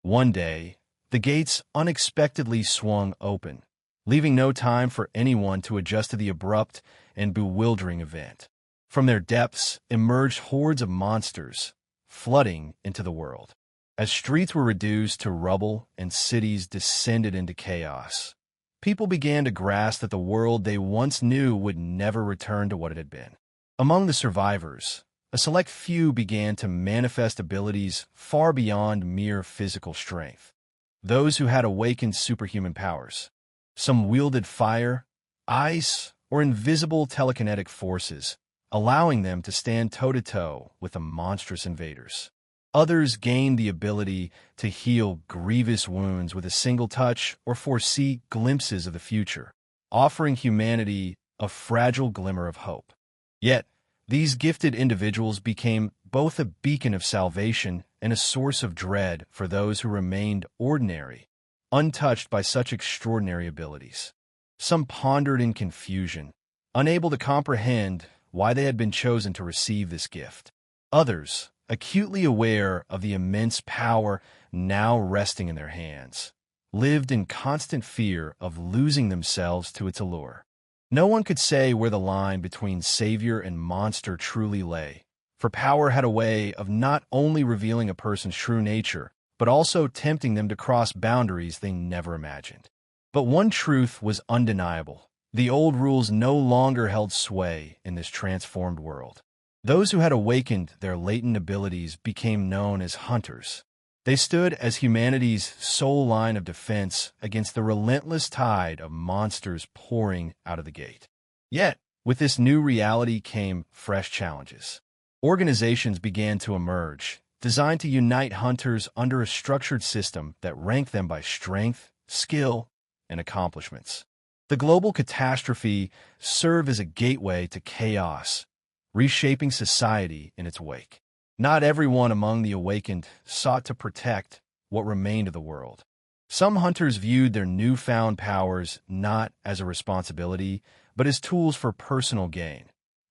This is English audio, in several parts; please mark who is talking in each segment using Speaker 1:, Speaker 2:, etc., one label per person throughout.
Speaker 1: One day, the gates unexpectedly swung open, leaving no time for anyone to adjust to the abrupt and bewildering event. From their depths emerged hordes of monsters, flooding into the world. As streets were reduced to rubble and cities descended into chaos, people began to grasp that the world they once knew would never return to what it had been. Among the survivors, a select few began to manifest abilities far beyond mere physical strength. Those who had awakened superhuman powers. Some wielded fire, ice, or invisible telekinetic forces, allowing them to stand toe-to-toe with the monstrous invaders. Others gained the ability to heal grievous wounds with a single touch or foresee glimpses of the future, offering humanity a fragile glimmer of hope. Yet, these gifted individuals became both a beacon of salvation and a source of dread for those who remained ordinary, untouched by such extraordinary abilities. Some pondered in confusion, unable to comprehend why they had been chosen to receive this gift. Others, acutely aware of the immense power now resting in their hands, lived in constant fear of losing themselves to its allure. No one could say where the line between savior and monster truly lay, for power had a way of not only revealing a person's true nature, but also tempting them to cross boundaries they never imagined. But one truth was undeniable. The old rules no longer held sway in this transformed world. Those who had awakened their latent abilities became known as hunters. They stood as humanity's sole line of defense against the relentless tide of monsters pouring out of the gate. Yet, with this new reality came fresh challenges. Organizations began to emerge, designed to unite hunters under a structured system that ranked them by strength, skill, and accomplishments. The global catastrophe served as a gateway to chaos, reshaping society in its wake. Not everyone among the awakened sought to protect what remained of the world. Some hunters viewed their newfound powers not as a responsibility, but as tools for personal gain,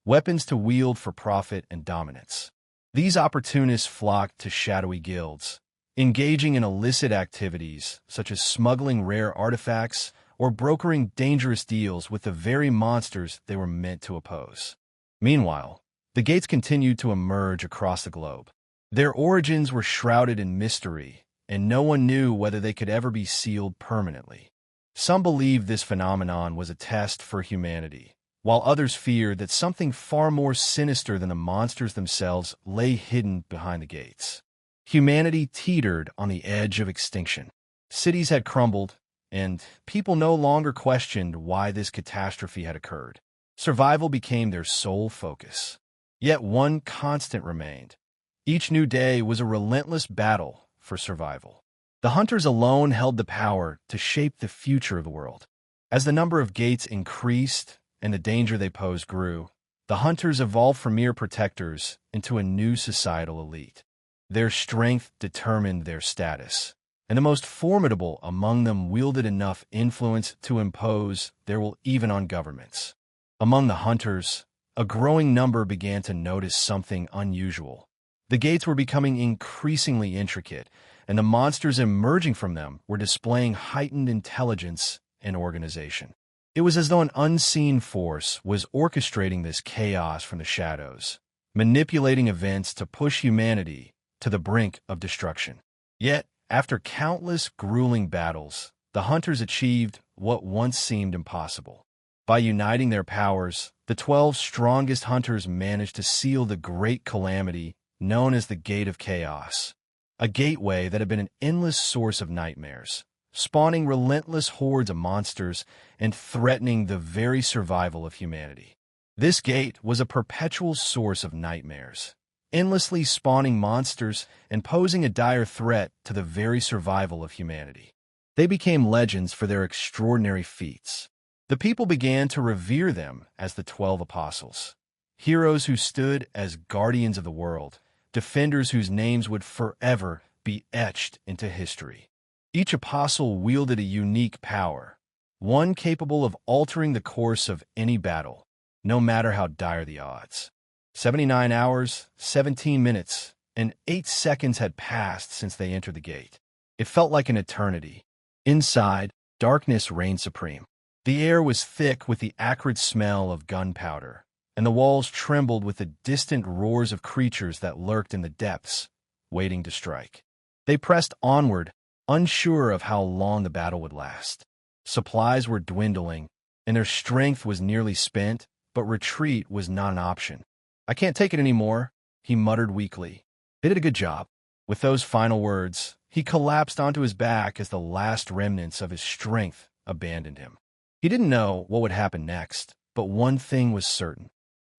Speaker 1: weapons to wield for profit and dominance. These opportunists flocked to shadowy guilds, engaging in illicit activities such as smuggling rare artifacts or brokering dangerous deals with the very monsters they were meant to oppose. Meanwhile, the gates continued to emerge across the globe. Their origins were shrouded in mystery, and no one knew whether they could ever be sealed permanently. Some believed this phenomenon was a test for humanity, while others feared that something far more sinister than the monsters themselves lay hidden behind the gates. Humanity teetered on the edge of extinction. Cities had crumbled, and people no longer questioned why this catastrophe had occurred. Survival became their sole focus. Yet one constant remained. Each new day was a relentless battle for survival. The hunters alone held the power to shape the future of the world. As the number of gates increased and the danger they posed grew, the hunters evolved from mere protectors into a new societal elite. Their strength determined their status, and the most formidable among them wielded enough influence to impose their will even on governments. Among the hunters, a growing number began to notice something unusual. The gates were becoming increasingly intricate, and the monsters emerging from them were displaying heightened intelligence and organization. It was as though an unseen force was orchestrating this chaos from the shadows, manipulating events to push humanity to the brink of destruction. Yet, after countless grueling battles, the hunters achieved what once seemed impossible. By uniting their powers, the 12 strongest hunters managed to seal the great calamity known as the Gate of Chaos, a gateway that had been an endless source of nightmares, spawning relentless hordes of monsters and threatening the very survival of humanity. This gate was a perpetual source of nightmares, endlessly spawning monsters and posing a dire threat to the very survival of humanity. They became legends for their extraordinary feats. The people began to revere them as the 12 apostles, heroes who stood as guardians of the world, defenders whose names would forever be etched into history. Each apostle wielded a unique power, one capable of altering the course of any battle, no matter how dire the odds. 79 hours, 17 minutes, and 8 seconds had passed since they entered the gate. It felt like an eternity. Inside, darkness reigned supreme. The air was thick with the acrid smell of gunpowder, and the walls trembled with the distant roars of creatures that lurked in the depths, waiting to strike. They pressed onward, unsure of how long the battle would last. Supplies were dwindling, and their strength was nearly spent, but retreat was not an option. "I can't take it anymore," he muttered weakly. "They did a good job." With those final words, he collapsed onto his back as the last remnants of his strength abandoned him. He didn't know what would happen next, but one thing was certain.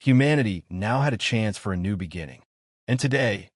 Speaker 1: Humanity now had a chance for a new beginning. And today,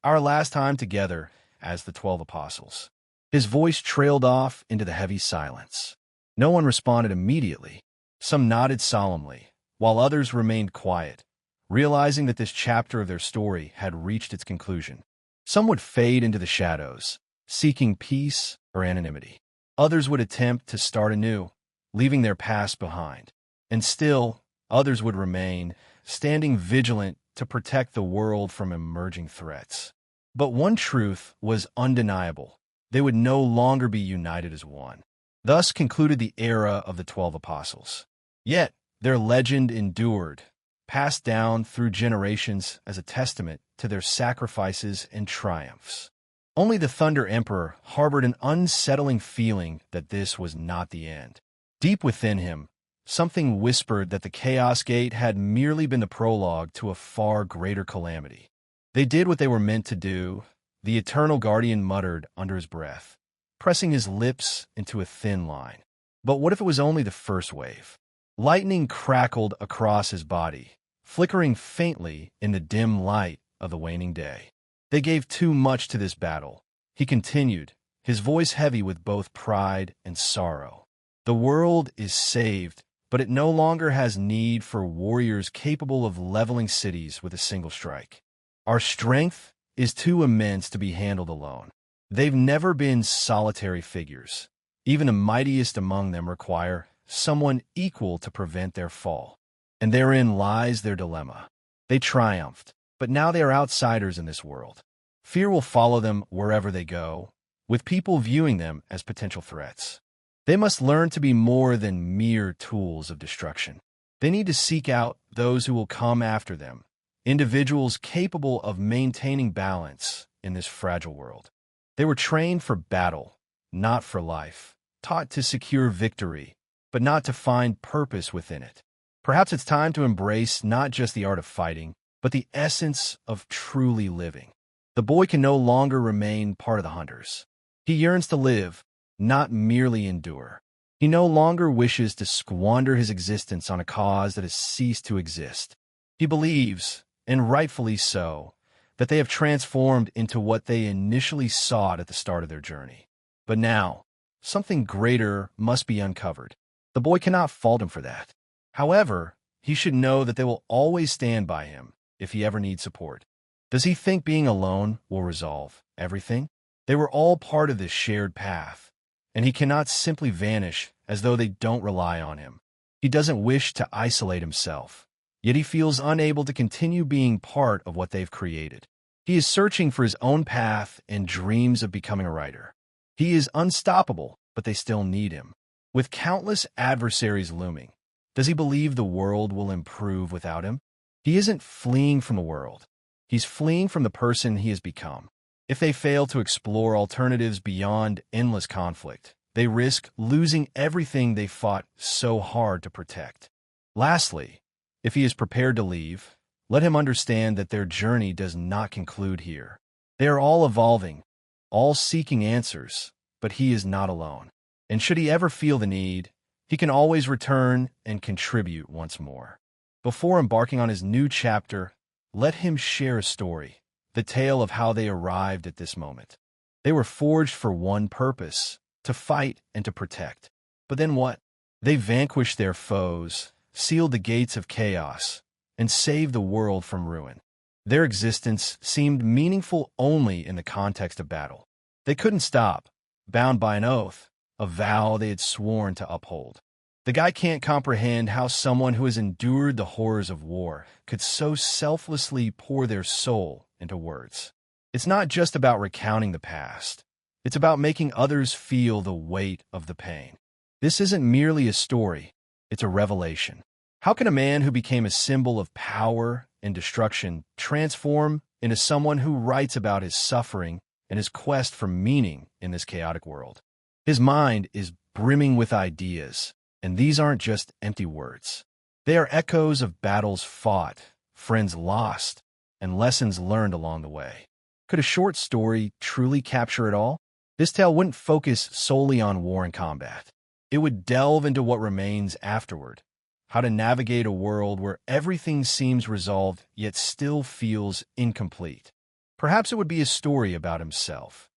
Speaker 1: our last time together as the 12 Apostles. His voice trailed off into the heavy silence. No one responded immediately. Some nodded solemnly, while others remained quiet, realizing that this chapter of their story had reached its conclusion. Some would fade into the shadows, seeking peace or anonymity. Others would attempt to start anew, leaving their past behind. And still, others would remain, standing vigilant to protect the world from emerging threats. But one truth was undeniable. They would no longer be united as one. Thus concluded the era of the 12 Apostles. Yet, their legend endured, passed down through generations as a testament to their sacrifices and triumphs. Only the Thunder Emperor harbored an unsettling feeling that this was not the end. Deep within him, something whispered that the Chaos Gate had merely been the prologue to a far greater calamity. They did what they were meant to do, the Eternal Guardian muttered under his breath, pressing his lips into a thin line. But what if it was only the first wave? Lightning crackled across his body, flickering faintly in the dim light of the waning day. They gave too much to this battle, he continued, his voice heavy with both pride and sorrow. The world is saved, but it no longer has need for warriors capable of leveling cities with a single strike. Our strength is too immense to be handled alone. They've never been solitary figures. Even the mightiest among them require someone equal to prevent their fall. And therein lies their dilemma. They triumphed, but now they are outsiders in this world. Fear will follow them wherever they go, with people viewing them as potential threats. They must learn to be more than mere tools of destruction. They need to seek out those who will come after them, individuals capable of maintaining balance in this fragile world. They were trained for battle, not for life, taught to secure victory, but not to find purpose within it. Perhaps it's time to embrace not just the art of fighting, but the essence of truly living. The boy can no longer remain part of the hunters. He yearns to live, not merely endure. He no longer wishes to squander his existence on a cause that has ceased to exist. He believes, and rightfully so, that they have transformed into what they initially sought at the start of their journey. But now, something greater must be uncovered. The boy cannot fault him for that. However, he should know that they will always stand by him if he ever needs support. Does he think being alone will resolve everything? They were all part of this shared path, and he cannot simply vanish as though they don't rely on him. He doesn't wish to isolate himself, yet he feels unable to continue being part of what they've created. He is searching for his own path and dreams of becoming a writer. He is unstoppable, but they still need him. With countless adversaries looming, does he believe the world will improve without him? He isn't fleeing from the world. He's fleeing from the person he has become. If they fail to explore alternatives beyond endless conflict, they risk losing everything they fought so hard to protect. Lastly, if he is prepared to leave, let him understand that their journey does not conclude here. They are all evolving, all seeking answers, but he is not alone. And should he ever feel the need, he can always return and contribute once more. Before embarking on his new chapter, let him share a story, the tale of how they arrived at this moment. They were forged for one purpose, to fight and to protect. But then what? They vanquished their foes, sealed the gates of chaos, and saved the world from ruin. Their existence seemed meaningful only in the context of battle. They couldn't stop, bound by an oath, a vow they had sworn to uphold. The guy can't comprehend how someone who has endured the horrors of war could so selflessly pour their soul into words. It's not just about recounting the past. It's about making others feel the weight of the pain. This isn't merely a story, it's a revelation. How can a man who became a symbol of power and destruction transform into someone who writes about his suffering and his quest for meaning in this chaotic world? His mind is brimming with ideas, and these aren't just empty words. They are echoes of battles fought, friends lost, and lessons learned along the way. Could a short story truly capture it all? This tale wouldn't focus solely on war and combat. It would delve into what remains afterward, how to navigate a world where everything seems resolved yet still feels incomplete. Perhaps it would be a story about himself,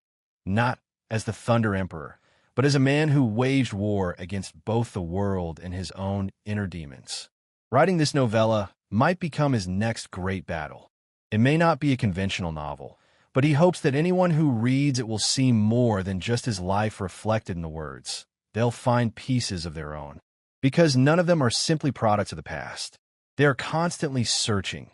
Speaker 1: not as the Thunder Emperor, but as a man who waged war against both the world and his own inner demons. Writing this novella might become his next great battle. It may not be a conventional novel, but he hopes that anyone who reads it will see more than just his life reflected in the words. They'll find pieces of their own. Because none of them are simply products of the past. They are constantly searching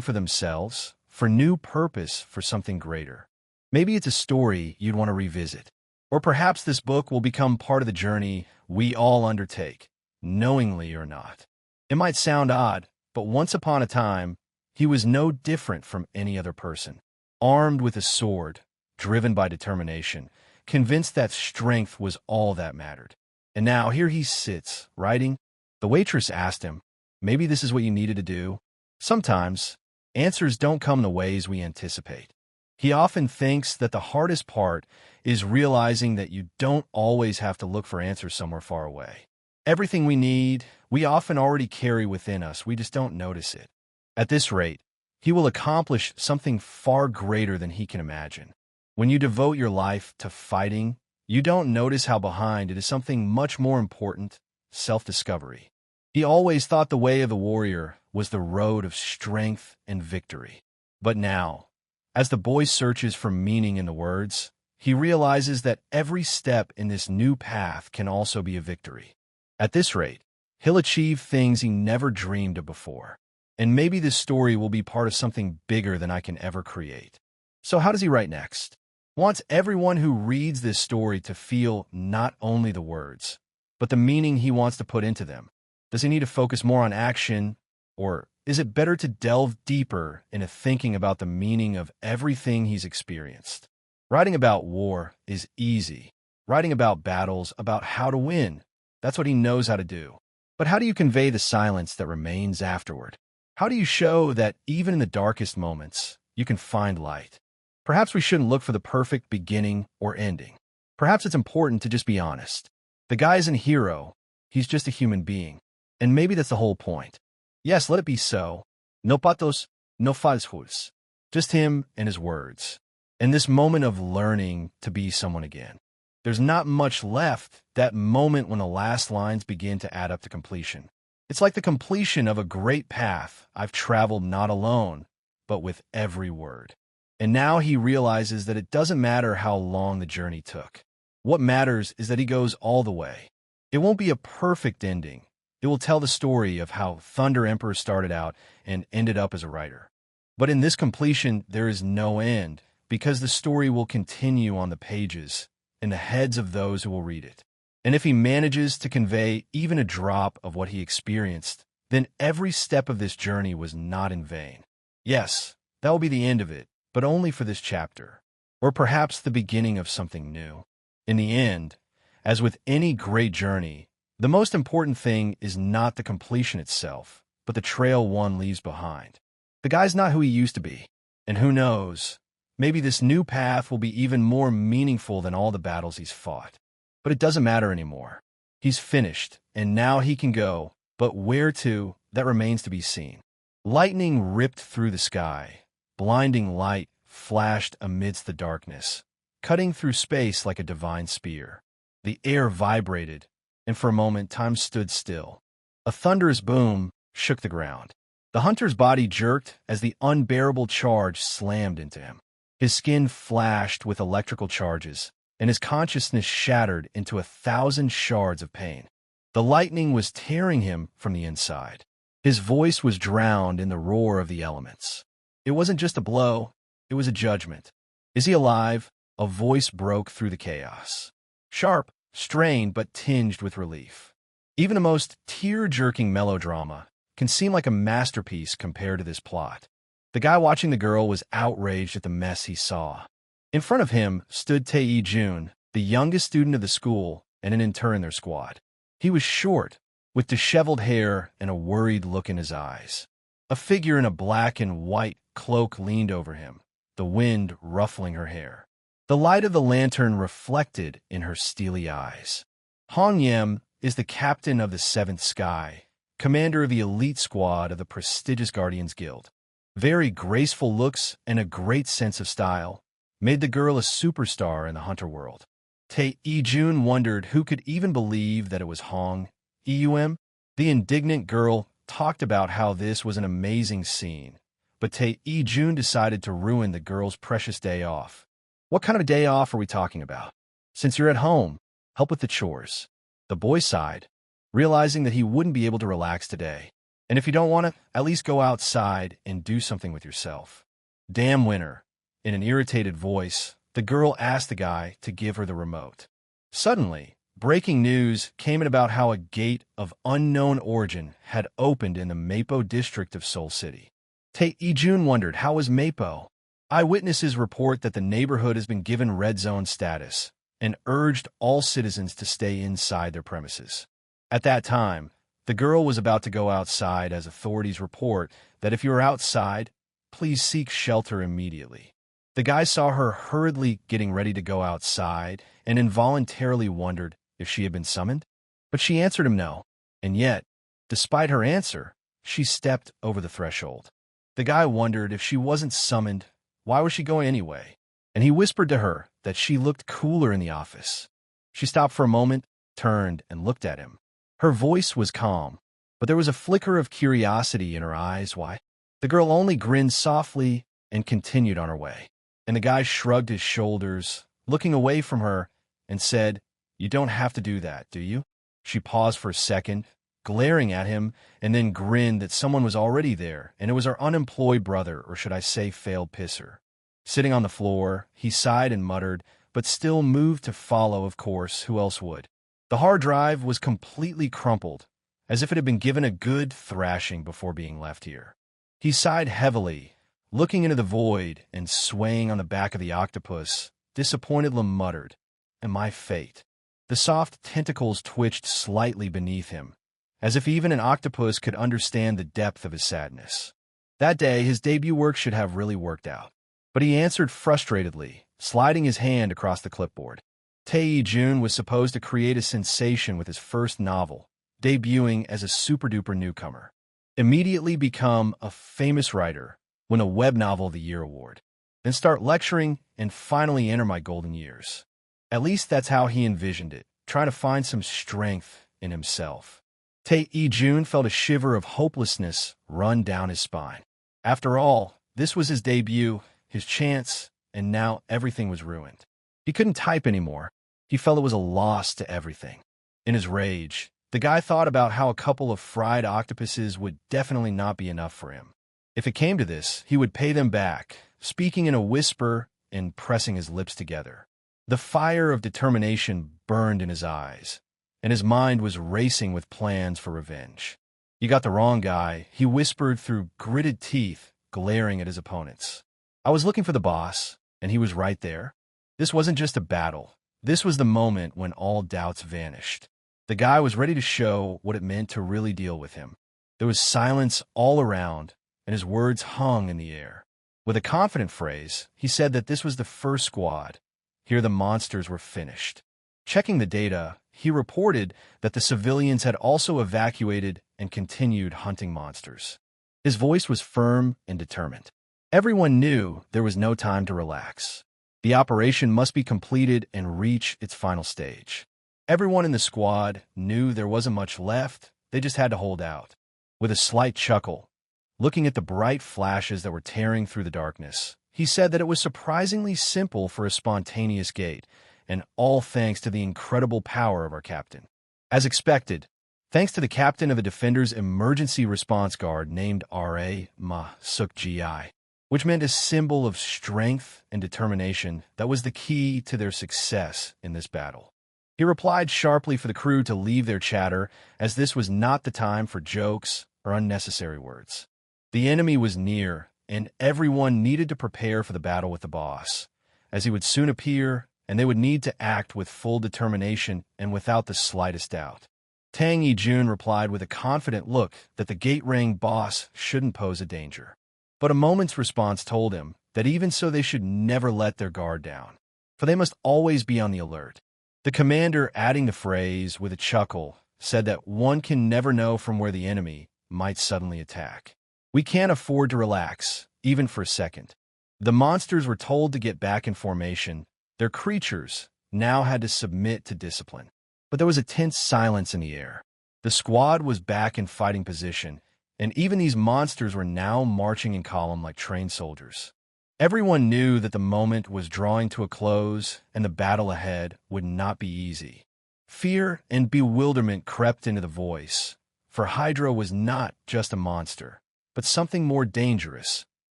Speaker 1: for themselves, for new purpose, for something greater. Maybe it's a story you'd want to revisit. Or perhaps this book will become part of the journey we all undertake, knowingly or not. It might sound odd, but once upon a time, he was no different from any other person. Armed with a sword, driven by determination, convinced that strength was all that mattered. And now here he sits, writing. The waitress asked him, "Maybe this is what you needed to do?" Sometimes, answers don't come the ways we anticipate. He often thinks that the hardest part is realizing that you don't always have to look for answers somewhere far away. Everything we need, we often already carry within us, we just don't notice it. At this rate, he will accomplish something far greater than he can imagine. When you devote your life to fighting, you don't notice how behind it is something much more important, self-discovery. He always thought the way of the warrior was the road of strength and victory. But now, as the boy searches for meaning in the words, he realizes that every step in this new path can also be a victory. At this rate, he'll achieve things he never dreamed of before. And maybe this story will be part of something bigger than I can ever create. So how does he write next? Wants everyone who reads this story to feel not only the words, but the meaning he wants to put into them. Does he need to focus more on action, or is it better to delve deeper into thinking about the meaning of everything he's experienced? Writing about war is easy. Writing about battles, about how to win, that's what he knows how to do. But how do you convey the silence that remains afterward? How do you show that even in the darkest moments, you can find light? Perhaps we shouldn't look for the perfect beginning or ending. Perhaps it's important to just be honest. The guy isn't a hero, he's just a human being. And maybe that's the whole point. Yes, let it be so. No patos, no falsos. Just him and his words. And this moment of learning to be someone again. There's not much left, that moment when the last lines begin to add up to completion. It's like the completion of a great path I've traveled not alone, but with every word. And now he realizes that it doesn't matter how long the journey took. What matters is that he goes all the way. It won't be a perfect ending. It will tell the story of how Thunder Emperor started out and ended up as a writer. But in this completion, there is no end, because the story will continue on the pages, in the heads of those who will read it. And if he manages to convey even a drop of what he experienced, then every step of this journey was not in vain. Yes, that will be the end of it, but only for this chapter, or perhaps the beginning of something new. In the end, as with any great journey, the most important thing is not the completion itself, but the trail one leaves behind. The guy's not who he used to be, and who knows, maybe this new path will be even more meaningful than all the battles he's fought. But it doesn't matter anymore. He's finished, and now he can go, but where to, that remains to be seen. Lightning ripped through the sky. Blinding light flashed amidst the darkness, cutting through space like a divine spear. The air vibrated, and for a moment time stood still. A thunderous boom shook the ground. The hunter's body jerked as the unbearable charge slammed into him. His skin flashed with electrical charges, and his consciousness shattered into 1,000 shards of pain. The lightning was tearing him from the inside. His voice was drowned in the roar of the elements. It wasn't just a blow, it was a judgment. Is he alive? a voice broke through the chaos. Sharp, strained, but tinged with relief. Even the most tear-jerking melodrama can seem like a masterpiece compared to this plot. The guy watching the girl was outraged at the mess he saw. In front of him stood Tae-jun, the youngest student of the school and an intern in their squad. He was short, with disheveled hair and a worried look in his eyes. A figure in a black and white cloak leaned over him, the wind ruffling her hair. The light of the lantern reflected in her steely eyes. Hong Yem is the captain of the 7th Sky, commander of the elite squad of the prestigious Guardians Guild. Very graceful looks and a great sense of style made the girl a superstar in the hunter world. Tae-jun wondered who could even believe that it was Hong Eum. The indignant girl talked about how this was an amazing scene, but Tae-jun decided to ruin the girl's precious day off. What kind of a day off are we talking about? Since you're at home, help with the chores. The boy sighed, realizing that he wouldn't be able to relax today. And if you don't want to, at least go outside and do something with yourself. Damn winner. In an irritated voice, the girl asked the guy to give her the remote. Suddenly, breaking news came in about how a gate of unknown origin had opened in the Mapo district of Seoul City. Tae-jun wondered, how was Mapo? Eyewitnesses report that the neighborhood has been given red zone status and urged all citizens to stay inside their premises. At that time, the girl was about to go outside as authorities report that if you are outside, please seek shelter immediately. The guy saw her hurriedly getting ready to go outside and involuntarily wondered if she had been summoned. But she answered him no, and yet, despite her answer, she stepped over the threshold. The guy wondered if she wasn't summoned, why was she going anyway? And he whispered to her that she looked cooler in the office. She stopped for a moment, turned, and looked at him. Her voice was calm, but there was a flicker of curiosity in her eyes. Why? The girl only grinned softly and continued on her way. And the guy shrugged his shoulders, looking away from her, and said, "You don't have to do that, do you?" She paused for a second, glaring at him, and then grinned that someone was already there, and it was her unemployed brother, or should I say failed pisser. Sitting on the floor, he sighed and muttered, but still moved to follow, of course, who else would. The hard drive was completely crumpled, as if it had been given a good thrashing before being left here. He sighed heavily, looking into the void and swaying on the back of the octopus. Disappointedly muttered, "And my fate." The soft tentacles twitched slightly beneath him, as if even an octopus could understand the depth of his sadness. That day, his debut work should have really worked out. But he answered frustratedly, sliding his hand across the clipboard. Tae-jun was supposed to create a sensation with his first novel, debuting as a super-duper newcomer. Immediately become a famous writer, win a Web Novel of the Year award, then start lecturing and finally enter my golden years. At least that's how he envisioned it, trying to find some strength in himself. Tae-jun felt a shiver of hopelessness run down his spine. After all, this was his debut, his chance, and now everything was ruined. He couldn't type anymore. He felt it was a loss to everything. In his rage, the guy thought about how a couple of fried octopuses would definitely not be enough for him. If it came to this, he would pay them back, speaking in a whisper and pressing his lips together. The fire of determination burned in his eyes, and his mind was racing with plans for revenge. "You got the wrong guy," he whispered through gritted teeth, glaring at his opponents. "I was looking for the boss, and he was right there." This wasn't just a battle. This was the moment when all doubts vanished. The guy was ready to show what it meant to really deal with him. There was silence all around, and his words hung in the air. With a confident phrase, he said that this was the first squad. Here the monsters were finished. Checking the data, he reported that the civilians had also evacuated and continued hunting monsters. His voice was firm and determined. Everyone knew there was no time to relax. The operation must be completed and reach its final stage. Everyone in the squad knew there wasn't much left, they just had to hold out. With a slight chuckle, looking at the bright flashes that were tearing through the darkness, he said that it was surprisingly simple for a spontaneous gate, and all thanks to the incredible power of our captain. As expected, thanks to the captain of the Defender's Emergency Response Guard named R.A. Ma Suk-gi. which meant a symbol of strength and determination that was the key to their success in this battle. He replied sharply for the crew to leave their chatter, as this was not the time for jokes or unnecessary words. The enemy was near, and everyone needed to prepare for the battle with the boss, as he would soon appear, and they would need to act with full determination and without the slightest doubt. Tang Yijun replied with a confident look that the gate-ring boss shouldn't pose a danger. But a moment's response told him that even so they should never let their guard down, for they must always be on the alert. The commander, adding the phrase with a chuckle, said that one can never know from where the enemy might suddenly attack. We can't afford to relax, even for a second. The monsters were told to get back in formation. Their creatures now had to submit to discipline. But there was a tense silence in the air. The squad was back in fighting position, and even these monsters were now marching in column like trained soldiers. Everyone knew that the moment was drawing to a close, and the battle ahead would not be easy. Fear and bewilderment crept into the voice, for Hydra was not just a monster, but something more dangerous,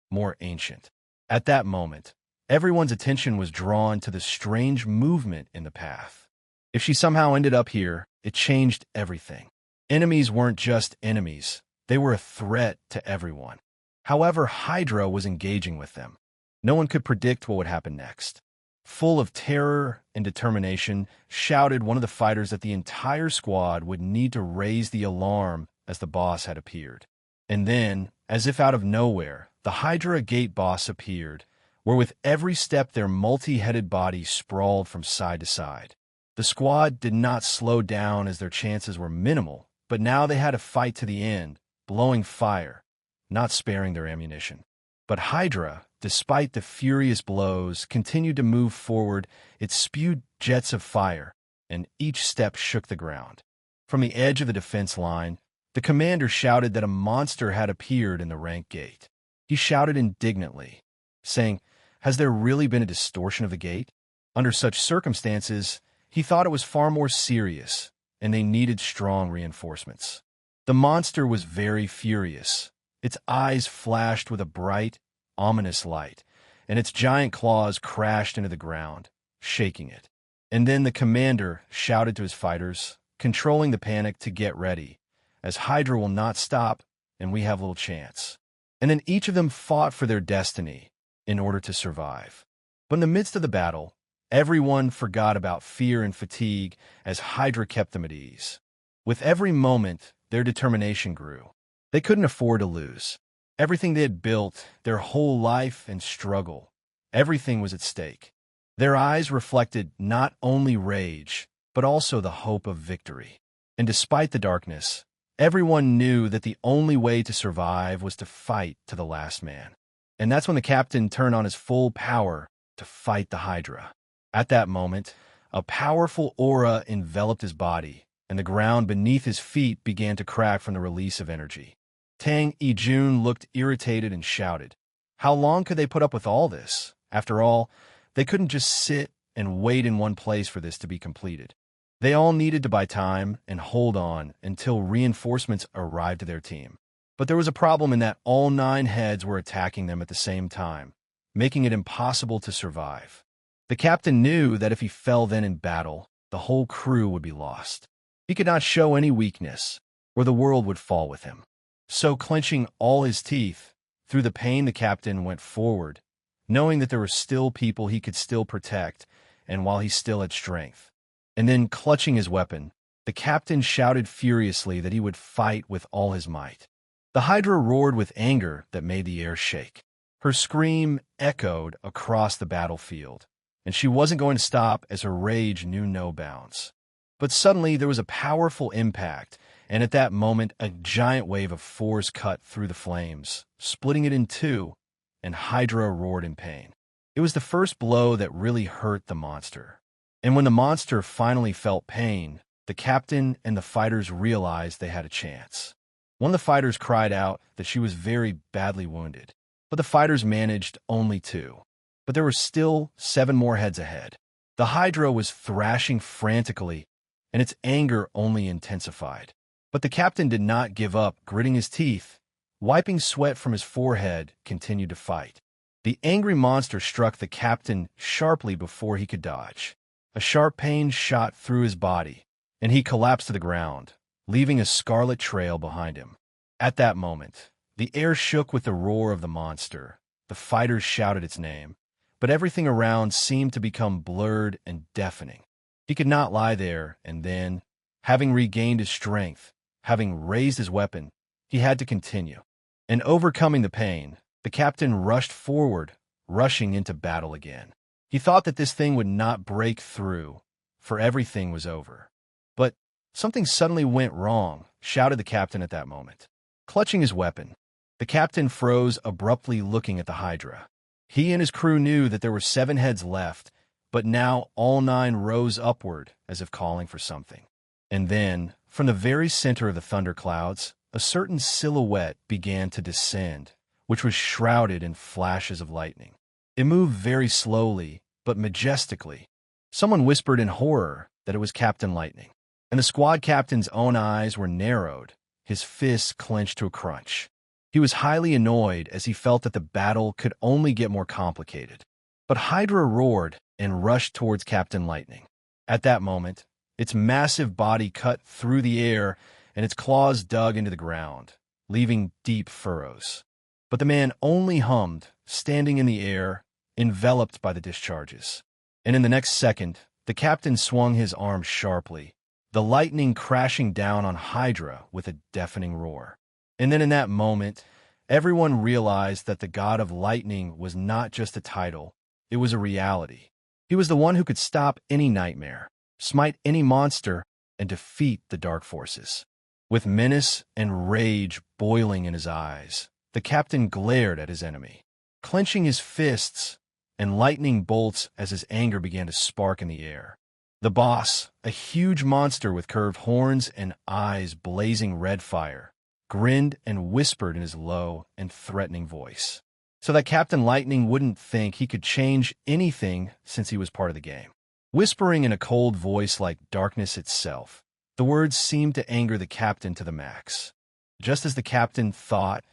Speaker 1: more ancient. At that moment, everyone's attention was drawn to the strange movement in the path. If she somehow ended up here, it changed everything. Enemies weren't just enemies. They were a threat to everyone. However, Hydra was engaging with them. No one could predict what would happen next. Full of terror and determination, shouted one of the fighters that the entire squad would need to raise the alarm as the boss had appeared. And then, as if out of nowhere, the Hydra gate boss appeared, where with every step their multi-headed body sprawled from side to side. The squad did not slow down as their chances were minimal, but now they had to fight to the end, blowing fire, not sparing their ammunition. But Hydra, despite the furious blows, continued to move forward. It spewed jets of fire, and each step shook the ground. From the edge of the defense line, the commander shouted that a monster had appeared in the rank gate. He shouted indignantly, saying, "Has there really been a distortion of the gate?" Under such circumstances, he thought it was far more serious, and they needed strong reinforcements. The monster was very furious. Its eyes flashed with a bright, ominous light, and its giant claws crashed into the ground, shaking it. And then the commander shouted to his fighters, controlling the panic, to get ready, as Hydra will not stop, and we have little chance. And then each of them fought for their destiny in order to survive. But in the midst of the battle, everyone forgot about fear and fatigue as Hydra kept them at ease. With every moment, their determination grew. They couldn't afford to lose. Everything they had built, their whole life and struggle, everything was at stake. Their eyes reflected not only rage, but also the hope of victory. And despite the darkness, everyone knew that the only way to survive was to fight to the last man. And that's when the captain turned on his full power to fight the Hydra. At that moment, a powerful aura enveloped his body, and the ground beneath his feet began to crack from the release of energy. Tang Yijun looked irritated and shouted, "How long could they put up with all this? After all, they couldn't just sit and wait in one place for this to be completed. They all needed to buy time and hold on until reinforcements arrived to their team. But there was a problem in that all 9 heads were attacking them at the same time, making it impossible to survive. The captain knew that if he fell then in battle, the whole crew would be lost. He could not show any weakness, or the world would fall with him. So, clenching all his teeth, through the pain the captain went forward, knowing that there were still people he could still protect, and while he still had strength. And then, clutching his weapon, the captain shouted furiously that he would fight with all his might. The Hydra roared with anger that made the air shake. Her scream echoed across the battlefield, and she wasn't going to stop as her rage knew no bounds. But suddenly there was a powerful impact, and at that moment a giant wave of force cut through the flames, splitting it in two, and Hydra roared in pain. It was the first blow that really hurt the monster. And when the monster finally felt pain, the captain and the fighters realized they had a chance. One of the fighters cried out that she was very badly wounded, but the fighters managed only 2. But there were still 7 more heads ahead. The Hydra was thrashing frantically, and its anger only intensified. But the captain did not give up, gritting his teeth, wiping sweat from his forehead, continued to fight. The angry monster struck the captain sharply before he could dodge. A sharp pain shot through his body, and he collapsed to the ground, leaving a scarlet trail behind him. At that moment, the air shook with the roar of the monster. The fighters shouted its name, but everything around seemed to become blurred and deafening. He could not lie there, and then, having regained his strength, having raised his weapon, he had to continue. And overcoming the pain, the captain rushed forward, rushing into battle again. He thought that this thing would not break through, for everything was over. But something suddenly went wrong, shouted the captain at that moment. Clutching his weapon, the captain froze abruptly, looking at the Hydra. He and his crew knew that there were 7 heads left, but now all 9 rose upward as if calling for something. And then, from the very center of the thunderclouds, a certain silhouette began to descend, which was shrouded in flashes of lightning. It moved very slowly, but majestically. Someone whispered in horror that it was Captain Lightning, and the squad captain's own eyes were narrowed, his fists clenched to a crunch. He was highly annoyed as he felt that the battle could only get more complicated. But Hydra roared and rushed towards Captain Lightning. At that moment, its massive body cut through the air and its claws dug into the ground, leaving deep furrows. But the man only hummed, standing in the air, enveloped by the discharges. And in the next second, the captain swung his arm sharply, the lightning crashing down on Hydra with a deafening roar. And then in that moment, everyone realized that the god of lightning was not just a title, it was a reality. He was the one who could stop any nightmare, smite any monster, and defeat the dark forces. With menace and rage boiling in his eyes, the captain glared at his enemy, clenching his fists and lightning bolts as his anger began to spark in the air. The boss, a huge monster with curved horns and eyes blazing red fire, grinned and whispered in his low and threatening voice, so that Captain Lightning wouldn't think he could change anything since he was part of the game. Whispering in a cold voice like darkness itself, the words seemed to anger the captain to the max. Just as the captain thought,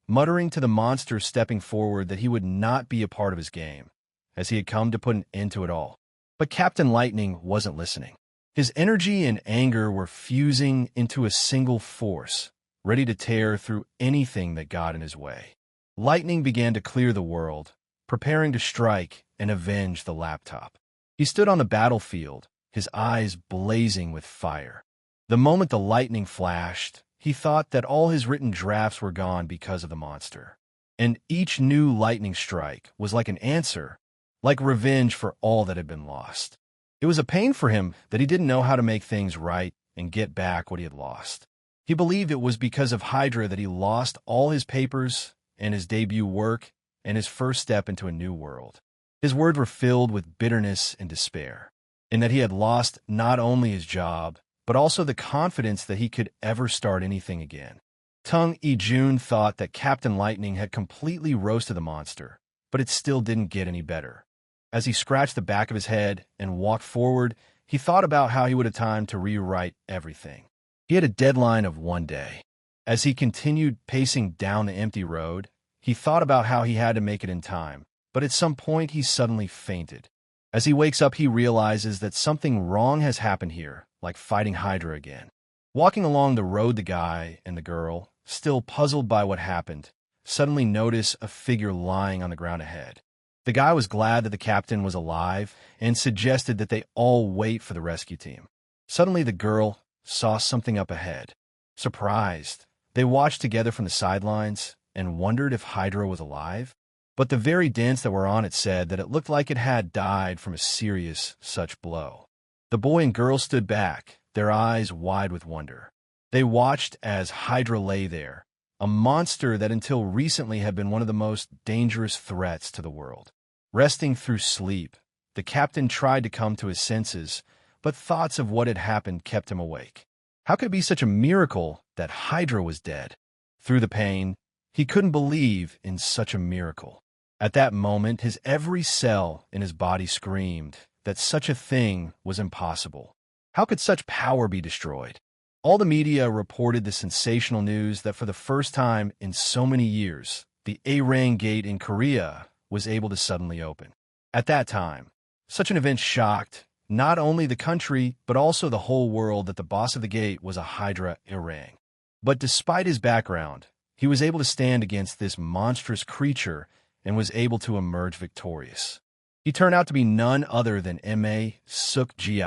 Speaker 1: muttering to the monster stepping forward that he would not be a part of his game, as he had come to put an end to it all. But Captain Lightning wasn't listening. His energy and anger were fusing into a single force, ready to tear through anything that got in his way. Lightning began to clear the world, preparing to strike and avenge the laptop. He stood on the battlefield, his eyes blazing with fire. The moment the lightning flashed, he thought that all his written drafts were gone because of the monster. And each new lightning strike was like an answer, like revenge for all that had been lost. It was a pain for him that he didn't know how to make things right and get back what he had lost. He believed it was because of Hydra that he lost all his papers and his debut work and his first step into a new world. His words were filled with bitterness and despair, in that he had lost not only his job, but also the confidence that he could ever start anything again. Tung E-jun thought that Captain Lightning had completely roasted the monster, but it still didn't get any better. As he scratched the back of his head and walked forward, he thought about how he would have time to rewrite everything. He had a deadline of 1 day. As he continued pacing down the empty road, he thought about how he had to make it in time, but at some point he suddenly fainted. As he wakes up, he realizes that something wrong has happened here, like fighting Hydra again. Walking along the road, the guy and the girl, still puzzled by what happened, suddenly notice a figure lying on the ground ahead. The guy was glad that the captain was alive and suggested that they all wait for the rescue team. Suddenly, the girl saw something up ahead. Surprised, they watched together from the sidelines and wondered if Hydra was alive. But the very dents that were on it said that it looked like it had died from a serious such blow. The boy and girl stood back, their eyes wide with wonder. They watched as Hydra lay there, a monster that until recently had been one of the most dangerous threats to the world. Resting through sleep, the captain tried to come to his senses, but thoughts of what had happened kept him awake. How could it be such a miracle that Hydra was dead? Through the pain, he couldn't believe in such a miracle. At that moment, his every cell in his body screamed that such a thing was impossible. How could such power be destroyed? All the media reported the sensational news that for the first time in so many years, the Arirang Gate in Korea was able to suddenly open. At that time, such an event shocked not only the country, but also the whole world that the boss of the gate was a Hydra Arirang. But despite his background, he was able to stand against this monstrous creature and was able to emerge victorious. He turned out to be none other than Ma Suk Gi,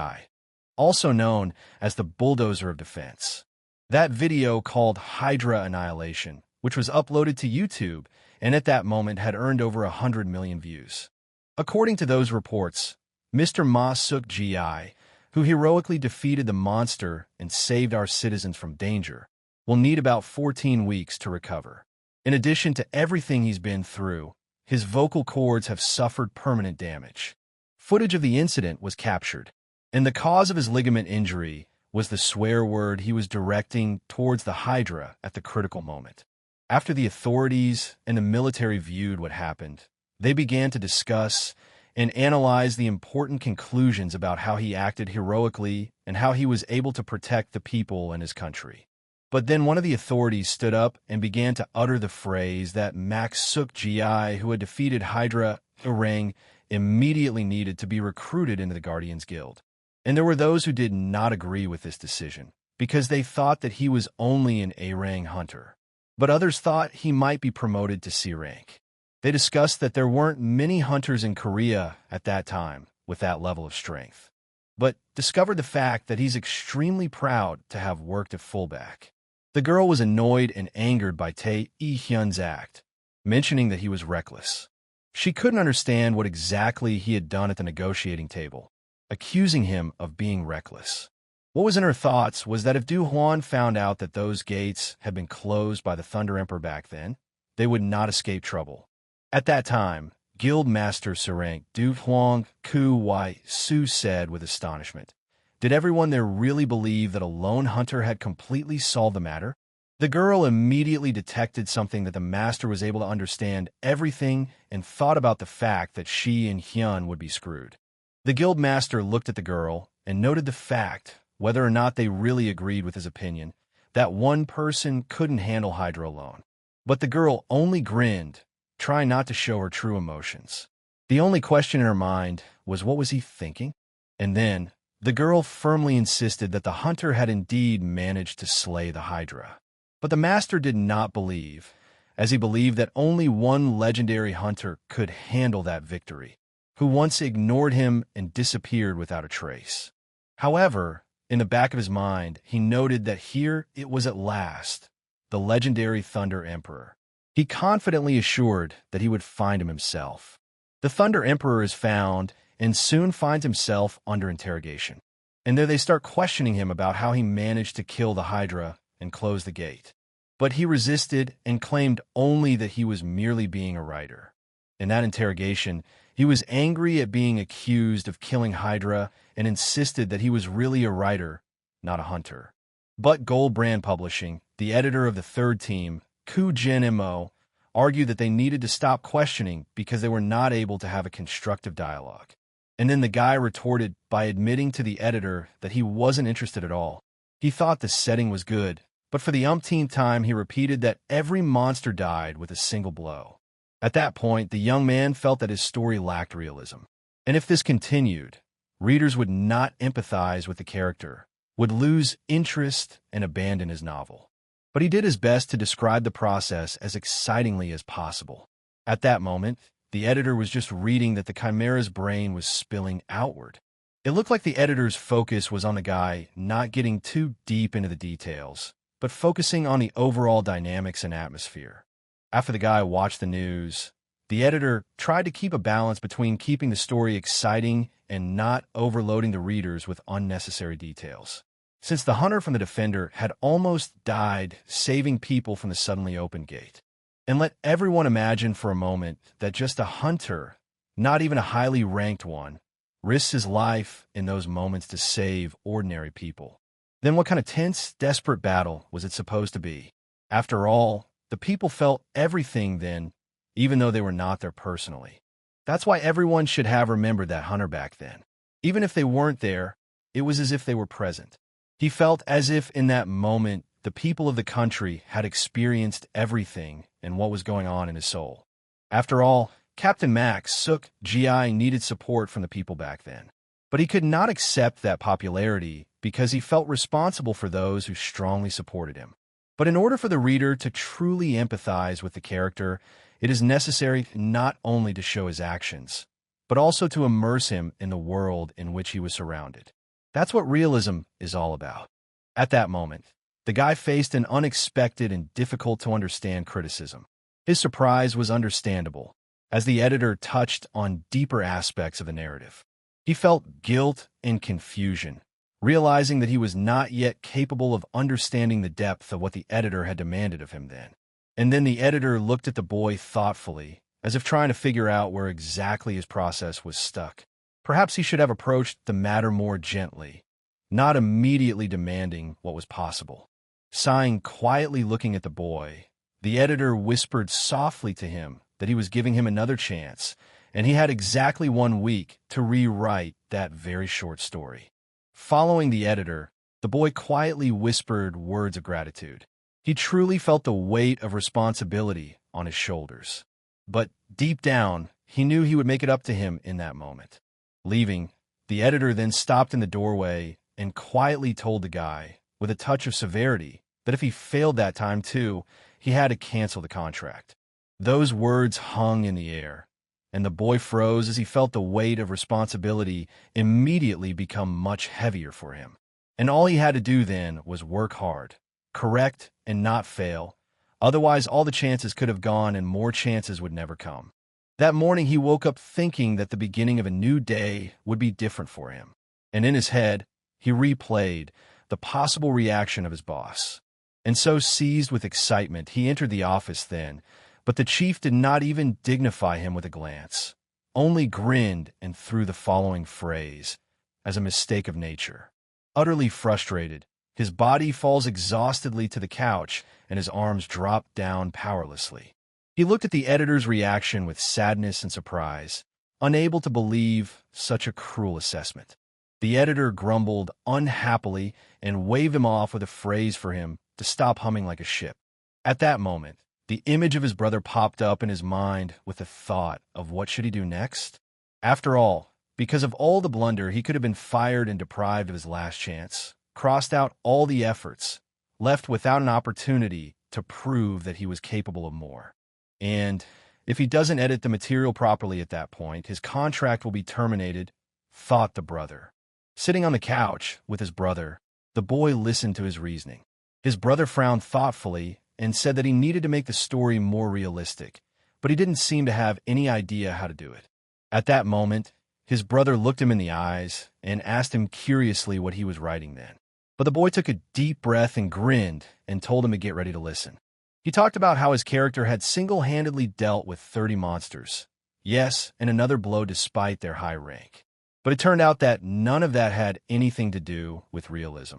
Speaker 1: also known as the Bulldozer of Defense. That video called Hydra Annihilation, which was uploaded to YouTube and at that moment had earned over 100 million views. According to those reports, Mr. Ma Suk Gi, who heroically defeated the monster and saved our citizens from danger, will need about 14 weeks to recover. In addition to everything he's been through, his vocal cords have suffered permanent damage. Footage of the incident was captured, and the cause of his ligament injury was the swear word he was directing towards the Hydra at the critical moment. After the authorities and the military viewed what happened, they began to discuss and analyze the important conclusions about how he acted heroically and how he was able to protect the people and his country. But then one of the authorities stood up and began to utter the phrase that Max Suk Gi, who had defeated Hydra Arirang, immediately needed to be recruited into the Guardians Guild. And there were those who did not agree with this decision, because they thought that he was only an A-rank hunter. But others thought he might be promoted to C-rank. They discussed that there weren't many hunters in Korea at that time with that level of strength, but discovered the fact that he's extremely proud to have worked at fullback. The girl was annoyed and angered by Tae E-hyun's act, mentioning that he was reckless. She couldn't understand what exactly he had done at the negotiating table, accusing him of being reckless. What was in her thoughts was that if Du Hwan found out that those gates had been closed by the Thunder Emperor back then, they would not escape trouble. At that time, Guild Master Serank Du Hwang Ku Wai Su said with astonishment, "Did everyone there really believe that a lone hunter had completely solved the matter?" The girl immediately detected something that the master was able to understand everything and thought about the fact that she and Hyun would be screwed. The guild master looked at the girl and noted the fact, whether or not they really agreed with his opinion, that one person couldn't handle Hydra alone. But the girl only grinned, trying not to show her true emotions. The only question in her mind was, what was he thinking? And then, the girl firmly insisted that the hunter had indeed managed to slay the Hydra. But the master did not believe, as he believed that only one legendary hunter could handle that victory, who once ignored him and disappeared without a trace. However, in the back of his mind, he noted that here it was at last, the legendary Thunder Emperor. He confidently assured that he would find him himself. The Thunder Emperor is found and soon finds himself under interrogation. And there they start questioning him about how he managed to kill the Hydra and close the gate. But he resisted and claimed only that he was merely being a writer. In that interrogation, he was angry at being accused of killing Hydra and insisted that he was really a writer, not a hunter. But Gold Brand Publishing, the editor of the third team, Koo Jin Mo, argued that they needed to stop questioning because they were not able to have a constructive dialogue. And then the guy retorted by admitting to the editor that he wasn't interested at all. He thought the setting was good, but for the umpteenth time he repeated that every monster died with a single blow. At that point, the young man felt that his story lacked realism. And if this continued, readers would not empathize with the character, would lose interest and abandon his novel. But he did his best to describe the process as excitingly as possible. At that moment, the editor was just reading that the Chimera's brain was spilling outward. It looked like the editor's focus was on the guy not getting too deep into the details, but focusing on the overall dynamics and atmosphere. After the guy watched the news, the editor tried to keep a balance between keeping the story exciting and not overloading the readers with unnecessary details. Since the hunter from the Defender had almost died saving people from the suddenly opened gate. And let everyone imagine for a moment that just a hunter, not even a highly ranked one, risks his life in those moments to save ordinary people. Then what kind of tense, desperate battle was it supposed to be? After all, the people felt everything then, even though they were not there personally. That's why everyone should have remembered that hunter back then. Even if they weren't there, it was as if they were present. He felt as if in that moment the people of the country had experienced everything and what was going on in his soul. After all, Captain Max Sook GI needed support from the people back then. But he could not accept that popularity because he felt responsible for those who strongly supported him. But in order for the reader to truly empathize with the character, it is necessary not only to show his actions, but also to immerse him in the world in which he was surrounded. That's what realism is all about. At that moment, the guy faced an unexpected and difficult-to-understand criticism. His surprise was understandable, as the editor touched on deeper aspects of the narrative. He felt guilt and confusion, realizing that he was not yet capable of understanding the depth of what the editor had demanded of him then. And then the editor looked at the boy thoughtfully, as if trying to figure out where exactly his process was stuck. Perhaps he should have approached the matter more gently, not immediately demanding what was possible. Sighing quietly looking at the boy, the editor whispered softly to him that he was giving him another chance, and he had exactly 1 week to rewrite that very short story. Following the editor, the boy quietly whispered words of gratitude. He truly felt the weight of responsibility on his shoulders. But deep down, he knew he would make it up to him in that moment. Leaving, the editor then stopped in the doorway and quietly told the guy, with a touch of severity, that if he failed that time too, he had to cancel the contract. Those words hung in the air, and the boy froze as he felt the weight of responsibility immediately become much heavier for him. And all he had to do then was work hard, correct and not fail, otherwise all the chances could have gone and more chances would never come. That morning he woke up thinking that the beginning of a new day would be different for him, and in his head, he replayed the possible reaction of his boss. And so seized with excitement, he entered the office then, but the chief did not even dignify him with a glance, only grinned and threw the following phrase, as a mistake of nature. Utterly frustrated, his body falls exhaustedly to the couch and his arms drop down powerlessly. He looked at the editor's reaction with sadness and surprise, unable to believe such a cruel assessment. The editor grumbled unhappily and waved him off with a phrase for him to stop humming like a ship. At that moment, the image of his brother popped up in his mind with the thought of what should he do next? After all, because of all the blunder, he could have been fired and deprived of his last chance, crossed out all the efforts, left without an opportunity to prove that he was capable of more. And if he doesn't edit the material properly at that point, his contract will be terminated, thought the brother. Sitting on the couch with his brother, the boy listened to his reasoning. His brother frowned thoughtfully and said that he needed to make the story more realistic, but he didn't seem to have any idea how to do it. At that moment, his brother looked him in the eyes and asked him curiously what he was writing then. But the boy took a deep breath and grinned and told him to get ready to listen. He talked about how his character had single-handedly dealt with 30 monsters. Yes, and another blow despite their high rank. But it turned out that none of that had anything to do with realism.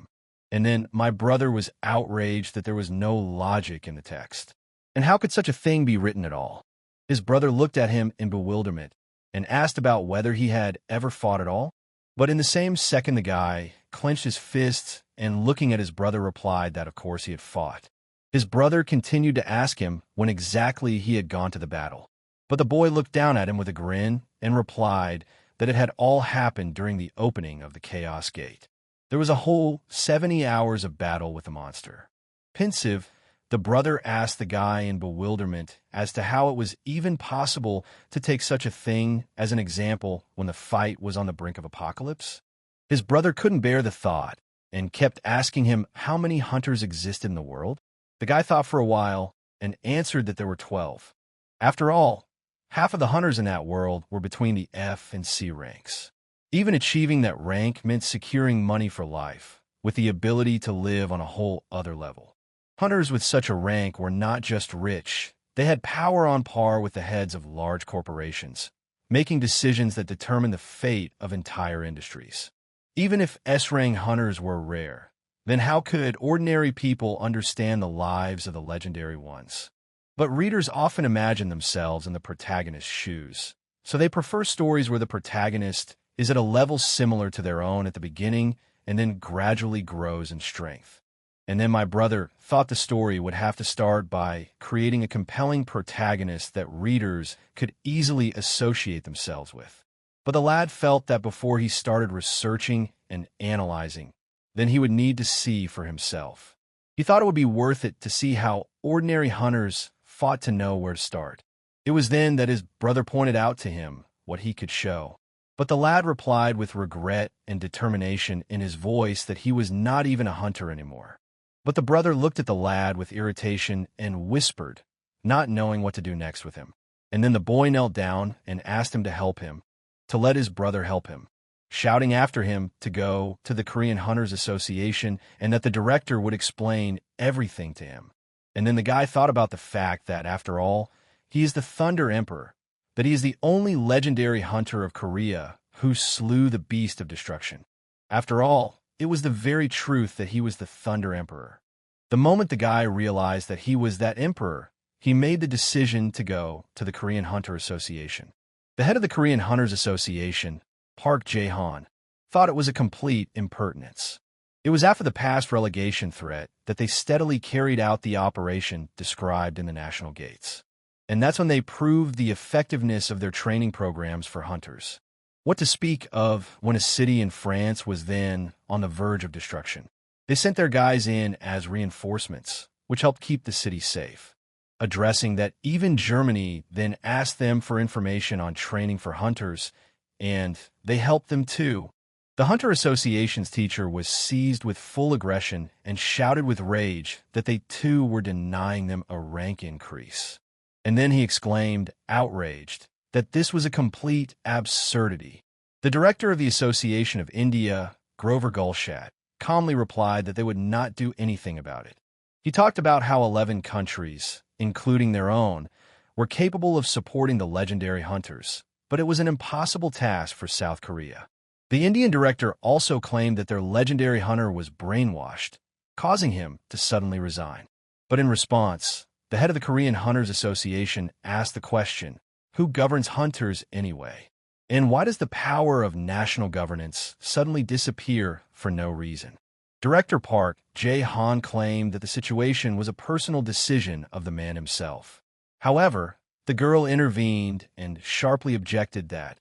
Speaker 1: And then my brother was outraged that there was no logic in the text. And how could such a thing be written at all? His brother looked at him in bewilderment and asked about whether he had ever fought at all. But in the same second, the guy clenched his fists and looking at his brother replied that of course he had fought. His brother continued to ask him when exactly he had gone to the battle. But the boy looked down at him with a grin and replied that it had all happened during the opening of the Chaos Gate. There was a whole 70 hours of battle with the monster. Pensive, the brother asked the guy in bewilderment as to how it was even possible to take such a thing as an example when the fight was on the brink of apocalypse. His brother couldn't bear the thought and kept asking him how many hunters existed in the world. The guy thought for a while and answered that there were 12. After all, half of the hunters in that world were between the F and C ranks. Even achieving that rank meant securing money for life, with the ability to live on a whole other level. Hunters with such a rank were not just rich, they had power on par with the heads of large corporations, making decisions that determined the fate of entire industries. Even if S-rank hunters were rare, then how could ordinary people understand the lives of the legendary ones? But readers often imagine themselves in the protagonist's shoes, so they prefer stories where the protagonist is at a level similar to their own at the beginning and then gradually grows in strength. And then my brother thought the story would have to start by creating a compelling protagonist that readers could easily associate themselves with. But the lad felt that before he started researching and analyzing, then he would need to see for himself. He thought it would be worth it to see how ordinary hunters fought to know where to start. It was then that his brother pointed out to him what he could show. But the lad replied with regret and determination in his voice that he was not even a hunter anymore. But the brother looked at the lad with irritation and whispered, not knowing what to do next with him. And then the boy knelt down and asked him to help him, to let his brother help him, shouting after him to go to the Korean Hunters Association and that the director would explain everything to him. And then the guy thought about the fact that, after all, he is the Thunder Emperor, that he is the only legendary hunter of Korea who slew the beast of destruction. After all, it was the very truth that he was the Thunder Emperor. The moment the guy realized that he was that emperor, he made the decision to go to the Korean Hunter Association. The head of the Korean Hunters Association, Park Jae-han, thought it was a complete impertinence. It was after the past relegation threat that they steadily carried out the operation described in the National Gates. And that's when they proved the effectiveness of their training programs for hunters. What to speak of when a city in France was then on the verge of destruction? They sent their guys in as reinforcements, which helped keep the city safe. Addressing that even Germany then asked them for information on training for hunters, and they helped them too. The Hunter Association's teacher was seized with full aggression and shouted with rage that they too were denying them a rank increase. And then he exclaimed, outraged, that this was a complete absurdity. The director of the Association of India, Grover Gulshat, calmly replied that they would not do anything about it. He talked about how 11 countries, including their own, were capable of supporting the legendary hunters, but it was an impossible task for South Korea. The Indian director also claimed that their legendary hunter was brainwashed, causing him to suddenly resign. But in response, the head of the Korean Hunters Association asked the question, who governs hunters anyway? And why does the power of national governance suddenly disappear for no reason? Director Park Jae-han claimed that the situation was a personal decision of the man himself. However, the girl intervened and sharply objected that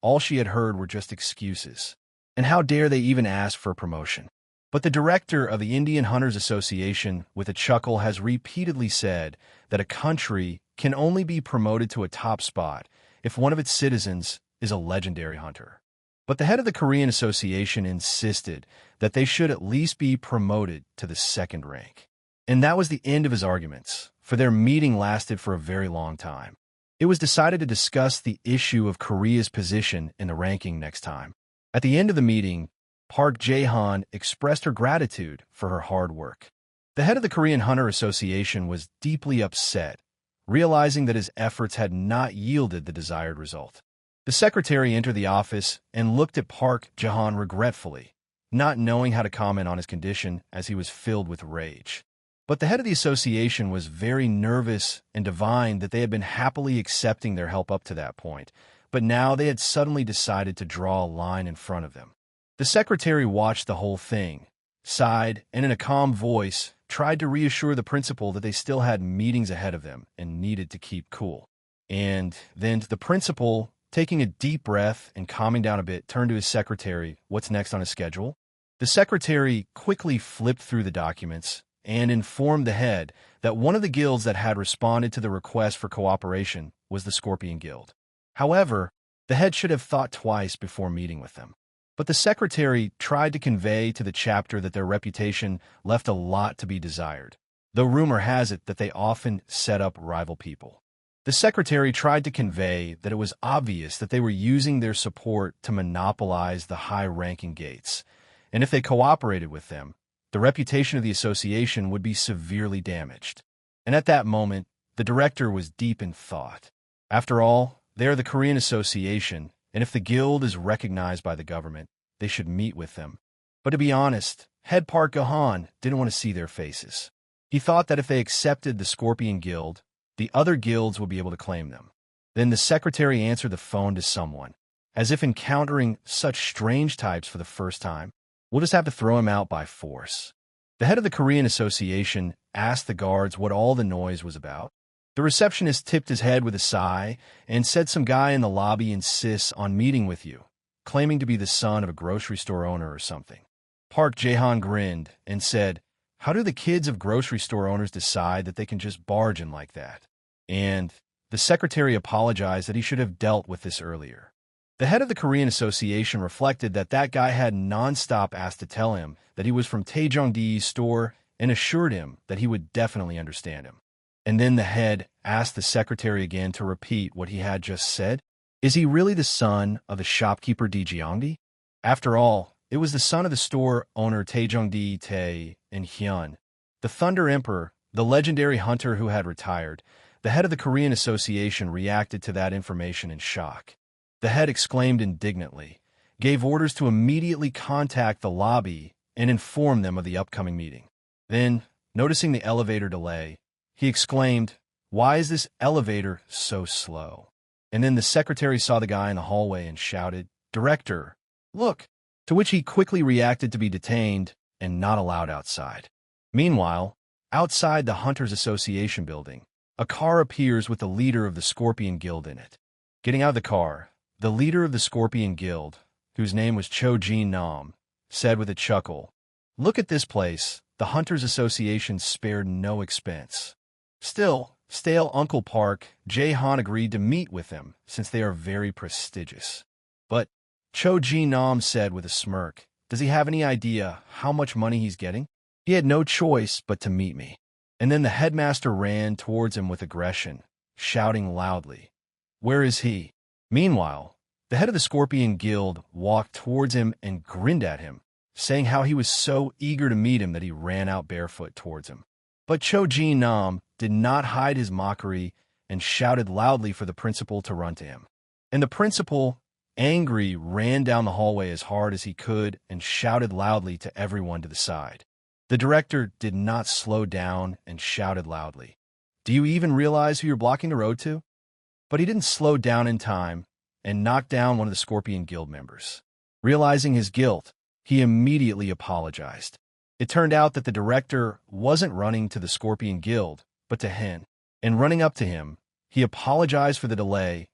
Speaker 1: all she had heard were just excuses. And how dare they even ask for a promotion? But the director of the Indian Hunters Association, with a chuckle, has repeatedly said that a country can only be promoted to a top spot if one of its citizens is a legendary hunter. But the head of the Korean Association insisted that they should at least be promoted to the second rank. And that was the end of his arguments, for their meeting lasted for a very long time. It was decided to discuss the issue of Korea's position in the ranking next time. At the end of the meeting, Park Jae-han expressed her gratitude for her hard work. The head of the Korean Hunter Association was deeply upset, realizing that his efforts had not yielded the desired result. The secretary entered the office and looked at Park Jae-han regretfully, not knowing how to comment on his condition as he was filled with rage. But the head of the association was very nervous and divined that they had been happily accepting their help up to that point, but now they had suddenly decided to draw a line in front of them. The secretary watched the whole thing, sighed, and in a calm voice tried to reassure the principal that they still had meetings ahead of them and needed to keep cool. And then the principal, taking a deep breath and calming down a bit, turned to his secretary, what's next on his schedule? The secretary quickly flipped through the documents and informed the head that one of the guilds that had responded to the request for cooperation was the Scorpion Guild. However, the head should have thought twice before meeting with them. But the secretary tried to convey to the chapter that their reputation left a lot to be desired, though rumor has it that they often set up rival people. The secretary tried to convey that it was obvious that they were using their support to monopolize the high-ranking gates, and if they cooperated with them, the reputation of the association would be severely damaged. And at that moment, the director was deep in thought. After all, they are the Korean Association, and if the guild is recognized by the government, they should meet with them. But to be honest, head Park Jae-han didn't want to see their faces. He thought that if they accepted the Scorpion Guild, the other guilds would be able to claim them. Then the secretary answered the phone to someone, as if encountering such strange types for the first time. We'll just have to throw him out by force. The head of the Korean Association asked the guards what all the noise was about. The receptionist tipped his head with a sigh and said some guy in the lobby insists on meeting with you, claiming to be the son of a grocery store owner or something. Park Jae-han grinned and said, "How do the kids of grocery store owners decide that they can just barge in like that?" And the secretary apologized that he should have dealt with this earlier. The head of the Korean Association reflected that that guy had nonstop asked to tell him that he was from Taejongdi's store and assured him that he would definitely understand him. And then the head asked the secretary again to repeat what he had just said. Is he really the son of the shopkeeper Jeongdi? After all, it was the son of the store owner Taejongdi Tae and Hyun, the Thunder Emperor, the legendary hunter who had retired. The head of the Korean Association reacted to that information in shock. The head exclaimed indignantly, gave orders to immediately contact the lobby and inform them of the upcoming meeting. Then, noticing the elevator delay, he exclaimed, "Why is this elevator so slow?" And then the secretary saw the guy in the hallway and shouted, "Director, look!" To which he quickly reacted to be detained and not allowed outside. Meanwhile, outside the Hunters Association building, a car appears with the leader of the Scorpion Guild in it. Getting out of the car, the leader of the Scorpion Guild, whose name was Cho Jin-nam, said with a chuckle, "Look at this place. The Hunters Association spared no expense." Still, stale Uncle Park Jae-han agreed to meet with them since they are very prestigious. But Cho Jin-nam said with a smirk, "Does he have any idea how much money he's getting? He had no choice but to meet me." And then the headmaster ran towards him with aggression, shouting loudly, "Where is he?" Meanwhile, the head of the Scorpion Guild walked towards him and grinned at him, saying how he was so eager to meet him that he ran out barefoot towards him. But Cho Jin-nam did not hide his mockery and shouted loudly for the principal to run to him. And the principal, angry, ran down the hallway as hard as he could and shouted loudly to everyone to the side. The director did not slow down and shouted loudly, "Do you even realize who you're blocking the road to?" But he didn't slow down in time and knocked down one of the Scorpion Guild members. Realizing his guilt, he immediately apologized. It turned out that the director wasn't running to the Scorpion Guild, but to Hen. And running up to him, he apologized for the delay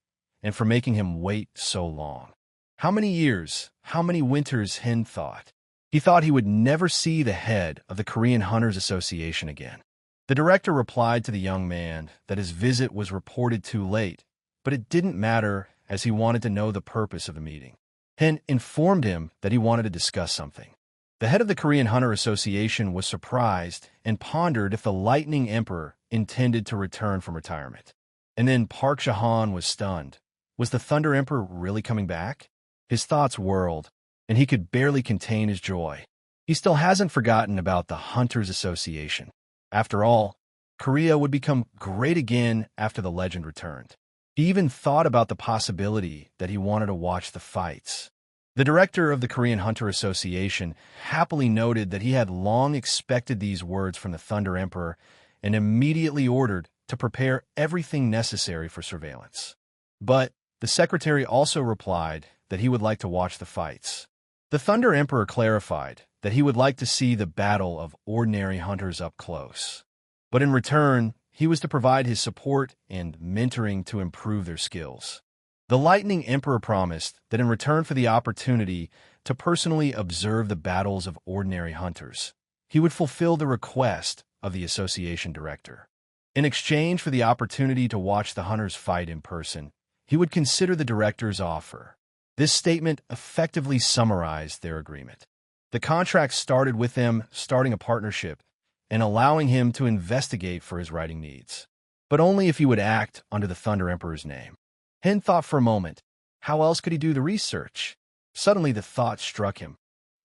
Speaker 1: and for making him wait so long. How many years, how many winters, Hen thought. He thought he would never see the head of the Korean Hunters Association again. The director replied to the young man that his visit was reported too late, but it didn't matter as he wanted to know the purpose of the meeting. Hen informed him that he wanted to discuss something. The head of the Korean Hunter Association was surprised and pondered if the Lightning Emperor intended to return from retirement. And then Park Jae-han was stunned. Was the Thunder Emperor really coming back? His thoughts whirled, and he could barely contain his joy. He still hasn't forgotten about the Hunters Association. After all, Korea would become great again after the legend returned. He even thought about the possibility that he wanted to watch the fights. The director of the Korean Hunter Association happily noted that he had long expected these words from the Thunder Emperor and immediately ordered to prepare everything necessary for surveillance. But the secretary also replied that he would like to watch the fights. The Thunder Emperor clarified that he would like to see the battle of ordinary hunters up close. But in return, he was to provide his support and mentoring to improve their skills. The Lightning Emperor promised that in return for the opportunity to personally observe the battles of ordinary hunters, he would fulfill the request of the association director. In exchange for the opportunity to watch the hunters fight in person, he would consider the director's offer. This statement effectively summarized their agreement. The contract started with them starting a partnership and allowing him to investigate for his writing needs, but only if he would act under the Thunder Emperor's name. Hen thought for a moment, how else could he do the research? Suddenly the thought struck him.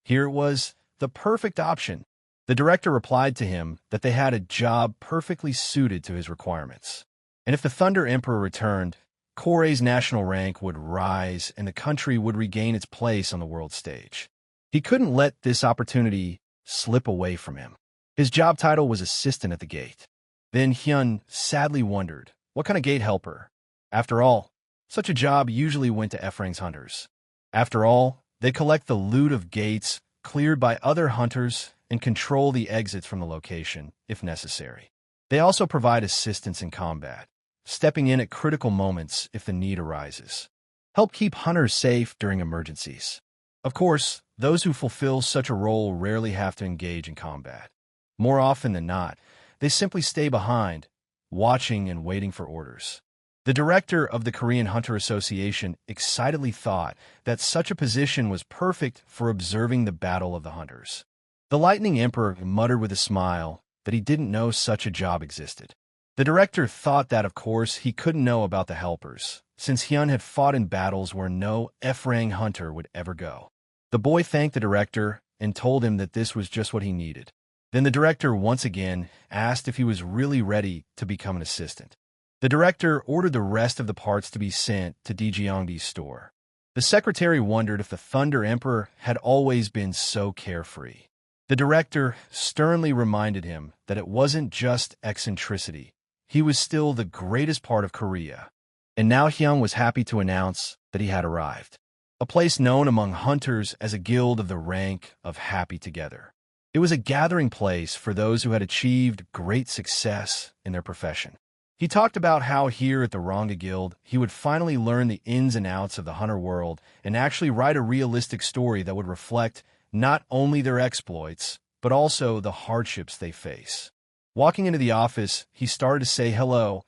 Speaker 1: Here it was, the perfect option. The director replied to him that they had a job perfectly suited to his requirements. And if the Thunder Emperor returned, Korea's national rank would rise and the country would regain its place on the world stage. He couldn't let this opportunity slip away from him. His job title was assistant at the gate. Then Hyun sadly wondered, what kind of gate helper? After all, such a job usually went to Efrang's hunters. After all, they collect the loot of gates cleared by other hunters, and control the exits from the location, if necessary. They also provide assistance in combat, stepping in at critical moments if the need arises. Help keep hunters safe during emergencies. Of course, those who fulfill such a role rarely have to engage in combat. More often than not, they simply stay behind, watching and waiting for orders. The director of the Korean Hunter Association excitedly thought that such a position was perfect for observing the battle of the hunters. The Lightning Emperor muttered with a smile that he didn't know such a job existed. The director thought that, of course, he couldn't know about the helpers, since Hyun had fought in battles where no F-rank hunter would ever go. The boy thanked the director and told him that this was just what he needed. Then the director once again asked if he was really ready to become an assistant. The director ordered the rest of the parts to be sent to Daejeongdi's store. The secretary wondered if the Thunder Emperor had always been so carefree. The director sternly reminded him that it wasn't just eccentricity. He was still the greatest part of Korea. And now Hyun was happy to announce that he had arrived. A place known among hunters as a guild of the rank of Happy Together. It was a gathering place for those who had achieved great success in their profession. He talked about how here at the Ranga Guild, he would finally learn the ins and outs of the hunter world and actually write a realistic story that would reflect not only their exploits, but also the hardships they face. Walking into the office, he started to say hello,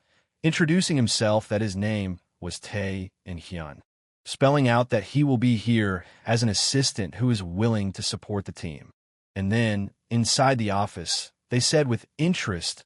Speaker 1: introducing himself that his name was Tae and Hyun, spelling out that he will be here as an assistant who is willing to support the team. And then, inside the office, they said with interest,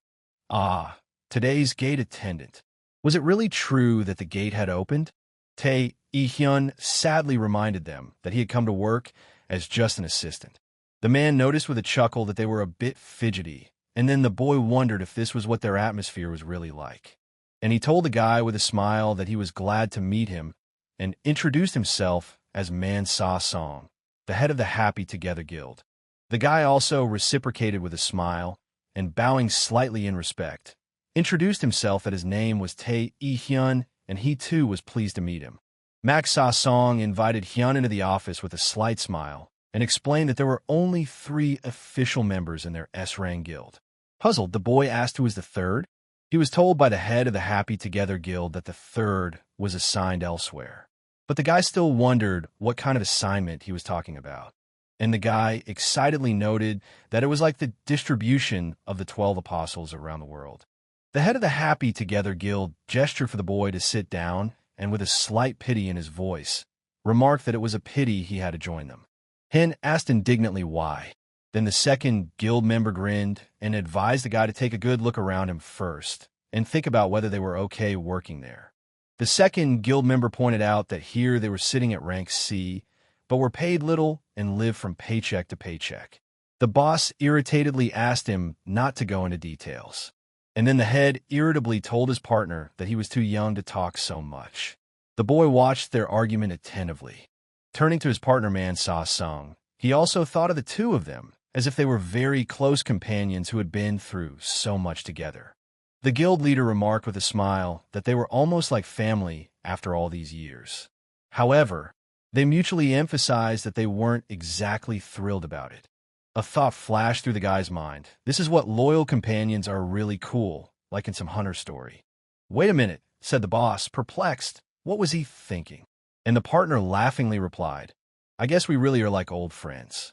Speaker 1: "Ah, today's gate attendant. Was it really true that the gate had opened?" Tae Hyun sadly reminded them that he had come to work as just an assistant. The man noticed with a chuckle that they were a bit fidgety, and then the boy wondered if this was what their atmosphere was really like. And he told the guy with a smile that he was glad to meet him and introduced himself as Man Sa Song, the head of the Happy Together Guild. The guy also reciprocated with a smile and, bowing slightly in respect, introduced himself that his name was Tae Hyun and he too was pleased to meet him. Mak Sa Song invited Hyun into the office with a slight smile and explained that there were only 3 official members in their S-Rang guild. Puzzled, the boy asked who was the third. He was told by the head of the Happy Together Guild that the third was assigned elsewhere. But the guy still wondered what kind of assignment he was talking about. And the guy excitedly noted that it was like the distribution of the 12 apostles around the world. The head of the Happy Together Guild gestured for the boy to sit down and, with a slight pity in his voice, remarked that it was a pity he had to join them. Hyun asked indignantly why. Then the second guild member grinned and advised the guy to take a good look around him first and think about whether they were okay working there. The second guild member pointed out that here they were sitting at rank C, but were paid little and lived from paycheck to paycheck. The boss irritatedly asked him not to go into details. And then the head irritably told his partner that he was too young to talk so much. The boy watched their argument attentively. Turning to his partner Man Sa Sung, he also thought of the two of them as if they were very close companions who had been through so much together. The guild leader remarked with a smile that they were almost like family after all these years. However, they mutually emphasized that they weren't exactly thrilled about it. A thought flashed through the guy's mind. This is what loyal companions are really cool, like in some hunter story. "Wait a minute," said the boss, perplexed. What was he thinking? And the partner laughingly replied, "I guess we really are like old friends."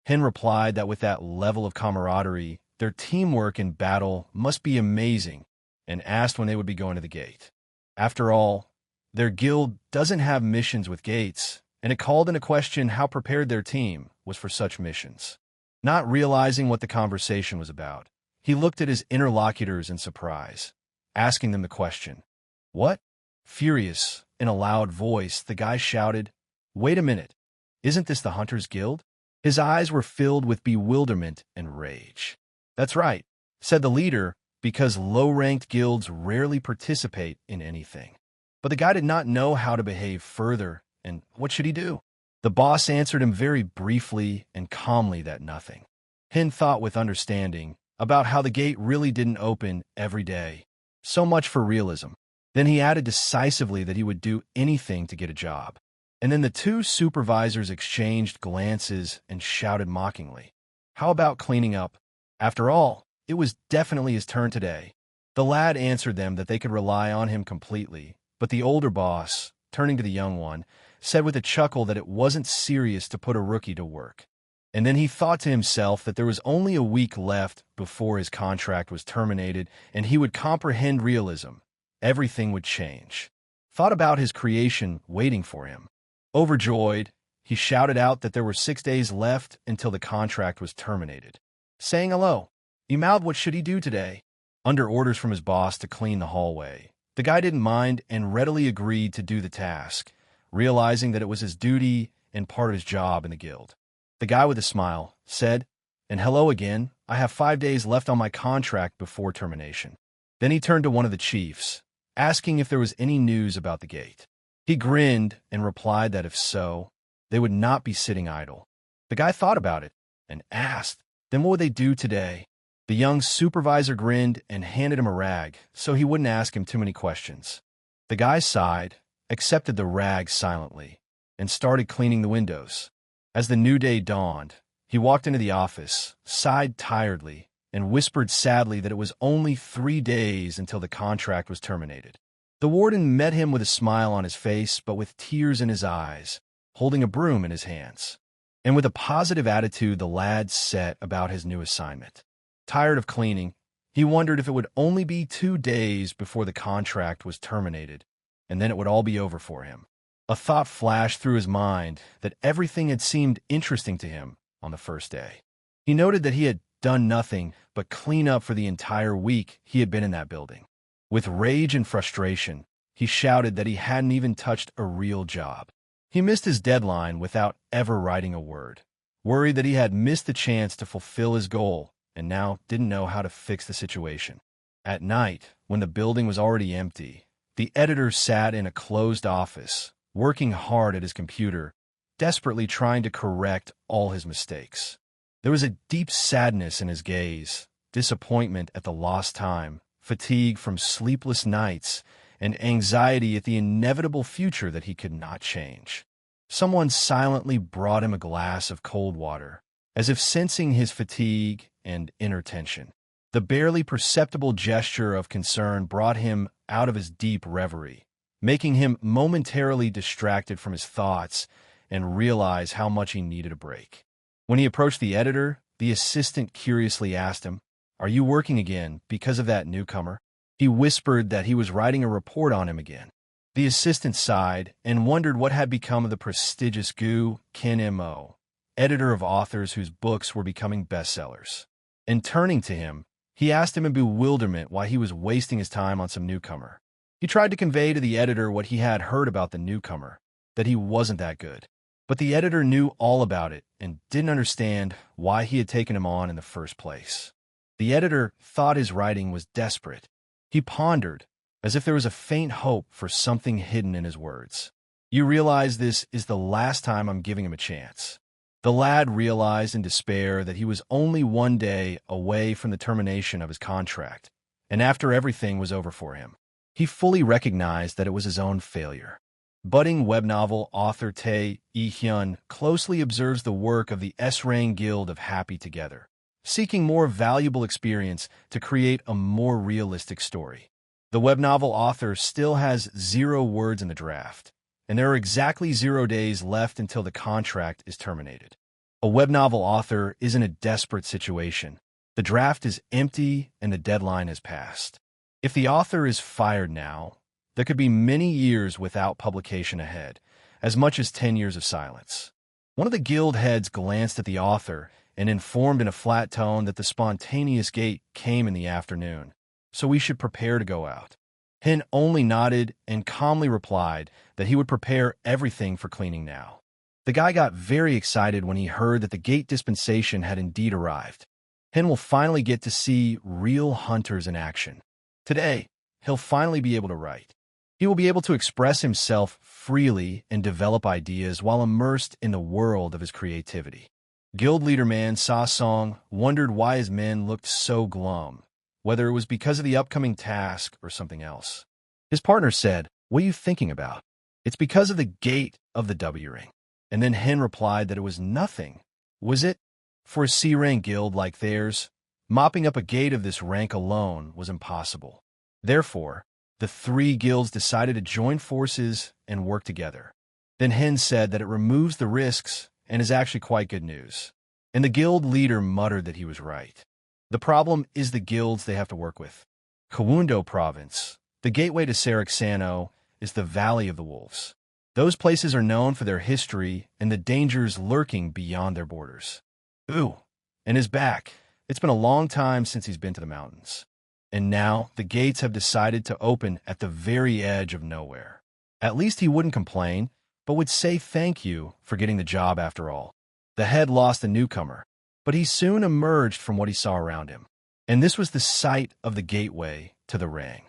Speaker 1: Hyun replied that with that level of camaraderie, their teamwork in battle must be amazing, and asked when they would be going to the gate. After all, their guild doesn't have missions with gates, and it called into question how prepared their team was for such missions. Not realizing what the conversation was about, he looked at his interlocutors in surprise, asking them the question, "What?" Furious, in a loud voice, the guy shouted, "Wait a minute, isn't this the Hunters Guild?" His eyes were filled with bewilderment and rage. "That's right," said the leader, because low-ranked guilds rarely participate in anything. But the guy did not know how to behave further, and what should he do? The boss answered him very briefly and calmly that nothing. Hyun thought with understanding about how the gate really didn't open every day. So much for realism. Then he added decisively that he would do anything to get a job. And then the two supervisors exchanged glances and shouted mockingly, "How about cleaning up? After all, it was definitely his turn today." The lad answered them that they could rely on him completely, but the older boss, turning to the young one, said with a chuckle that it wasn't serious to put a rookie to work. And then he thought to himself that there was only a week left before his contract was terminated, and he would comprehend realism. Everything would change. Thought about his creation waiting for him. Overjoyed, he shouted out that there were 6 days left until the contract was terminated. Saying hello, he mouthed what should he do today? Under orders from his boss to clean the hallway. The guy didn't mind and readily agreed to do the task, realizing that it was his duty and part of his job in the guild. The guy with a smile said, "And hello again, I have 5 days left on my contract before termination." Then he turned to one of the chiefs, asking if there was any news about the gate. He grinned and replied that if so, they would not be sitting idle. The guy thought about it and asked, "Then what would they do today?" The young supervisor grinned and handed him a rag so he wouldn't ask him too many questions. The guy sighed, accepted the rag silently, and started cleaning the windows. As the new day dawned, he walked into the office, sighed tiredly, and whispered sadly that it was only 3 days until the contract was terminated. The warden met him with a smile on his face but with tears in his eyes, holding a broom in his hands. And with a positive attitude, the lad set about his new assignment. Tired of cleaning, he wondered if it would only be 2 days before the contract was terminated, and then it would all be over for him. A thought flashed through his mind that everything had seemed interesting to him on the first day. He noted that he had done nothing but clean up for the entire week he had been in that building. With rage and frustration, he shouted that he hadn't even touched a real job. He missed his deadline without ever writing a word, worried that he had missed the chance to fulfill his goal and now didn't know how to fix the situation. At night, when the building was already empty, the editor sat in a closed office, working hard at his computer, desperately trying to correct all his mistakes. There was a deep sadness in his gaze, disappointment at the lost time, fatigue from sleepless nights, and anxiety at the inevitable future that he could not change. Someone silently brought him a glass of cold water, as if sensing his fatigue and inner tension. The barely perceptible gesture of concern brought him out of his deep reverie, making him momentarily distracted from his thoughts and realize how much he needed a break. When he approached the editor, the assistant curiously asked him, "Are you working again because of that newcomer?" He whispered that he was writing a report on him again. The assistant sighed and wondered what had become of the prestigious Gu Mo, editor of authors whose books were becoming bestsellers. And turning to him, he asked him in bewilderment why he was wasting his time on some newcomer. He tried to convey to the editor what he had heard about the newcomer, that he wasn't that good. But the editor knew all about it and didn't understand why he had taken him on in the first place. The editor thought his writing was desperate. He pondered, as if there was a faint hope for something hidden in his words. "You realize this is the last time I'm giving him a chance." The lad realized in despair that he was only 1 day away from the termination of his contract, and after everything was over for him, he fully recognized that it was his own failure. Budding web novel author Tae E-hyun closely observes the work of the S-Rang Guild of Happy Together, seeking more valuable experience to create a more realistic story. The web novel author still has 0 words in the draft, and there are exactly 0 days left until the contract is terminated. A web novel author is in a desperate situation. The draft is empty and the deadline has passed. If the author is fired now, there could be many years without publication ahead, as much as 10 years of silence. One of the guild heads glanced at the author and informed in a flat tone that the spontaneous gate came in the afternoon, so we should prepare to go out. Hen only nodded and calmly replied that he would prepare everything for cleaning now. The guy got very excited when he heard that the gate dispensation had indeed arrived. Hen will finally get to see real hunters in action. Today, he'll finally be able to write. He will be able to express himself freely and develop ideas while immersed in the world of his creativity. Guild leader man Sa Song wondered why his men looked so glum, whether it was because of the upcoming task or something else. His partner said, "What are you thinking about?" "It's because of the gate," of the W ring. And then Hen replied that it was nothing. Was it? For a C-rank guild like theirs, mopping up a gate of this rank alone was impossible. Therefore, the three guilds decided to join forces and work together. Then Hen said that it removes the risks and is actually quite good news. And the guild leader muttered that he was right. The problem is the guilds they have to work with. Kawundo Province, the gateway to Saraxano, is the Valley of the Wolves. Those places are known for their history and the dangers lurking beyond their borders. Ooh, and his back. It's been a long time since he's been to the mountains. And now the gates have decided to open at the very edge of nowhere. At least he wouldn't complain, but would say thank you for getting the job after all. The head lost a newcomer, but he soon emerged from what he saw around him. And this was the site of the gateway to the ring.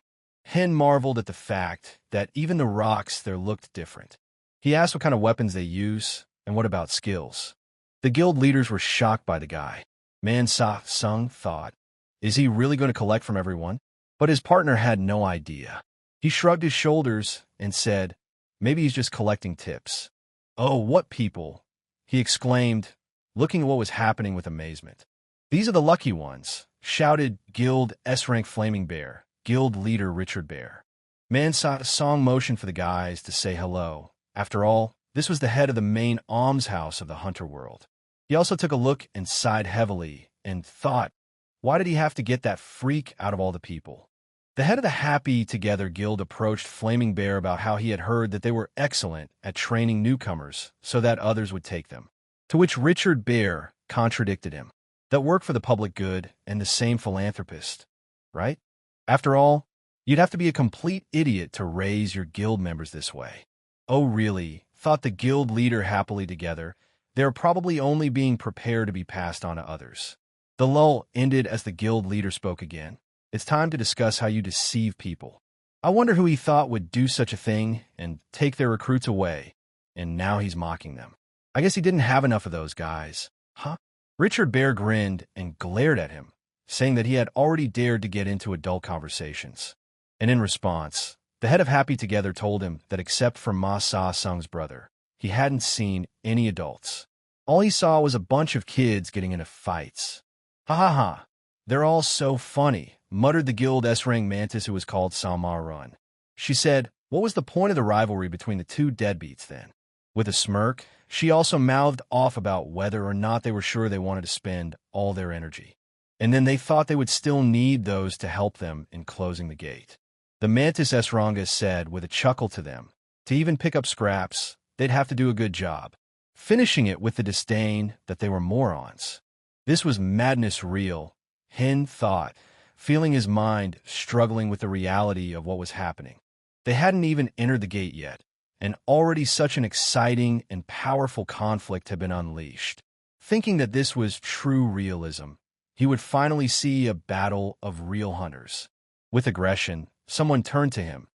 Speaker 1: Hen marveled at the fact that even the rocks there looked different. He asked what kind of weapons they use, and what about skills. The guild leaders were shocked by the guy. Man Sa-sung thought, is he really going to collect from everyone? But his partner had no idea. He shrugged his shoulders and said, maybe he's just collecting tips. Oh, what people! He exclaimed, looking at what was happening with amazement. These are the lucky ones, shouted Guild S-Rank Flaming Bear, guild leader Richard Bear. Man Sa-sung motioned for the guys to say hello. After all, this was the head of the main almshouse of the hunter world. He also took a look and sighed heavily and thought, why did he have to get that freak out of all the people? The head of the Happy Together Guild approached Flaming Bear about how he had heard that they were excellent at training newcomers so that others would take them. To which Richard Bear contradicted him. That work for the public good and the same philanthropist, right? After all, you'd have to be a complete idiot to raise your guild members this way. Oh really, thought the guild leader Happily Together, they're probably only being prepared to be passed on to others. The lull ended as the guild leader spoke again. It's time to discuss how you deceive people. I wonder who he thought would do such a thing and take their recruits away, and now he's mocking them. I guess he didn't have enough of those guys. Huh? Richard Bear grinned and glared at him, saying that he had already dared to get into adult conversations. And in response, the head of Happy Together told him that except for Ma Sa-sung's brother, he hadn't seen any adults. All he saw was a bunch of kids getting into fights. Ha ha ha, they're all so funny, muttered the guild S-Rank mantis who was called Sama Run. She said, what was the point of the rivalry between the two deadbeats then? With a smirk, she also mouthed off about whether or not they were sure they wanted to spend all their energy. And then they thought they would still need those to help them in closing the gate. The mantis Esranga said with a chuckle to them, to even pick up scraps, they'd have to do a good job, finishing it with the disdain that they were morons. This was madness real, Hen thought, feeling his mind struggling with the reality of what was happening. They hadn't even entered the gate yet, and already such an exciting and powerful conflict had been unleashed. Thinking that this was true realism, he would finally see a battle of real hunters. With aggression, someone turned to him,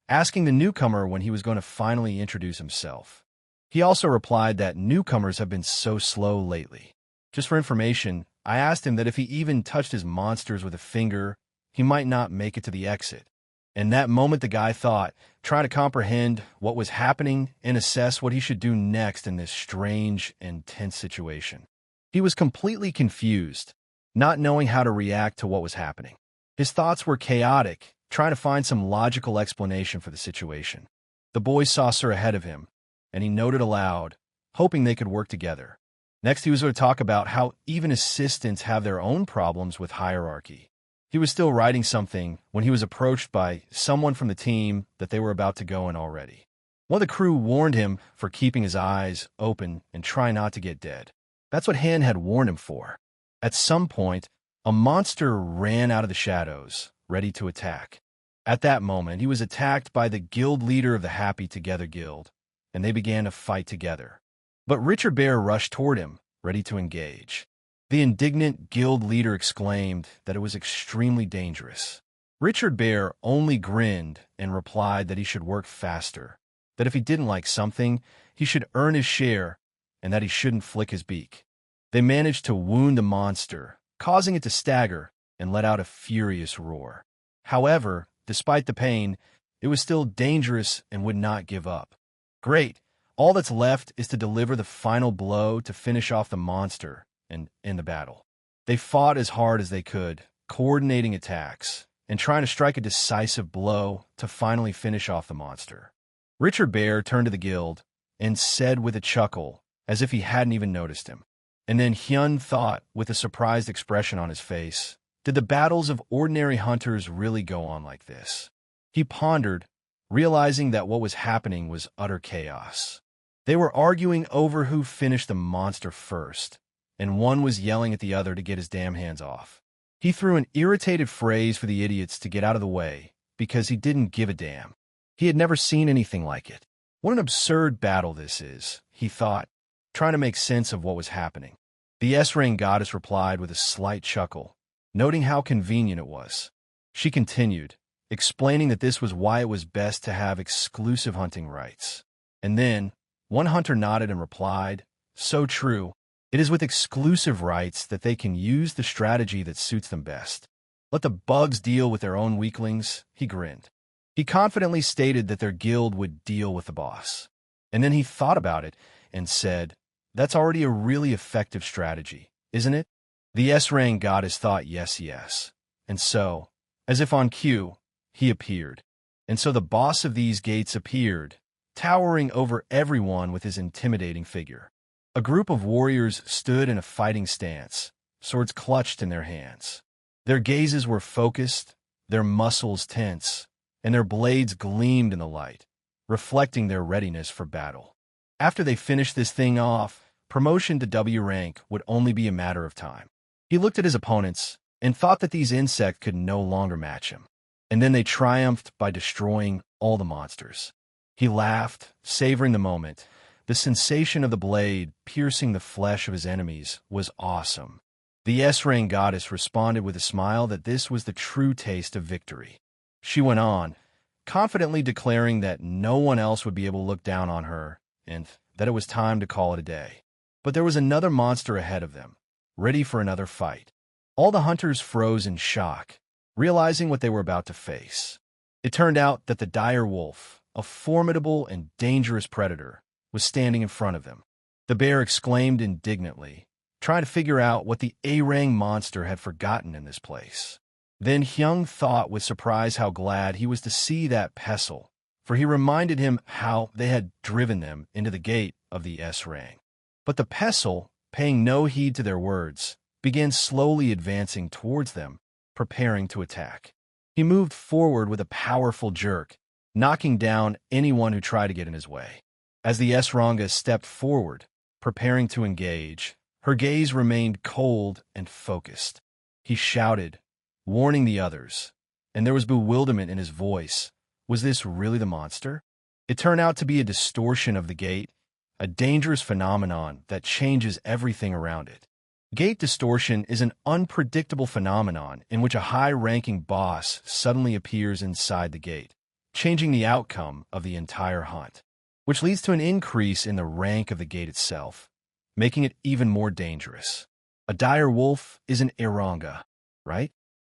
Speaker 1: asking the newcomer when he was going to finally introduce himself. He also replied that newcomers have been so slow lately. Just for information, I asked him that if he even touched his monsters with a finger, he might not make it to the exit. In that moment, the guy thought, trying to comprehend what was happening and assess what he should do next in this strange and tense situation. He was completely confused, not knowing how to react to what was happening. His thoughts were chaotic, trying to find some logical explanation for the situation. The boy saw Sir ahead of him, and he noted aloud, hoping they could work together. Next, he was going to talk about how even assistants have their own problems with hierarchy. He was still writing something when he was approached by someone from the team that they were about to go in already. One of the crew warned him for keeping his eyes open and try not to get dead. That's what Han had warned him for. At some point, a monster ran out of the shadows, ready to attack. At that moment, he was attacked by the guild leader of the Happy Together Guild, and they began to fight together. But Richard Bear rushed toward him, ready to engage. The indignant guild leader exclaimed that it was extremely dangerous. Richard Bear only grinned and replied that he should work faster, that if he didn't like something, he should earn his share, and that he shouldn't flick his beak. They managed to wound the monster, causing it to stagger and let out a furious roar. However, despite the pain, it was still dangerous and would not give up. Great! All that's left is to deliver the final blow to finish off the monster and end the battle. They fought as hard as they could, coordinating attacks, and trying to strike a decisive blow to finally finish off the monster. Richard Bear turned to the guild and said with a chuckle, as if he hadn't even noticed him. And then Hyun thought, with a surprised expression on his face, did the battles of ordinary hunters really go on like this? He pondered, realizing that what was happening was utter chaos. They were arguing over who finished the monster first, and one was yelling at the other to get his damn hands off. He threw an irritated phrase for the idiots to get out of the way because he didn't give a damn. He had never seen anything like it. What an absurd battle this is, he thought, trying to make sense of what was happening. The S-Ring goddess replied with a slight chuckle, noting how convenient it was. She continued, explaining that this was why it was best to have exclusive hunting rights. And then, one hunter nodded and replied, "So true. It is with exclusive rights that they can use the strategy that suits them best. Let the bugs deal with their own weaklings," he grinned. He confidently stated that their guild would deal with the boss. And then he thought about it and said, "That's already a really effective strategy, isn't it?" The S-Rang goddess thought yes. And so, as if on cue, he appeared. And so the boss of these gates appeared, towering over everyone with his intimidating figure. A group of warriors stood in a fighting stance, swords clutched in their hands. Their gazes were focused, their muscles tense, and their blades gleamed in the light, reflecting their readiness for battle. After they finished this thing off, promotion to W rank would only be a matter of time. He looked at his opponents and thought that these insects could no longer match him. And then they triumphed by destroying all the monsters. He laughed, savoring the moment. The sensation of the blade piercing the flesh of his enemies was awesome. The S-Ring goddess responded with a smile that this was the true taste of victory. She went on, confidently declaring that no one else would be able to look down on her and that it was time to call it a day. But there was another monster ahead of them, ready for another fight. All the hunters froze in shock, realizing what they were about to face. It turned out that the dire wolf, a formidable and dangerous predator, was standing in front of them. The bear exclaimed indignantly, trying to figure out what the A-Rang monster had forgotten in this place. Then Hyung thought with surprise how glad he was to see that pestle, for he reminded him how they had driven them into the gate of the S-Rang. But the pestle, paying no heed to their words, began slowly advancing towards them, preparing to attack. He moved forward with a powerful jerk, knocking down anyone who tried to get in his way. As the S-Ranga stepped forward, preparing to engage, her gaze remained cold and focused. He shouted, warning the others, and there was bewilderment in his voice. Was this really the monster? It turned out to be a distortion of the gate, a dangerous phenomenon that changes everything around it. Gate distortion is an unpredictable phenomenon in which a high-ranking boss suddenly appears inside the gate, changing the outcome of the entire hunt, which leads to an increase in the rank of the gate itself, making it even more dangerous. A dire wolf is an Eranga, right?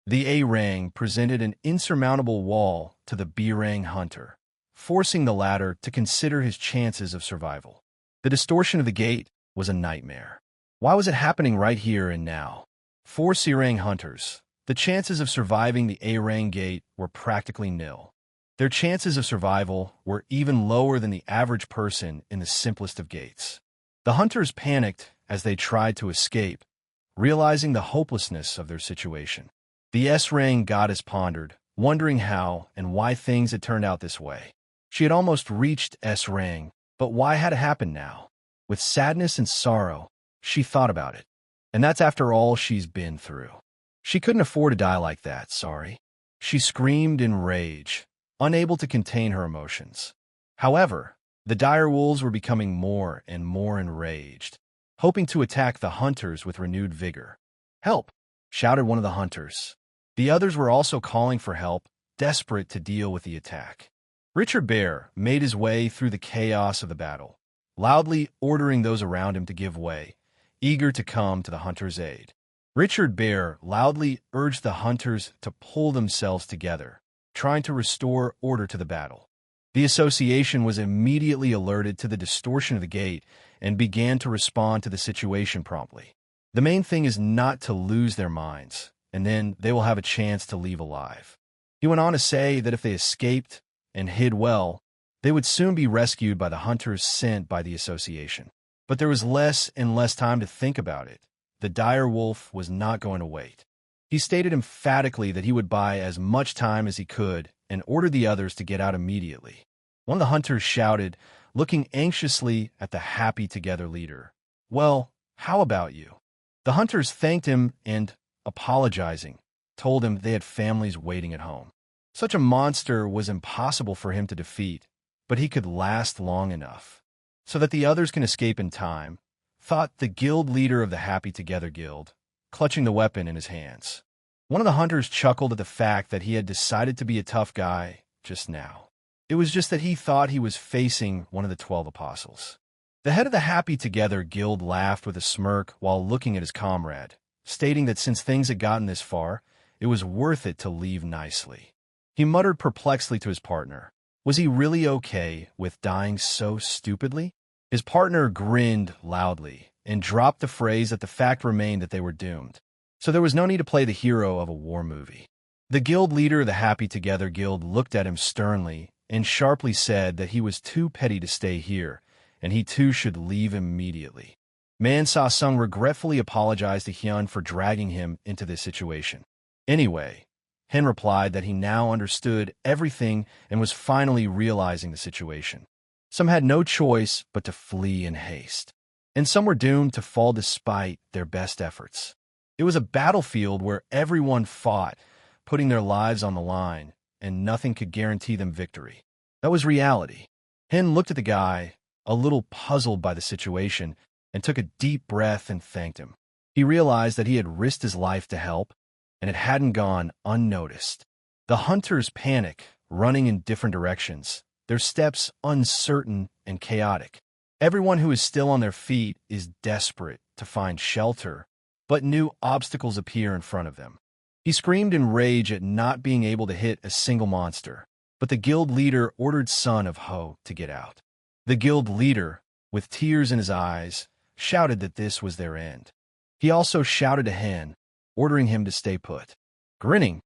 Speaker 1: The A-Rang presented an insurmountable wall to the B-Rang hunter, forcing the latter to consider his chances of survival. The distortion of the gate was a nightmare. Why was it happening right here and now? For C-Rang hunters, the chances of surviving the A-Rang gate were practically nil. Their chances of survival were even lower than the average person in the simplest of gates. The hunters panicked as they tried to escape, realizing the hopelessness of their situation. The S-Rang goddess pondered, wondering how and why things had turned out this way. She had almost reached S-Rang, but why had it happened now? With sadness and sorrow, she thought about it. And that's after all she's been through. She couldn't afford to die like that, sorry. She screamed in rage, unable to contain her emotions. However, the dire wolves were becoming more and more enraged, hoping to attack the hunters with renewed vigor. "Help!" shouted one of the hunters. The others were also calling for help, desperate to deal with the attack. Richard Bear made his way through the chaos of the battle, loudly ordering those around him to give way, eager to come to the hunters' aid. Richard Bear loudly urged the hunters to pull themselves together, trying to restore order to the battle. The association was immediately alerted to the distortion of the gate and began to respond to the situation promptly. The main thing is not to lose their minds, and then they will have a chance to leave alive. He went on to say that if they escaped and hid well, they would soon be rescued by the hunters sent by the association. But there was less and less time to think about it. The dire wolf was not going to wait. He stated emphatically that he would buy as much time as he could and ordered the others to get out immediately. One of the hunters shouted, looking anxiously at the happy together leader, "Well, how about you?" The hunters thanked him and, apologizing, told him they had families waiting at home. Such a monster was impossible for him to defeat, but he could last long enough so that the others can escape in time, thought the guild leader of the Happy Together Guild, clutching the weapon in his hands. One of the hunters chuckled at the fact that he had decided to be a tough guy just now. It was just that he thought he was facing one of the 12 apostles. The head of the Happy Together Guild laughed with a smirk while looking at his comrade, stating that since things had gotten this far, it was worth it to leave nicely. He muttered perplexedly to his partner. Was he really okay with dying so stupidly? His partner grinned loudly and dropped the phrase that the fact remained that they were doomed. So there was no need to play the hero of a war movie. The guild leader of the Happy Together Guild looked at him sternly and sharply said that he was too petty to stay here, and he too should leave immediately. Man Sa Sung regretfully apologized to Hyun for dragging him into this situation. Anyway, Hen replied that he now understood everything and was finally realizing the situation. Some had no choice but to flee in haste, and some were doomed to fall despite their best efforts. It was a battlefield where everyone fought, putting their lives on the line, and nothing could guarantee them victory. That was reality. Hen looked at the guy, a little puzzled by the situation, and took a deep breath and thanked him. He realized that he had risked his life to help, and it hadn't gone unnoticed. The hunters panic, running in different directions, their steps uncertain and chaotic. Everyone who is still on their feet is desperate to find shelter, but new obstacles appear in front of them. He screamed in rage at not being able to hit a single monster, but the guild leader ordered Son of Ho to get out. The guild leader, with tears in his eyes, shouted that this was their end. He also shouted to Hen, ordering him to stay put. Grinning,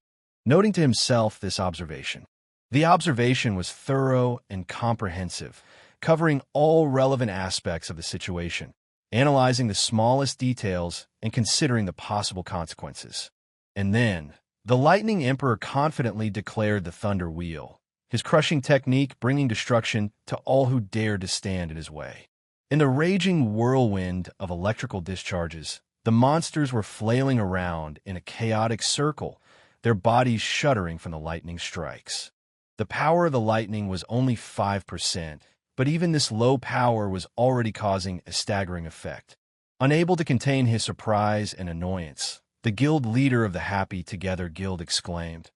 Speaker 1: noting to himself this observation. The observation was thorough and comprehensive, covering all relevant aspects of the situation, analyzing the smallest details and considering the possible consequences. And then, the Lightning Emperor confidently declared the Thunder Wheel, his crushing technique bringing destruction to all who dared to stand in his way. In the raging whirlwind of electrical discharges, the monsters were flailing around in a chaotic circle, their bodies shuddering from the lightning strikes. The power of the lightning was only 5%, but even this low power was already causing a staggering effect. Unable to contain his surprise and annoyance, the guild leader of the Happy Together Guild exclaimed,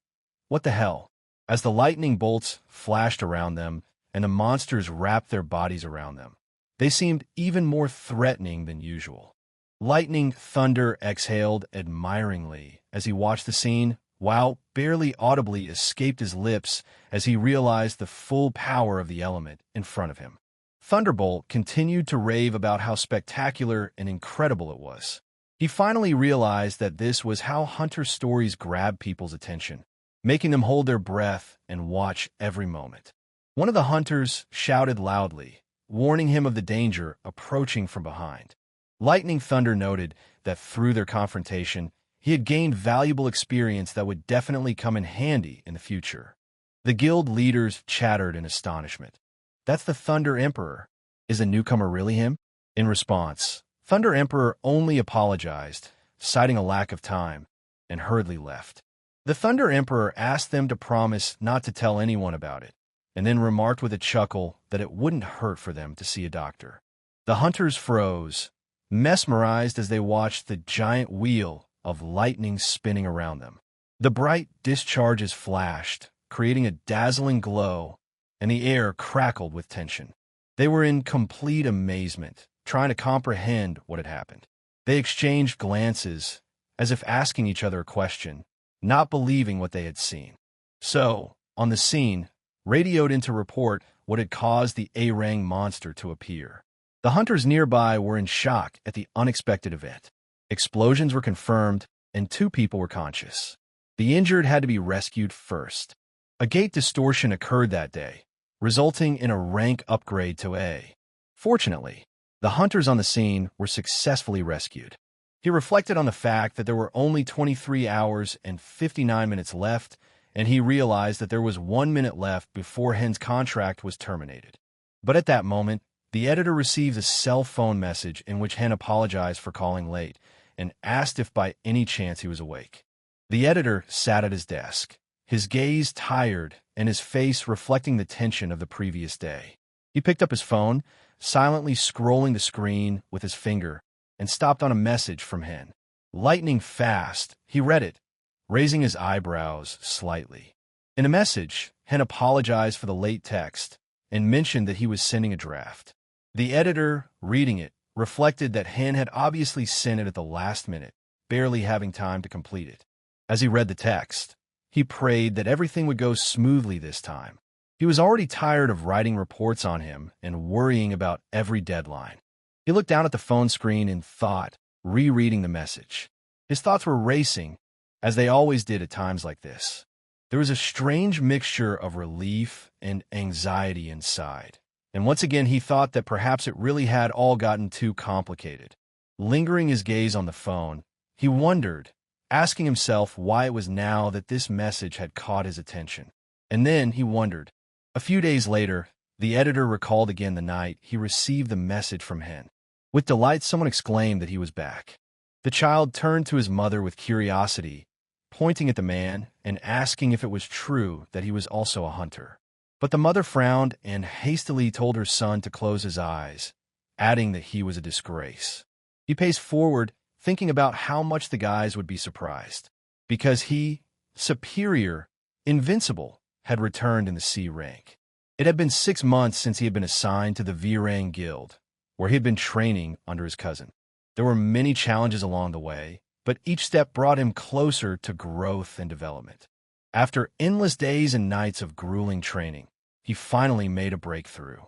Speaker 1: "What the hell?" as the lightning bolts flashed around them and the monsters wrapped their bodies around them. They seemed even more threatening than usual. Lightning Thunder exhaled admiringly as he watched the scene, while barely audibly escaped his lips as he realized the full power of the element in front of him. Thunderbolt continued to rave about how spectacular and incredible it was. He finally realized that this was how hunter stories grab people's attention, making them hold their breath and watch every moment. One of the hunters shouted loudly, warning him of the danger approaching from behind. Lightning Thunder noted that through their confrontation, he had gained valuable experience that would definitely come in handy in the future. The guild leaders chattered in astonishment. "That's the Thunder Emperor. Is the newcomer really him?" In response, Thunder Emperor only apologized, citing a lack of time, and hurriedly left. The Thunder Emperor asked them to promise not to tell anyone about it, and then remarked with a chuckle that it wouldn't hurt for them to see a doctor. The hunters froze, mesmerized as they watched the giant wheel of lightning spinning around them. The bright discharges flashed, creating a dazzling glow, and the air crackled with tension. They were in complete amazement, trying to comprehend what had happened. They exchanged glances, as if asking each other a question, not believing what they had seen. So, on the scene, radioed in to report what had caused the A-Rang monster to appear. The hunters nearby were in shock at the unexpected event. Explosions were confirmed, and 2 people were conscious. The injured had to be rescued first. A gate distortion occurred that day, resulting in a rank upgrade to A. Fortunately, the hunters on the scene were successfully rescued. He reflected on the fact that there were only 23 hours and 59 minutes left, and he realized that there was 1 minute left before Hen's contract was terminated. But at that moment, the editor received a cell phone message in which Hen apologized for calling late and asked if by any chance he was awake. The editor sat at his desk, his gaze tired and his face reflecting the tension of the previous day. He picked up his phone, silently scrolling the screen with his finger, and stopped on a message from Hen. Lightning fast, he read it, raising his eyebrows slightly. In a message, Hen apologized for the late text and mentioned that he was sending a draft. The editor, reading it, reflected that Hen had obviously sent it at the last minute, barely having time to complete it. As he read the text, he prayed that everything would go smoothly this time. He was already tired of writing reports on him and worrying about every deadline. He looked down at the phone screen in thought, rereading the message. His thoughts were racing, as they always did at times like this. There was a strange mixture of relief and anxiety inside. And once again he thought that perhaps it really had all gotten too complicated. Lingering his gaze on the phone, he wondered, asking himself why it was now that this message had caught his attention. And then he wondered. A few days later, the editor recalled again the night he received the message from Hen. With delight, someone exclaimed that he was back. The child turned to his mother with curiosity, pointing at the man and asking if it was true that he was also a hunter. But the mother frowned and hastily told her son to close his eyes, adding that he was a disgrace. He paced forward, thinking about how much the guys would be surprised, because he, superior, invincible, had returned in the C rank. It had been 6 months since he had been assigned to the V-Rang Guild, where he had been training under his cousin. There were many challenges along the way, but each step brought him closer to growth and development. After endless days and nights of grueling training, he finally made a breakthrough.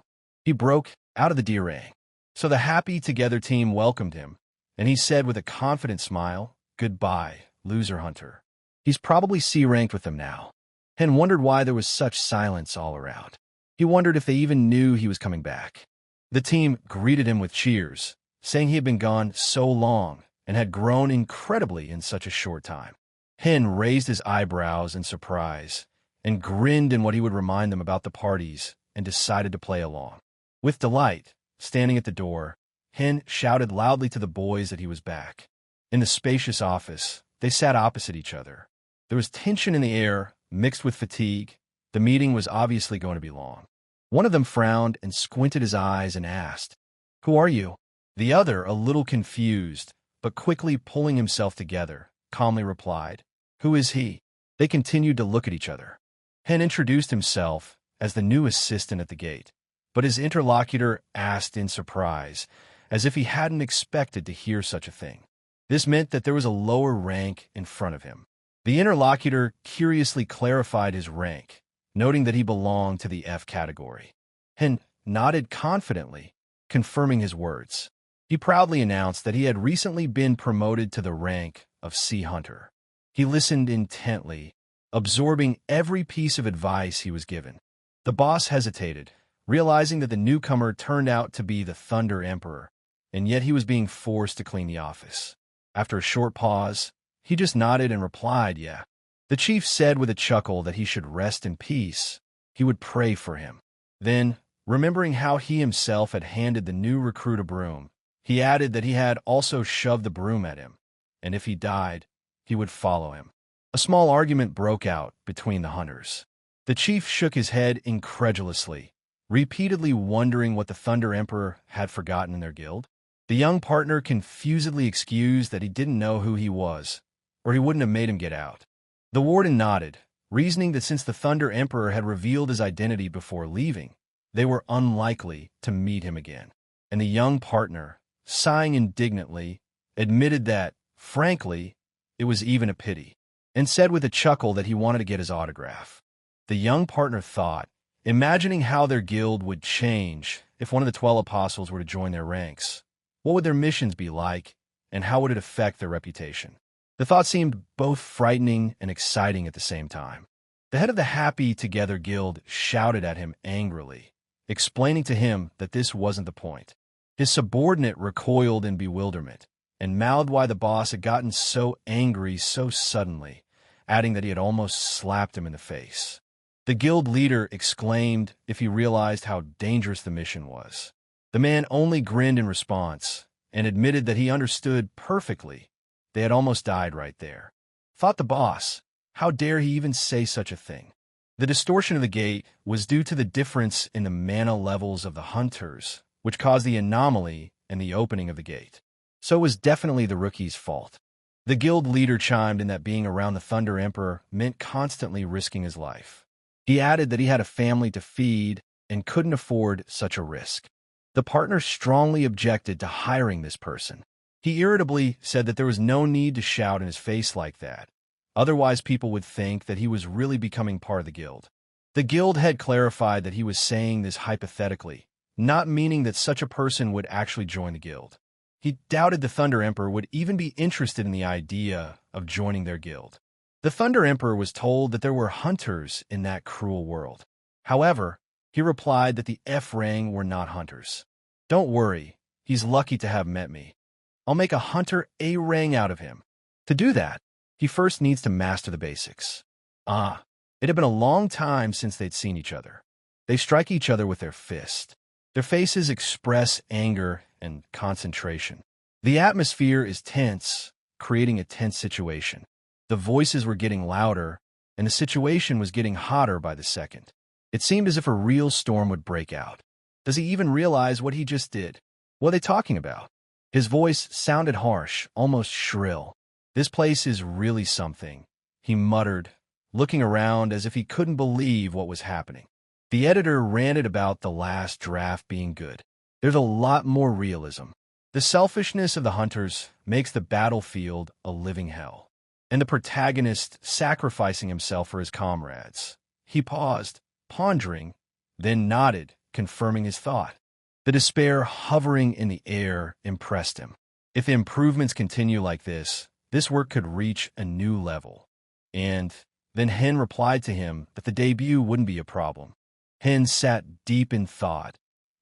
Speaker 1: He broke out of the D-Rang. So the Happy Together team welcomed him, and he said with a confident smile, "Goodbye, loser hunter." He's probably C-ranked with them now. Hen wondered why there was such silence all around. He wondered if they even knew he was coming back. The team greeted him with cheers, saying he had been gone so long and had grown incredibly in such a short time. Hen raised his eyebrows in surprise and grinned in what he would remind them about the parties and decided to play along. With delight, standing at the door, Hen shouted loudly to the boys that he was back. In the spacious office, they sat opposite each other. There was tension in the air, mixed with fatigue. The meeting was obviously going to be long. One of them frowned and squinted his eyes and asked, "Who are you?" The other, a little confused, but quickly pulling himself together, calmly replied, "Who is he?" They continued to look at each other. Hen introduced himself as the new assistant at the gate, but his interlocutor asked in surprise, as if he hadn't expected to hear such a thing. This meant that there was a lower rank in front of him. The interlocutor curiously clarified his rank, noting that he belonged to the F category. Hen nodded confidently, confirming his words. He proudly announced that he had recently been promoted to the rank of C Hunter. He listened intently, absorbing every piece of advice he was given. The boss hesitated, realizing that the newcomer turned out to be the Thunder Emperor, and yet he was being forced to clean the office. After a short pause, he just nodded and replied, "Yeah." The chief said with a chuckle that he should rest in peace. He would pray for him. Then, remembering how he himself had handed the new recruit a broom, he added that he had also shoved the broom at him, and if he died, he would follow him. A small argument broke out between the hunters. The chief shook his head incredulously, repeatedly wondering what the Thunder Emperor had forgotten in their guild. The young partner confusedly excused that he didn't know who he was, or he wouldn't have made him get out. The warden nodded, reasoning that since the Thunder Emperor had revealed his identity before leaving, they were unlikely to meet him again. And the young partner, sighing indignantly, admitted that, frankly, it was even a pity, and said with a chuckle that he wanted to get his autograph. The young partner thought imagining how their guild would change if one of the 12 apostles were to join their ranks. What would their missions be like, and how would it affect their reputation? The thought seemed both frightening and exciting at the same time. The head of the Happy Together Guild shouted at him angrily, explaining to him that this wasn't the point. His subordinate recoiled in bewilderment and mouthed why the boss had gotten so angry so suddenly, adding that he had almost slapped him in the face. The guild leader exclaimed if he realized how dangerous the mission was. The man only grinned in response and admitted that he understood perfectly. They had almost died right there. Thought the boss, how dare he even say such a thing? The distortion of the gate was due to the difference in the mana levels of the hunters, which caused the anomaly in the opening of the gate. So it was definitely the rookie's fault. The guild leader chimed in that being around the Thunder Emperor meant constantly risking his life. He added that he had a family to feed and couldn't afford such a risk. The partner strongly objected to hiring this person. He irritably said that there was no need to shout in his face like that. Otherwise, people would think that he was really becoming part of the guild. The guild head clarified that he was saying this hypothetically, not meaning that such a person would actually join the guild. He doubted the Thunder Emperor would even be interested in the idea of joining their guild. The Thunder Emperor was told that there were hunters in that cruel world. However, he replied that the F-Rang were not hunters. Don't worry, he's lucky to have met me. I'll make a hunter A-Rang out of him. To do that, he first needs to master the basics. It had been a long time since they'd seen each other. They strike each other with their fist. Their faces express anger and concentration. The atmosphere is tense, creating a tense situation. The voices were getting louder, and the situation was getting hotter by the second. It seemed as if a real storm would break out. Does he even realize what he just did? What are they talking about? His voice sounded harsh, almost shrill. This place is really something, he muttered, looking around as if he couldn't believe what was happening. The editor ranted about the last draft being good. There's a lot more realism. The selfishness of the hunters makes the battlefield a living hell, and the protagonist sacrificing himself for his comrades. He paused, pondering, then nodded, confirming his thought. The despair hovering in the air impressed him. If the improvements continue like this work could reach a new level. And then Hen replied to him that the debut wouldn't be a problem. Hen sat deep in thought,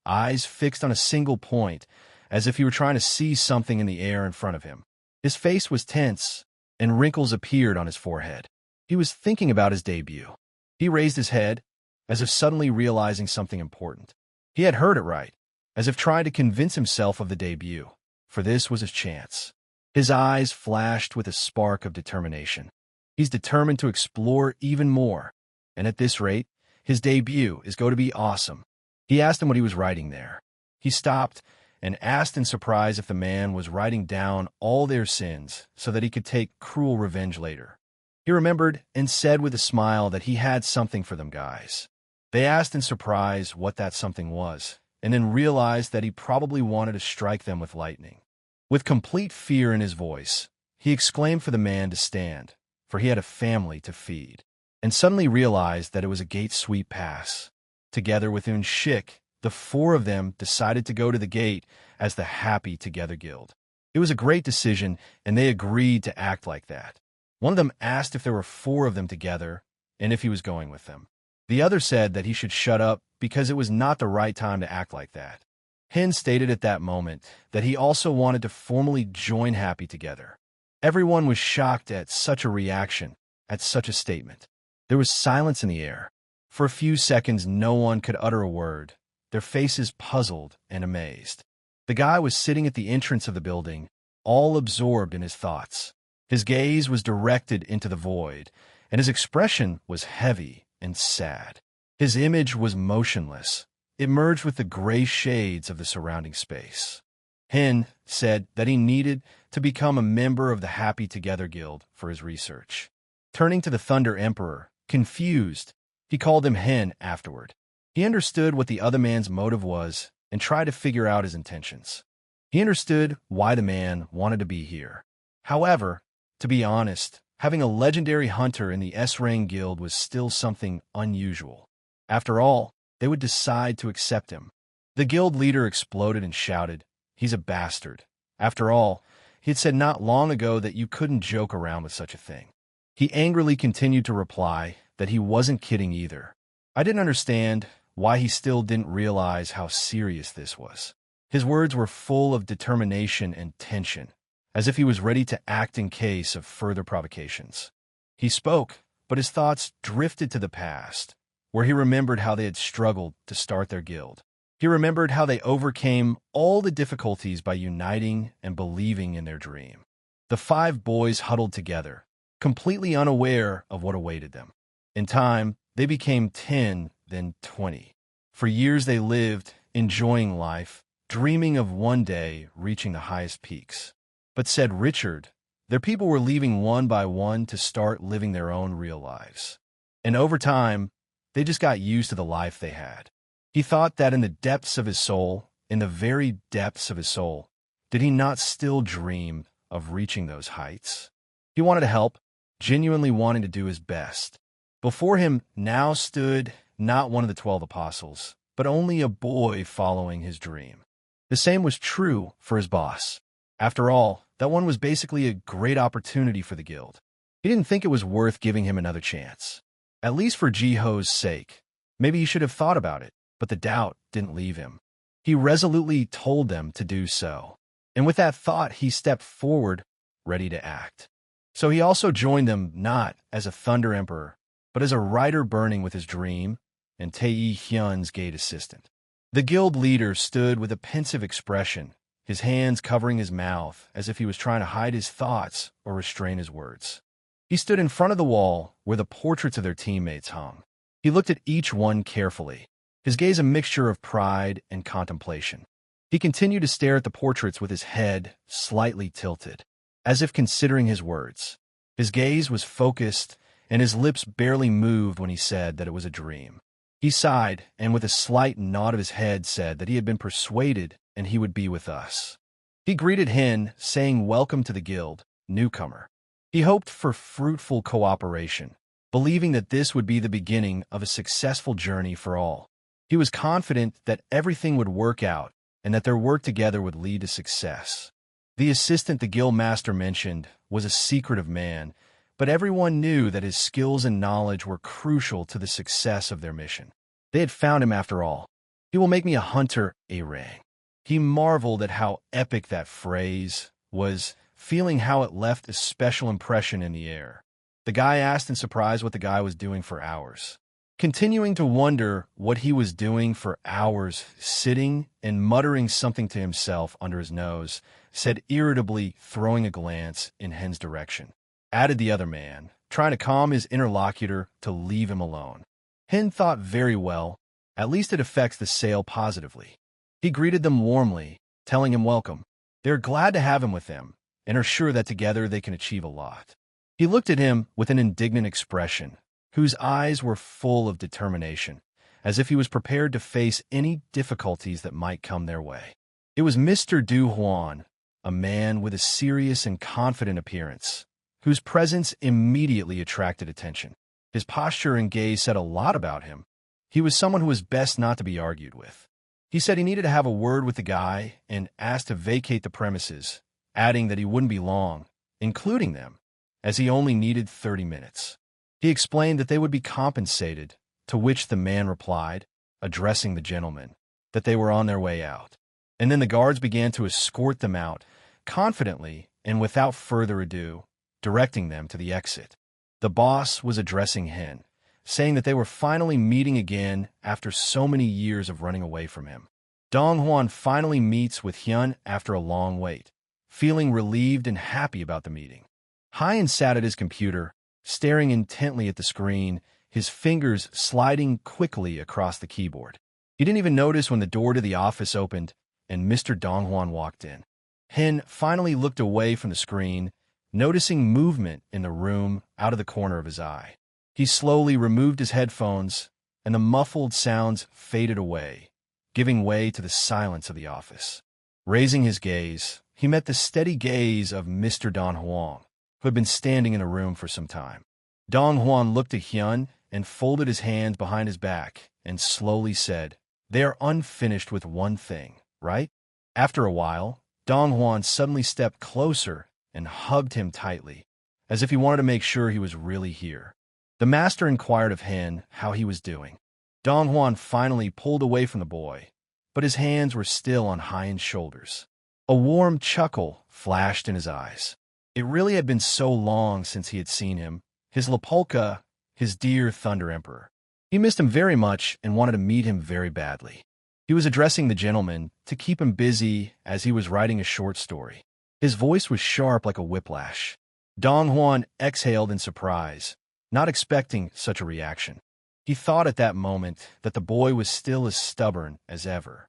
Speaker 1: eyes fixed on a single point, as if he were trying to see something in the air in front of him. His face was tense, and wrinkles appeared on his forehead. He was thinking about his debut. He raised his head, as if suddenly realizing something important. He had heard it right, as if trying to convince himself of the debut, for this was his chance. His eyes flashed with a spark of determination. He's determined to explore even more, and at this rate, his debut is going to be awesome. He asked him what he was writing there. He stopped and asked in surprise if the man was writing down all their sins so that he could take cruel revenge later. He remembered and said with a smile that he had something for them guys. They asked in surprise what that something was, and then realized that he probably wanted to strike them with lightning. With complete fear in his voice, he exclaimed for the man to stand, for he had a family to feed, and suddenly realized that it was a gate sweep pass. Together with Unshik, the four of them decided to go to the gate as the Happy Together Guild. It was a great decision, and they agreed to act like that. One of them asked if there were four of them together, and if he was going with them. The other said that he should shut up because it was not the right time to act like that. Hen stated at that moment that he also wanted to formally join Happy Together. Everyone was shocked at such a reaction, at such a statement. There was silence in the air. For a few seconds, no one could utter a word, their faces puzzled and amazed. The guy was sitting at the entrance of the building, all absorbed in his thoughts. His gaze was directed into the void, and his expression was heavy and sad. His image was motionless. It merged with the gray shades of the surrounding space. Hen said that he needed to become a member of the Happy Together Guild for his research. Turning to the Thunder Emperor, confused, he called him Hen afterward. He understood what the other man's motive was and tried to figure out his intentions. He understood why the man wanted to be here. However, to be honest, having a legendary hunter in the S-Rang Guild was still something unusual. After all, they would decide to accept him. The guild leader exploded and shouted, "He's a bastard. After all, he had said not long ago that you couldn't joke around with such a thing." He angrily continued to reply that he wasn't kidding either. I didn't understand why he still didn't realize how serious this was. His words were full of determination and tension, as if he was ready to act in case of further provocations. He spoke, but his thoughts drifted to the past, where he remembered how they had struggled to start their guild. He remembered how they overcame all the difficulties by uniting and believing in their dream. The 5 boys huddled together, completely unaware of what awaited them. In time, they became 10, then 20. For years they lived, enjoying life, dreaming of one day reaching the highest peaks. But said Richard, their people were leaving one by one to start living their own real lives. And over time, they just got used to the life they had. He thought that in the depths of his soul, in the very depths of his soul, did he not still dream of reaching those heights? He wanted to help, genuinely wanting to do his best. Before him now stood not one of the 12 apostles, but only a boy following his dream. The same was true for his boss. After all, that one was basically a great opportunity for the guild. He didn't think it was worth giving him another chance. At least for Jiho's sake. Maybe he should have thought about it, but the doubt didn't leave him. He resolutely told them to do so. And with that thought, he stepped forward, ready to act. So he also joined them not as a Thunder Emperor, but as a rider burning with his dream and Tae Hyun's gate assistant. The guild leader stood with a pensive expression, his hands covering his mouth as if he was trying to hide his thoughts or restrain his words. He stood in front of the wall where the portraits of their teammates hung. He looked at each one carefully, his gaze a mixture of pride and contemplation. He continued to stare at the portraits with his head slightly tilted, as if considering his words. His gaze was focused, and his lips barely moved when he said that it was a dream. He sighed, and with a slight nod of his head said that he had been persuaded and he would be with us. He greeted Hin, saying welcome to the guild, newcomer. He hoped for fruitful cooperation, believing that this would be the beginning of a successful journey for all. He was confident that everything would work out and that their work together would lead to success. The assistant the guild master mentioned was a secretive man, but everyone knew that his skills and knowledge were crucial to the success of their mission. They had found him after all. He will make me a hunter, a rang. He marveled at how epic that phrase was, feeling how it left a special impression in the air. The guy asked in surprise what the guy was doing for hours. Continuing to wonder what he was doing for hours, sitting and muttering something to himself under his nose, said irritably, throwing a glance in Hen's direction. Added the other man, trying to calm his interlocutor to leave him alone. Hen thought very well, at least it affects the sale positively. He greeted them warmly, telling him welcome. They are glad to have him with them, and are sure that together they can achieve a lot. He looked at him with an indignant expression, whose eyes were full of determination, as if he was prepared to face any difficulties that might come their way. It was Mr. Du Huan, a man with a serious and confident appearance, whose presence immediately attracted attention. His posture and gaze said a lot about him. He was someone who was best not to be argued with. He said he needed to have a word with the guy and asked to vacate the premises, adding that he wouldn't be long, including them, as he only needed 30 minutes. He explained that they would be compensated, to which the man replied, addressing the gentleman, that they were on their way out. And then the guards began to escort them out, confidently and without further ado, directing them to the exit. The boss was addressing Hen, saying that they were finally meeting again after so many years of running away from him. Dong Huan finally meets with Hyun after a long wait, feeling relieved and happy about the meeting. Hyen sat at his computer, staring intently at the screen, his fingers sliding quickly across the keyboard. He didn't even notice when the door to the office opened and Mr. Dong Huan walked in. Hen finally looked away from the screen, noticing movement in the room out of the corner of his eye. He slowly removed his headphones, and the muffled sounds faded away, giving way to the silence of the office. Raising his gaze, he met the steady gaze of Mr. Dong Huan, who had been standing in the room for some time. Dong Huan looked at Hyun and folded his hands behind his back and slowly said, "They are unfinished with one thing, right?" After a while, Dong Huan suddenly stepped closer and hugged him tightly, as if he wanted to make sure he was really here. The master inquired of Hen how he was doing. Dong Huan finally pulled away from the boy, but his hands were still on Hyen's shoulders. A warm chuckle flashed in his eyes. It really had been so long since he had seen him, his Lapolka, his dear Thunder Emperor. He missed him very much and wanted to meet him very badly. He was addressing the gentleman to keep him busy as he was writing a short story. His voice was sharp like a whiplash. Dong Huan exhaled in surprise, not expecting such a reaction. He thought at that moment that the boy was still as stubborn as ever.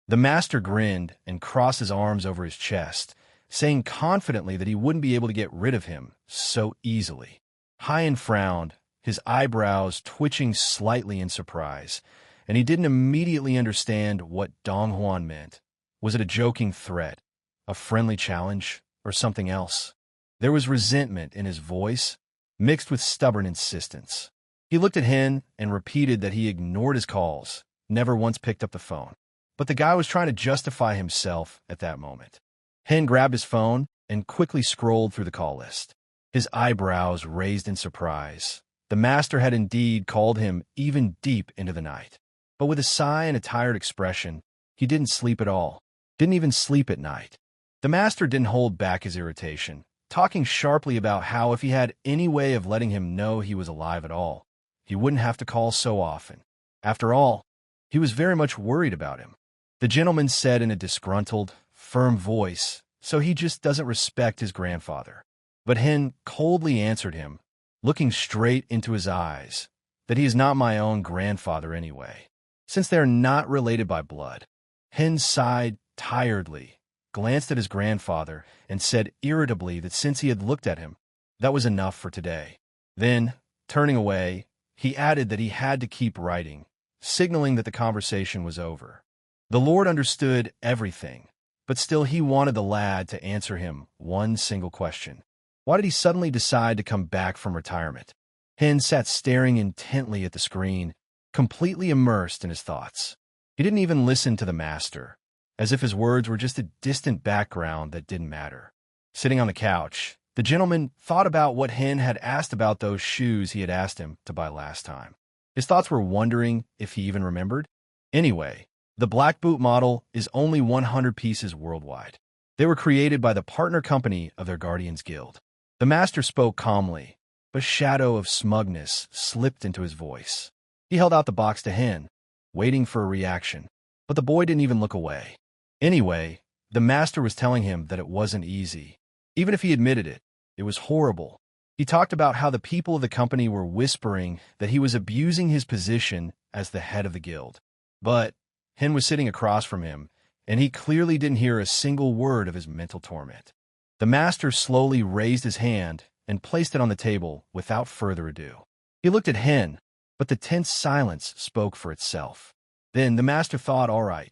Speaker 1: The master grinned and crossed his arms over his chest, saying confidently that he wouldn't be able to get rid of him so easily. Hyen frowned, his eyebrows twitching slightly in surprise, and he didn't immediately understand what Dong Huan meant. Was it a joking threat, a friendly challenge, or something else? There was resentment in his voice, mixed with stubborn insistence. He looked at Hen and repeated that he ignored his calls, never once picked up the phone. But the guy was trying to justify himself at that moment. Hen grabbed his phone and quickly scrolled through the call list. His eyebrows raised in surprise. The master had indeed called him even deep into the night. But with a sigh and a tired expression, he didn't sleep at all. Didn't even sleep at night. The master didn't hold back his irritation, talking sharply about how if he had any way of letting him know he was alive at all, he wouldn't have to call so often. After all, he was very much worried about him. The gentleman said in a disgruntled, firm voice, "So he just doesn't respect his grandfather." But Hen coldly answered him, looking straight into his eyes, that he is not my own grandfather anyway, since they are not related by blood. Hen sighed tiredly, glanced at his grandfather, and said irritably that since he had looked at him, that was enough for today. Then, turning away, he added that he had to keep writing, signaling that the conversation was over. The Lord understood everything, but still he wanted the lad to answer him one single question. Why did he suddenly decide to come back from retirement? Hen sat staring intently at the screen, completely immersed in his thoughts. He didn't even listen to the master, as if his words were just a distant background that didn't matter. Sitting on the couch, the gentleman thought about what Hen had asked about those shoes he had asked him to buy last time. His thoughts were wondering if he even remembered. Anyway, the Black Boot model is only 100 pieces worldwide. They were created by the partner company of their Guardians Guild. The master spoke calmly, but a shadow of smugness slipped into his voice. He held out the box to Hen, waiting for a reaction, but the boy didn't even look away. Anyway, the master was telling him that it wasn't easy. Even if he admitted it, it was horrible. He talked about how the people of the company were whispering that he was abusing his position as the head of the guild. But Hen was sitting across from him, and he clearly didn't hear a single word of his mental torment. The master slowly raised his hand and placed it on the table without further ado. He looked at Hen, but the tense silence spoke for itself. Then the master thought, all right.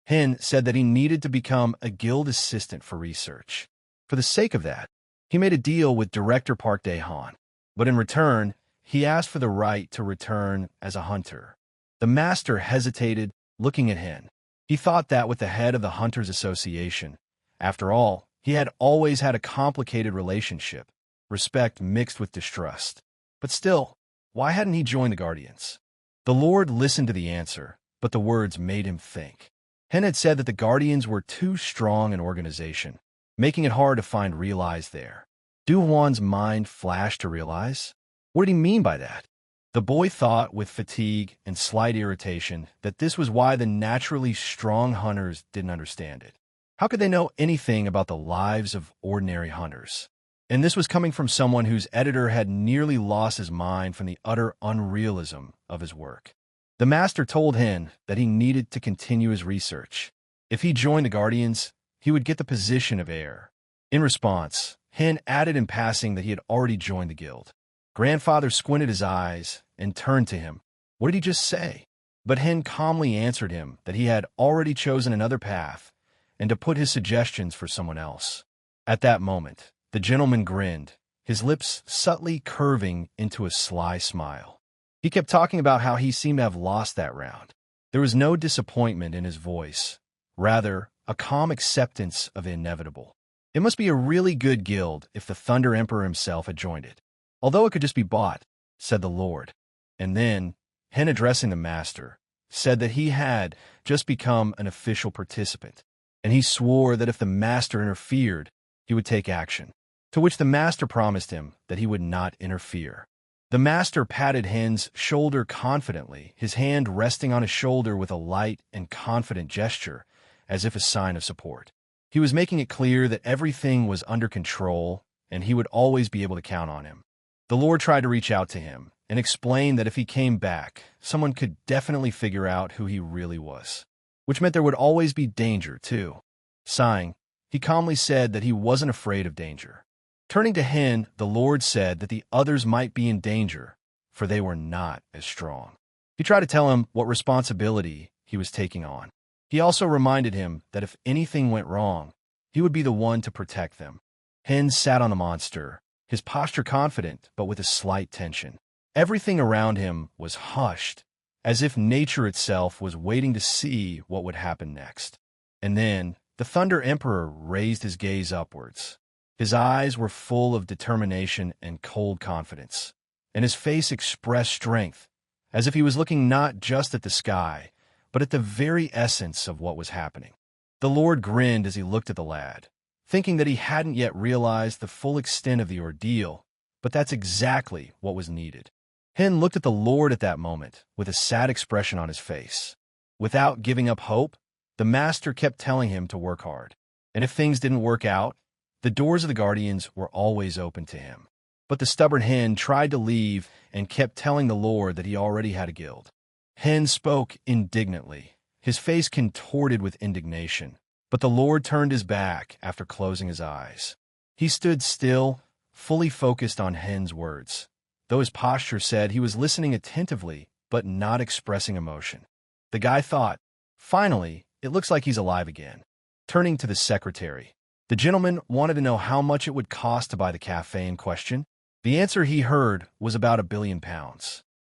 Speaker 1: Hen said that he needed to become a guild assistant for research. For the sake of that, he made a deal with Director Park Dae-han, but in return, he asked for the right to return as a hunter. The master hesitated, looking at Hen. He thought that with the head of the Hunters Association, after all, he had always had a complicated relationship, respect mixed with distrust. But still, why hadn't he joined the Guardians? The Lord listened to the answer, but the words made him think. Hen had said that the Guardians were too strong an organization, making it hard to find realize there. Du-Hwan's mind flashed to realize. What did he mean by that? The boy thought with fatigue and slight irritation that this was why the naturally strong hunters didn't understand it. How could they know anything about the lives of ordinary hunters? And this was coming from someone whose editor had nearly lost his mind from the utter unrealism of his work. The master told Hen that he needed to continue his research. If he joined the Guardians, he would get the position of heir. In response, Hen added in passing that he had already joined the guild. Grandfather squinted his eyes and turned to him. What did he just say? But Hen calmly answered him that he had already chosen another path and to put his suggestions for someone else. At that moment, the gentleman grinned, his lips subtly curving into a sly smile. He kept talking about how he seemed to have lost that round. There was no disappointment in his voice, rather, a calm acceptance of the inevitable. It must be a really good guild if the Thunder Emperor himself had joined it. Although it could just be bought, said the Lord. And then, Hen addressing the master, said that he had just become an official participant, and he swore that if the master interfered, he would take action, to which the master promised him that he would not interfere. The master patted Hen's shoulder confidently, his hand resting on his shoulder with a light and confident gesture, as if a sign of support. He was making it clear that everything was under control, and he would always be able to count on him. The Lord tried to reach out to him and explain that if he came back, someone could definitely figure out who he really was, which meant there would always be danger, too. Sighing, he calmly said that he wasn't afraid of danger. Turning to Hen, the Lord said that the others might be in danger, for they were not as strong. He tried to tell him what responsibility he was taking on. He also reminded him that if anything went wrong, he would be the one to protect them. Hen sat on the monster, his posture confident but with a slight tension. Everything around him was hushed, as if nature itself was waiting to see what would happen next. And then, the Thunder Emperor raised his gaze upwards. His eyes were full of determination and cold confidence, and his face expressed strength, as if he was looking not just at the sky, but at the very essence of what was happening. The Lord grinned as he looked at the lad, thinking that he hadn't yet realized the full extent of the ordeal, but that's exactly what was needed. Hen looked at the Lord at that moment, with a sad expression on his face. Without giving up hope, the master kept telling him to work hard, and if things didn't work out, the doors of the Guardians were always open to him. But the stubborn Hen tried to leave and kept telling the Lord that he already had a guild. Hen spoke indignantly, his face contorted with indignation, but the Lord turned his back after closing his eyes. He stood still, fully focused on Hen's words, though his posture said he was listening attentively but not expressing emotion. The guy thought, finally, it looks like he's alive again. Turning to the secretary, the gentleman wanted to know how much it would cost to buy the cafe in question. The answer he heard was about £1 billion.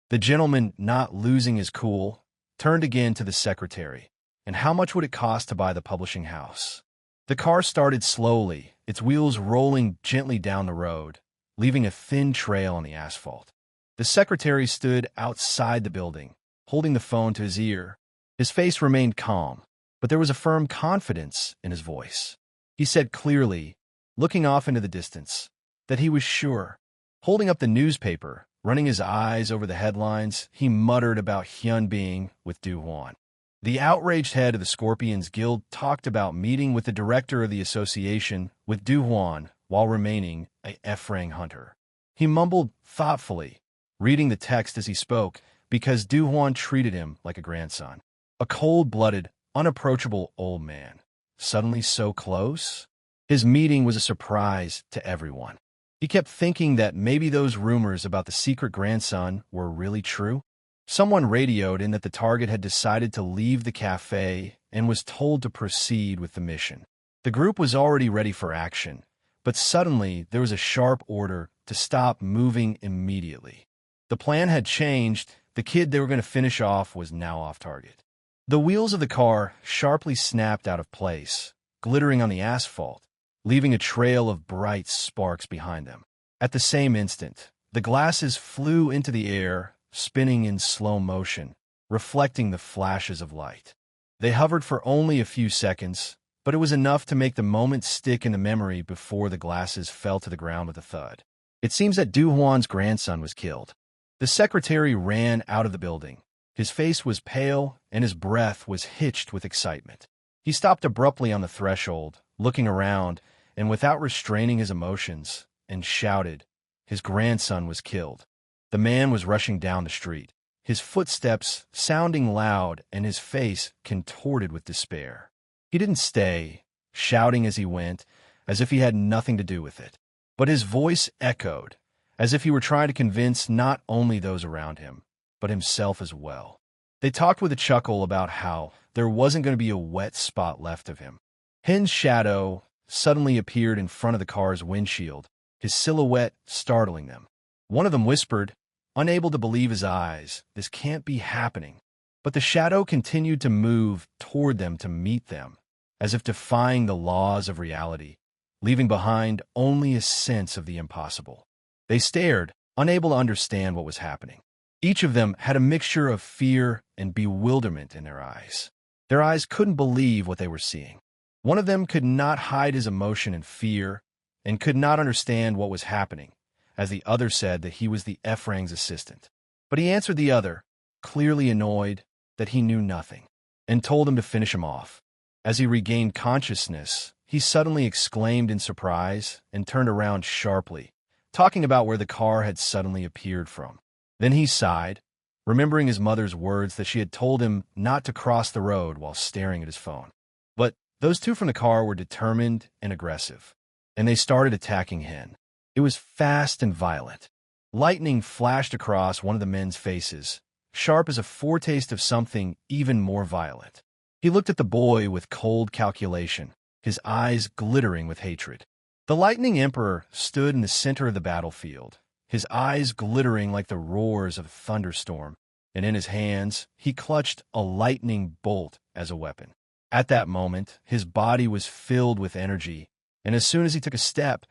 Speaker 1: The gentleman, not losing his cool, turned again to the secretary. And how much would it cost to buy the publishing house? The car started slowly, its wheels rolling gently down the road, leaving a thin trail on the asphalt. The secretary stood outside the building, holding the phone to his ear. His face remained calm, but there was a firm confidence in his voice. He said clearly, looking off into the distance, that he was sure. Holding up the newspaper, running his eyes over the headlines, he muttered about Hyun being with Du Hwan. The outraged head of the Scorpions Guild talked about meeting with the director of the association with Du Hwan while remaining a Efrang hunter. He mumbled thoughtfully, reading the text as he spoke, because Du Hwan treated him like a grandson. A cold-blooded, unapproachable old man. Suddenly so close? His meeting was a surprise to everyone. He kept thinking that maybe those rumors about the secret grandson were really true. Someone radioed in that the target had decided to leave the cafe and was told to proceed with the mission. The group was already ready for action, but suddenly there was a sharp order to stop moving immediately. The plan had changed. The kid they were going to finish off was now off target. The wheels of the car sharply snapped out of place, glittering on the asphalt, leaving a trail of bright sparks behind them. At the same instant, the glasses flew into the air, spinning in slow motion, reflecting the flashes of light. They hovered for only a few seconds, but it was enough to make the moment stick in the memory before the glasses fell to the ground with a thud. It seems that Du Hwan's grandson was killed. The secretary ran out of the building. His face was pale, and his breath was hitched with excitement. He stopped abruptly on the threshold, looking around, and without restraining his emotions, and shouted, his grandson was killed. The man was rushing down the street, his footsteps sounding loud and his face contorted with despair. He didn't stay, shouting as he went, as if he had nothing to do with it. But his voice echoed, as if he were trying to convince not only those around him, but himself as well. They talked with a chuckle about how there wasn't going to be a wet spot left of him. Hen's shadow suddenly appeared in front of the car's windshield, his silhouette startling them. One of them whispered, unable to believe his eyes, "This can't be happening." But the shadow continued to move toward them to meet them, as if defying the laws of reality, leaving behind only a sense of the impossible. They stared, unable to understand what was happening. Each of them had a mixture of fear and bewilderment in their eyes. Their eyes couldn't believe what they were seeing. One of them could not hide his emotion and fear, and could not understand what was happening, as the other said that he was the Ephraim's assistant. But he answered the other, clearly annoyed, that he knew nothing, and told him to finish him off. As he regained consciousness, he suddenly exclaimed in surprise and turned around sharply, talking about where the car had suddenly appeared from. Then he sighed, remembering his mother's words that she had told him not to cross the road while staring at his phone. But those two from the car were determined and aggressive, and they started attacking Hen. It was fast and violent. Lightning flashed across one of the men's faces, sharp as a foretaste of something even more violent. He looked at the boy with cold calculation, his eyes glittering with hatred. The Lightning Emperor stood in the center of the battlefield, his eyes glittering like the roars of a thunderstorm, and in his hands he clutched a lightning bolt as a weapon. At that moment, his body was filled with energy, and as soon as he took a step,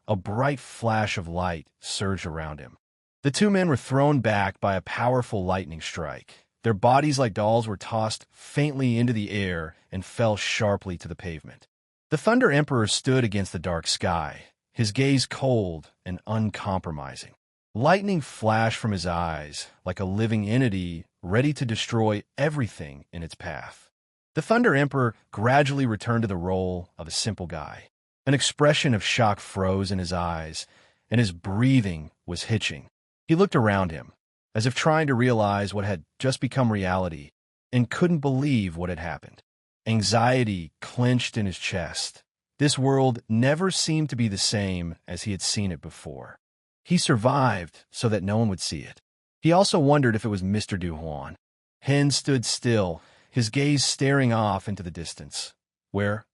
Speaker 1: a bright flash of light surged around him. The two men were thrown back by a powerful lightning strike. Their bodies like dolls were tossed faintly into the air and fell sharply to the pavement. The Thunder Emperor stood against the dark sky, his gaze cold and uncompromising. Lightning flashed from his eyes like a living entity ready to destroy everything in its path. The Thunder Emperor gradually returned to the role of a simple guy. An expression of shock froze in his eyes, and his breathing was hitching. He looked around him, as if trying to realize what had just become reality, and couldn't believe what had happened. Anxiety clenched in his chest. This world never seemed to be the same as he had seen it before. He survived so that no one would see it. He also wondered if it was Mr. Duhuan. Hen stood still, his gaze staring off into the distance, where,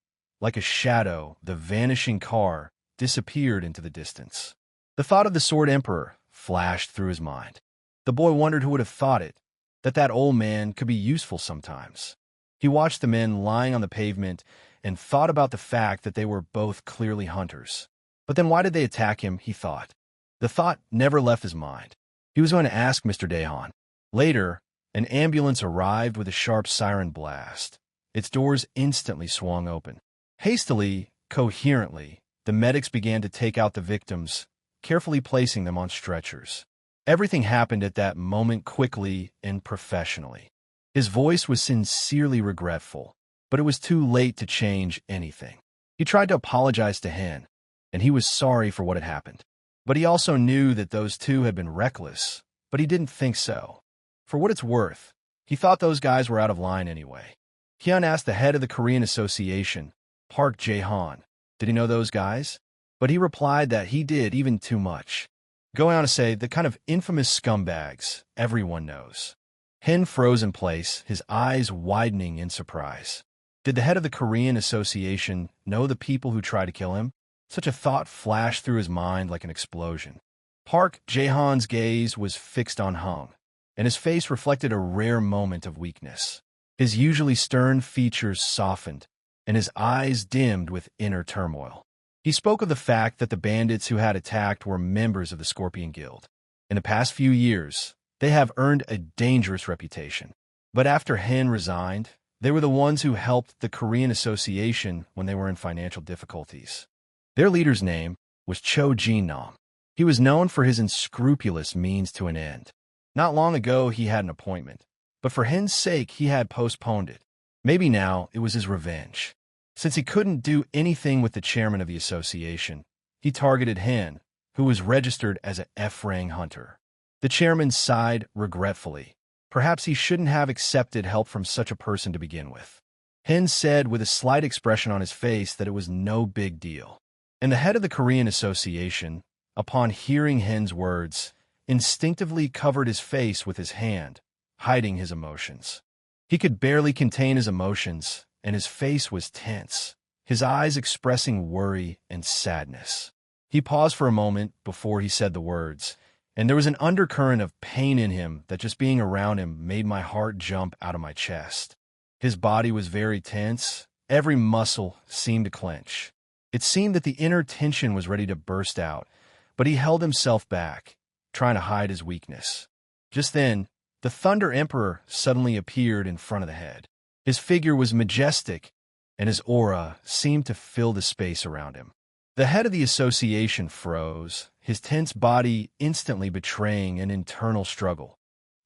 Speaker 1: like a shadow, the vanishing car disappeared into the distance. The thought of the Sword Emperor flashed through his mind. The boy wondered who would have thought it, that old man could be useful sometimes. He watched the men lying on the pavement and thought about the fact that they were both clearly hunters. But then why did they attack him, he thought. The thought never left his mind. He was going to ask Mr. Dahan. Later, an ambulance arrived with a sharp siren blast. Its doors instantly swung open. Hastily, coherently, the medics began to take out the victims, carefully placing them on stretchers. Everything happened at that moment quickly and professionally. His voice was sincerely regretful, but it was too late to change anything. He tried to apologize to Hen, and he was sorry for what had happened. But he also knew that those two had been reckless, but he didn't think so. For what it's worth, he thought those guys were out of line anyway. Hyun asked the head of the Korean Association, Park Jae-han, did he know those guys? But he replied that he did even too much, going on to say the kind of infamous scumbags everyone knows. Hen froze in place, his eyes widening in surprise. Did the head of the Korean Association know the people who tried to kill him? Such a thought flashed through his mind like an explosion. Park Jae-han's gaze was fixed on Hung, and his face reflected a rare moment of weakness. His usually stern features softened, and his eyes dimmed with inner turmoil. He spoke of the fact that the bandits who had attacked were members of the Scorpion Guild. In the past few years, they have earned a dangerous reputation. But after Hen resigned, they were the ones who helped the Korean Association when they were in financial difficulties. Their leader's name was Cho Jin-nam. He was known for his unscrupulous means to an end. Not long ago, he had an appointment, but for Hen's sake, he had postponed it. Maybe now it was his revenge. Since he couldn't do anything with the chairman of the association, he targeted Hen, who was registered as an F-rank hunter. The chairman sighed regretfully. Perhaps he shouldn't have accepted help from such a person to begin with. Hen said with a slight expression on his face that it was no big deal. And the head of the Korean Association, upon hearing Hen's words, instinctively covered his face with his hand, hiding his emotions. He could barely contain his emotions, and his face was tense, his eyes expressing worry and sadness. He paused for a moment before he said the words, and there was an undercurrent of pain in him that just being around him made my heart jump out of my chest. His body was very tense. Every muscle seemed to clench. It seemed that the inner tension was ready to burst out, but he held himself back, trying to hide his weakness. Just then, the Thunder Emperor suddenly appeared in front of the head. His figure was majestic, and his aura seemed to fill the space around him. The head of the association froze, his tense body instantly betraying an internal struggle.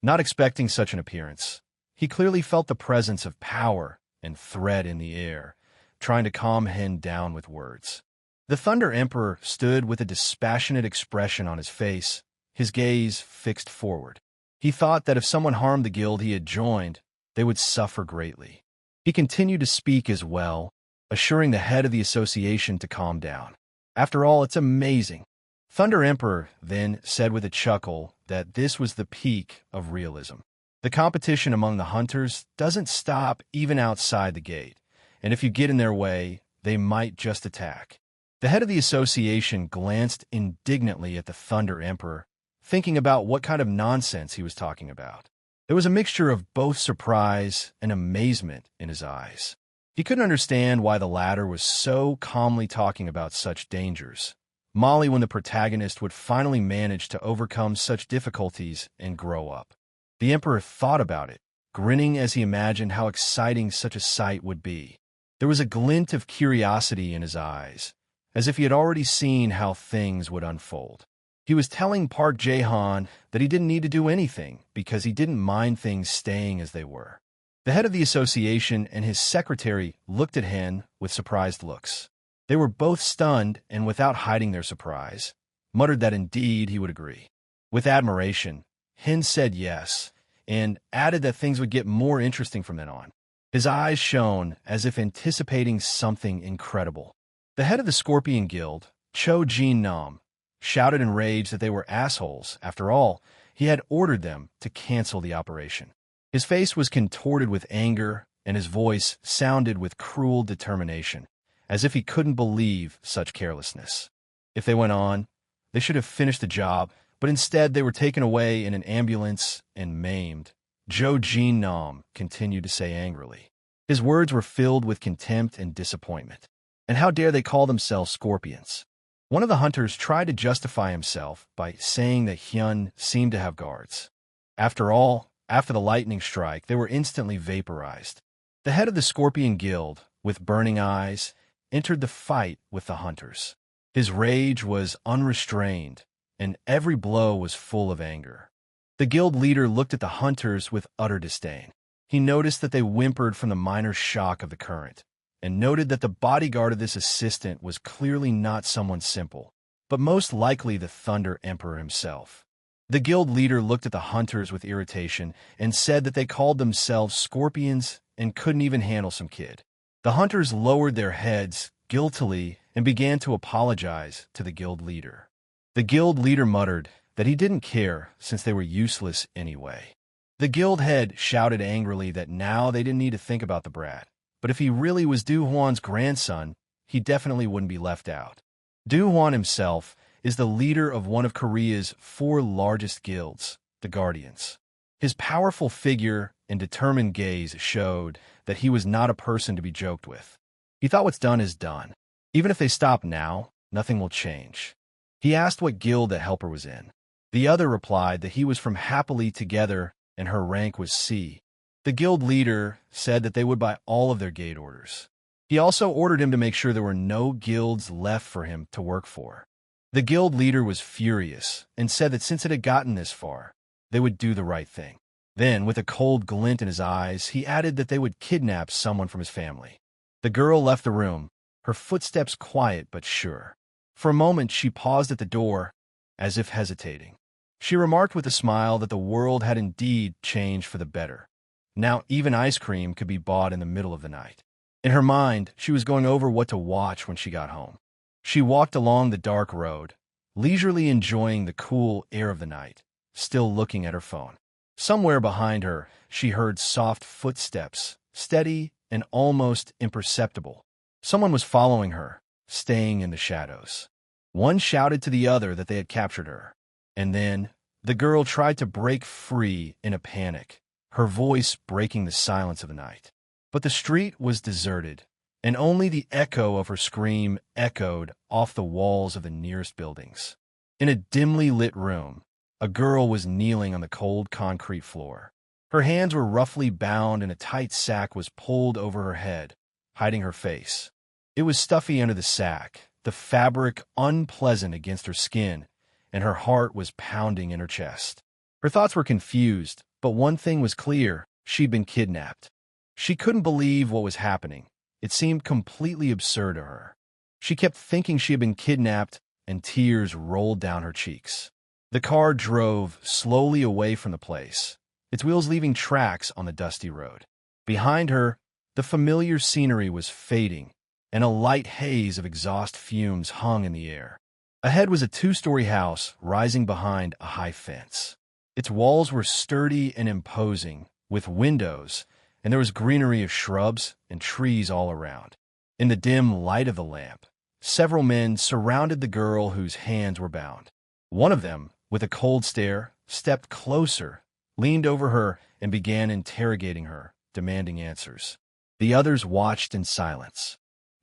Speaker 1: Not expecting such an appearance, he clearly felt the presence of power and threat in the air, trying to calm Hen down with words. The Thunder Emperor stood with a dispassionate expression on his face, his gaze fixed forward. He thought that if someone harmed the guild he had joined, they would suffer greatly. He continued to speak as well, assuring the head of the association to calm down. After all, it's amazing. Thunder Emperor then said with a chuckle that this was the peak of realism. The competition among the hunters doesn't stop even outside the gate, and if you get in their way, they might just attack. The head of the association glanced indignantly at the Thunder Emperor, thinking about what kind of nonsense he was talking about. There was a mixture of both surprise and amazement in his eyes. He couldn't understand why the latter was so calmly talking about such dangers. Molly, when the protagonist would finally manage to overcome such difficulties and grow up. The Emperor thought about it, grinning as he imagined how exciting such a sight would be. There was a glint of curiosity in his eyes, as if he had already seen how things would unfold. He was telling Park Jae-han that he didn't need to do anything because he didn't mind things staying as they were. The head of the association and his secretary looked at Hen with surprised looks. They were both stunned and, without hiding their surprise, muttered that indeed he would agree. With admiration, Hen said yes, and added that things would get more interesting from then on. His eyes shone as if anticipating something incredible. The head of the Scorpion Guild, Cho Jin-nam, shouted in rage that they were assholes. After all, he had ordered them to cancel the operation. His face was contorted with anger, and his voice sounded with cruel determination, as if he couldn't believe such carelessness. If they went on, they should have finished the job, but instead they were taken away in an ambulance and maimed. Jo Jin-nam continued to say angrily. His words were filled with contempt and disappointment. And how dare they call themselves scorpions? One of the hunters tried to justify himself by saying that Hyun seemed to have guards. After all, after the lightning strike, they were instantly vaporized. The head of the Scorpion Guild, with burning eyes, entered the fight with the hunters. His rage was unrestrained, and every blow was full of anger. The guild leader looked at the hunters with utter disdain. He noticed that they whimpered from the minor shock of the current, and noted that the bodyguard of this assistant was clearly not someone simple, but most likely the Thunder Emperor himself. The guild leader looked at the hunters with irritation and said that they called themselves scorpions and couldn't even handle some kid. The hunters lowered their heads guiltily and began to apologize to the guild leader. The guild leader muttered that he didn't care since they were useless anyway. The guild head shouted angrily that now they didn't need to think about the brat, but if he really was Du Hwan's grandson, he definitely wouldn't be left out. Du Hwan himself is the leader of one of Korea's 4 largest guilds, the Guardians. His powerful figure and determined gaze showed that he was not a person to be joked with. He thought what's done is done. Even if they stop now, nothing will change. He asked what guild the helper was in. The other replied that he was from Happily Together and her rank was C. The guild leader said that they would buy all of their gate orders. He also ordered him to make sure there were no guilds left for him to work for. The guild leader was furious and said that since it had gotten this far, they would do the right thing. Then, with a cold glint in his eyes, he added that they would kidnap someone from his family. The girl left the room, her footsteps quiet but sure. For a moment, she paused at the door, as if hesitating. She remarked with a smile that the world had indeed changed for the better. Now even ice cream could be bought in the middle of the night. In her mind, she was going over what to watch when she got home. She walked along the dark road, leisurely enjoying the cool air of the night, still looking at her phone. Somewhere behind her, she heard soft footsteps, steady and almost imperceptible. Someone was following her, staying in the shadows. One shouted to the other that they had captured her. And then, the girl tried to break free in a panic, her voice breaking the silence of the night. But the street was deserted, and only the echo of her scream echoed off the walls of the nearest buildings. In a dimly lit room, a girl was kneeling on the cold concrete floor. Her hands were roughly bound and a tight sack was pulled over her head, hiding her face. It was stuffy under the sack, the fabric unpleasant against her skin, and her heart was pounding in her chest. Her thoughts were confused, but one thing was clear: she'd been kidnapped. She couldn't believe what was happening. It seemed completely absurd to her. She kept thinking she had been kidnapped, and tears rolled down her cheeks. The car drove slowly away from the place, its wheels leaving tracks on the dusty road. Behind her, the familiar scenery was fading, and a light haze of exhaust fumes hung in the air. Ahead was a two-story house rising behind a high fence. Its walls were sturdy and imposing, with windows, and there was greenery of shrubs and trees all around. In the dim light of the lamp, several men surrounded the girl whose hands were bound. One of them, with a cold stare, stepped closer, leaned over her, and began interrogating her, demanding answers. The others watched in silence.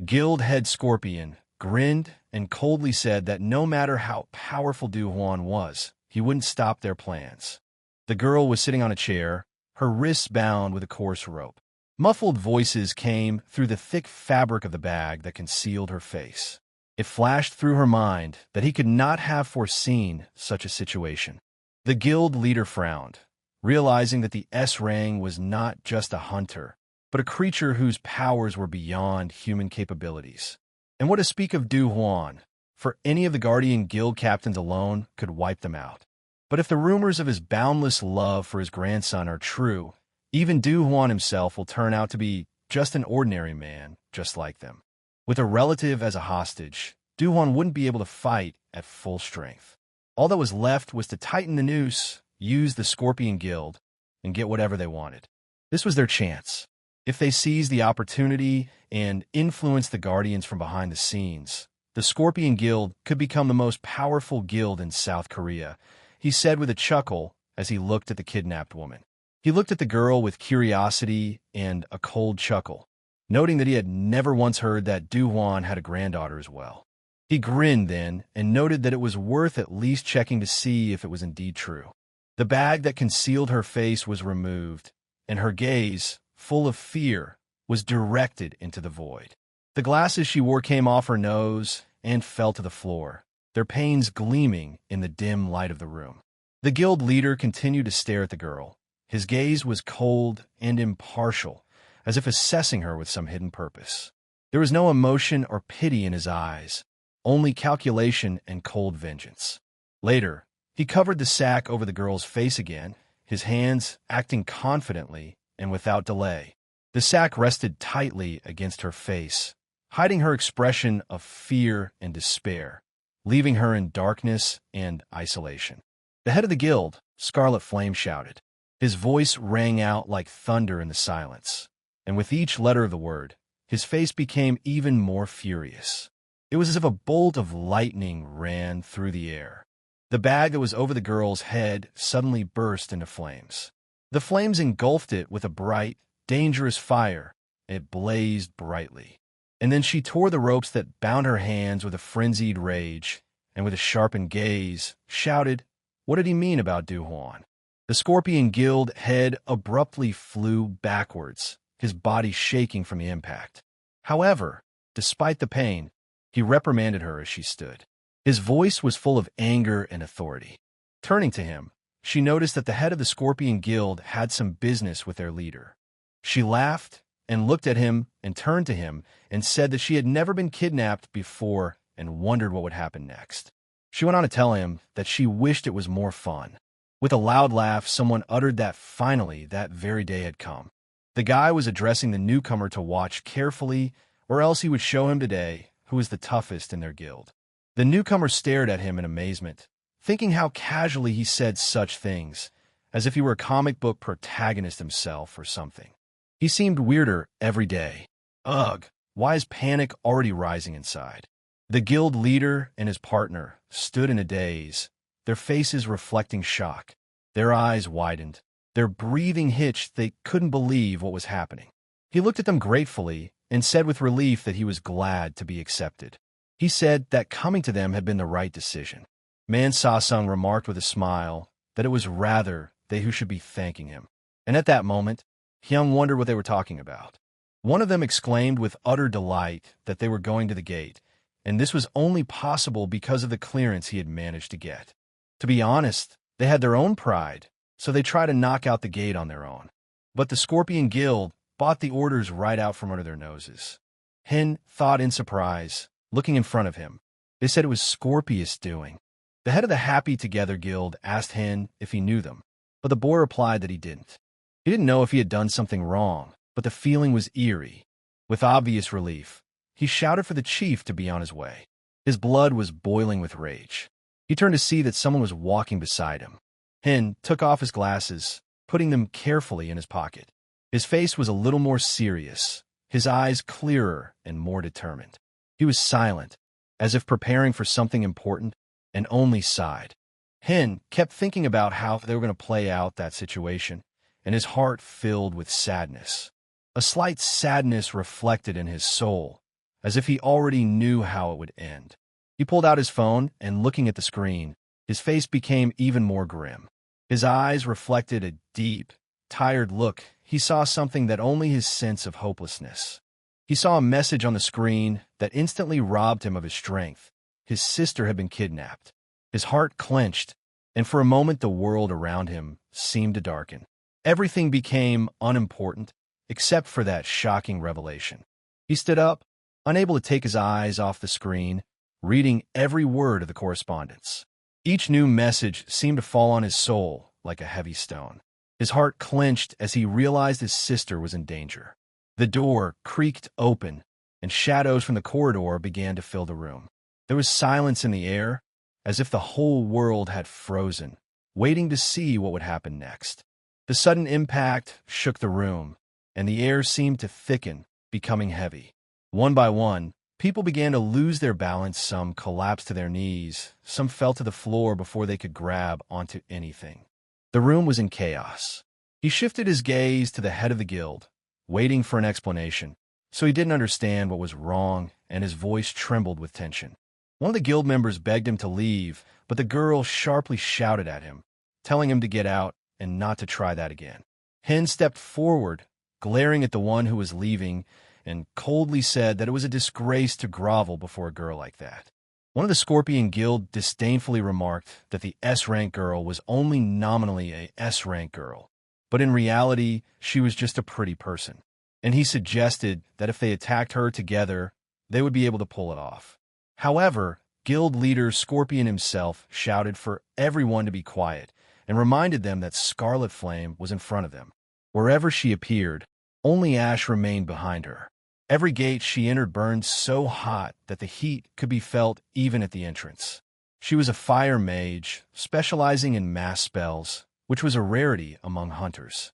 Speaker 1: Guild head Scorpion grinned and coldly said that no matter how powerful Du Huan was, he wouldn't stop their plans. The girl was sitting on a chair, her wrists bound with a coarse rope. Muffled voices came through the thick fabric of the bag that concealed her face. It flashed through her mind that he could not have foreseen such a situation. The guild leader frowned, realizing that the S-Rang was not just a hunter, but a creature whose powers were beyond human capabilities. And what to speak of Du Huan, for any of the Guardian Guild captains alone could wipe them out. But if the rumors of his boundless love for his grandson are true, even Du Huan himself will turn out to be just an ordinary man, just like them. With a relative as a hostage, Du Huan wouldn't be able to fight at full strength. All that was left was to tighten the noose, use the Scorpion Guild, and get whatever they wanted. This was their chance. If they seized the opportunity and influenced the Guardians from behind the scenes, the Scorpion Guild could become the most powerful guild in South Korea, he said with a chuckle as he looked at the kidnapped woman. He looked at the girl with curiosity and a cold chuckle, noting that he had never once heard that Du Huan had a granddaughter as well. He grinned then and noted that it was worth at least checking to see if it was indeed true. The bag that concealed her face was removed, and her gaze, full of fear, was directed into the void. The glasses she wore came off her nose and fell to the floor, their panes gleaming in the dim light of the room. The guild leader continued to stare at the girl. His gaze was cold and impartial, as if assessing her with some hidden purpose. There was no emotion or pity in his eyes, only calculation and cold vengeance. Later, he covered the sack over the girl's face again, his hands acting confidently and without delay. The sack rested tightly against her face, hiding her expression of fear and despair, leaving her in darkness and isolation. The head of the guild, Scarlet Flame, shouted. His voice rang out like thunder in the silence, and with each letter of the word, his face became even more furious. It was as if a bolt of lightning ran through the air. The bag that was over the girl's head suddenly burst into flames. The flames engulfed it with a bright, dangerous fire. It blazed brightly. And then she tore the ropes that bound her hands with a frenzied rage, and with a sharpened gaze, shouted, what did he mean about Du Huan? The Scorpion Guild head abruptly flew backwards, his body shaking from the impact. However, despite the pain, he reprimanded her as she stood. His voice was full of anger and authority. Turning to him, she noticed that the head of the Scorpion Guild had some business with their leader. She laughed and looked at him and turned to him and said that she had never been kidnapped before and wondered what would happen next. She went on to tell him that she wished it was more fun. With a loud laugh, someone uttered that finally that very day had come. The guy was addressing the newcomer to watch carefully, or else he would show him today who was the toughest in their guild. The newcomer stared at him in amazement, thinking how casually he said such things, as if he were a comic book protagonist himself or something. He seemed weirder every day. Ugh, why is panic already rising inside? The guild leader and his partner stood in a daze, their faces reflecting shock. Their eyes widened. Their breathing hitched. They couldn't believe what was happening. He looked at them gratefully and said with relief that he was glad to be accepted. He said that coming to them had been the right decision. Man Sasung remarked with a smile that it was rather they who should be thanking him. And at that moment, Hyung wondered what they were talking about. One of them exclaimed with utter delight that they were going to the gate, and this was only possible because of the clearance he had managed to get. To be honest, they had their own pride, so they tried to knock out the gate on their own. But the Scorpion Guild bought the orders right out from under their noses. Hin thought in surprise, looking in front of him. They said it was Scorpius doing. The head of the Happy Together Guild asked Hin if he knew them, but the boy replied that he didn't. He didn't know if he had done something wrong, but the feeling was eerie. With obvious relief, he shouted for the chief to be on his way. His blood was boiling with rage. He turned to see that someone was walking beside him. Hin took off his glasses, putting them carefully in his pocket. His face was a little more serious, his eyes clearer and more determined. He was silent, as if preparing for something important, and only sighed. Hin kept thinking about how they were going to play out that situation, and his heart filled with sadness. A slight sadness reflected in his soul, as if he already knew how it would end. He pulled out his phone, and looking at the screen, his face became even more grim. His eyes reflected a deep, tired look. He saw something that only his sense of hopelessness. He saw a message on the screen that instantly robbed him of his strength. His sister had been kidnapped. His heart clenched, and for a moment the world around him seemed to darken. Everything became unimportant, except for that shocking revelation. He stood up, unable to take his eyes off the screen, reading every word of the correspondence. Each new message seemed to fall on his soul like a heavy stone. His heart clenched as he realized his sister was in danger. The door creaked open, and shadows from the corridor began to fill the room. There was silence in the air, as if the whole world had frozen, waiting to see what would happen next. The sudden impact shook the room, and the air seemed to thicken, becoming heavy. One by one, people began to lose their balance. Some collapsed to their knees. Some fell to the floor before they could grab onto anything. The room was in chaos. He shifted his gaze to the head of the guild, waiting for an explanation, so he didn't understand what was wrong, and his voice trembled with tension. One of the guild members begged him to leave, but the girl sharply shouted at him, telling him to get out and not to try that again. Hen stepped forward, glaring at the one who was leaving, and coldly said that it was a disgrace to grovel before a girl like that. One of the Scorpion Guild disdainfully remarked that the S-rank girl was only nominally a S-rank girl, but in reality, she was just a pretty person, and he suggested that if they attacked her together, they would be able to pull it off. However, guild leader Scorpion himself shouted for everyone to be quiet and reminded them that Scarlet Flame was in front of them. Wherever she appeared, only ash remained behind her. Every gate she entered burned so hot that the heat could be felt even at the entrance. She was a fire mage, specializing in mass spells, which was a rarity among hunters.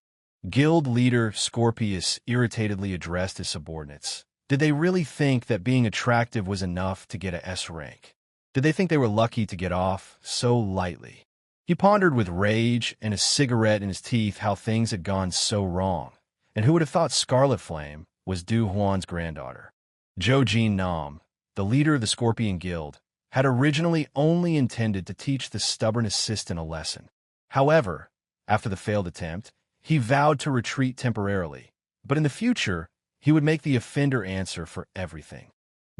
Speaker 1: Guild leader Scorpius irritatedly addressed his subordinates. Did they really think that being attractive was enough to get a S rank? Did they think they were lucky to get off so lightly? He pondered with rage and a cigarette in his teeth how things had gone so wrong, and who would have thought Scarlet Flame was Du Huan's granddaughter. Zhou Jin Nam, the leader of the Scorpion Guild, had originally only intended to teach the stubborn assistant a lesson. However, after the failed attempt, he vowed to retreat temporarily, but in the future, he would make the offender answer for everything.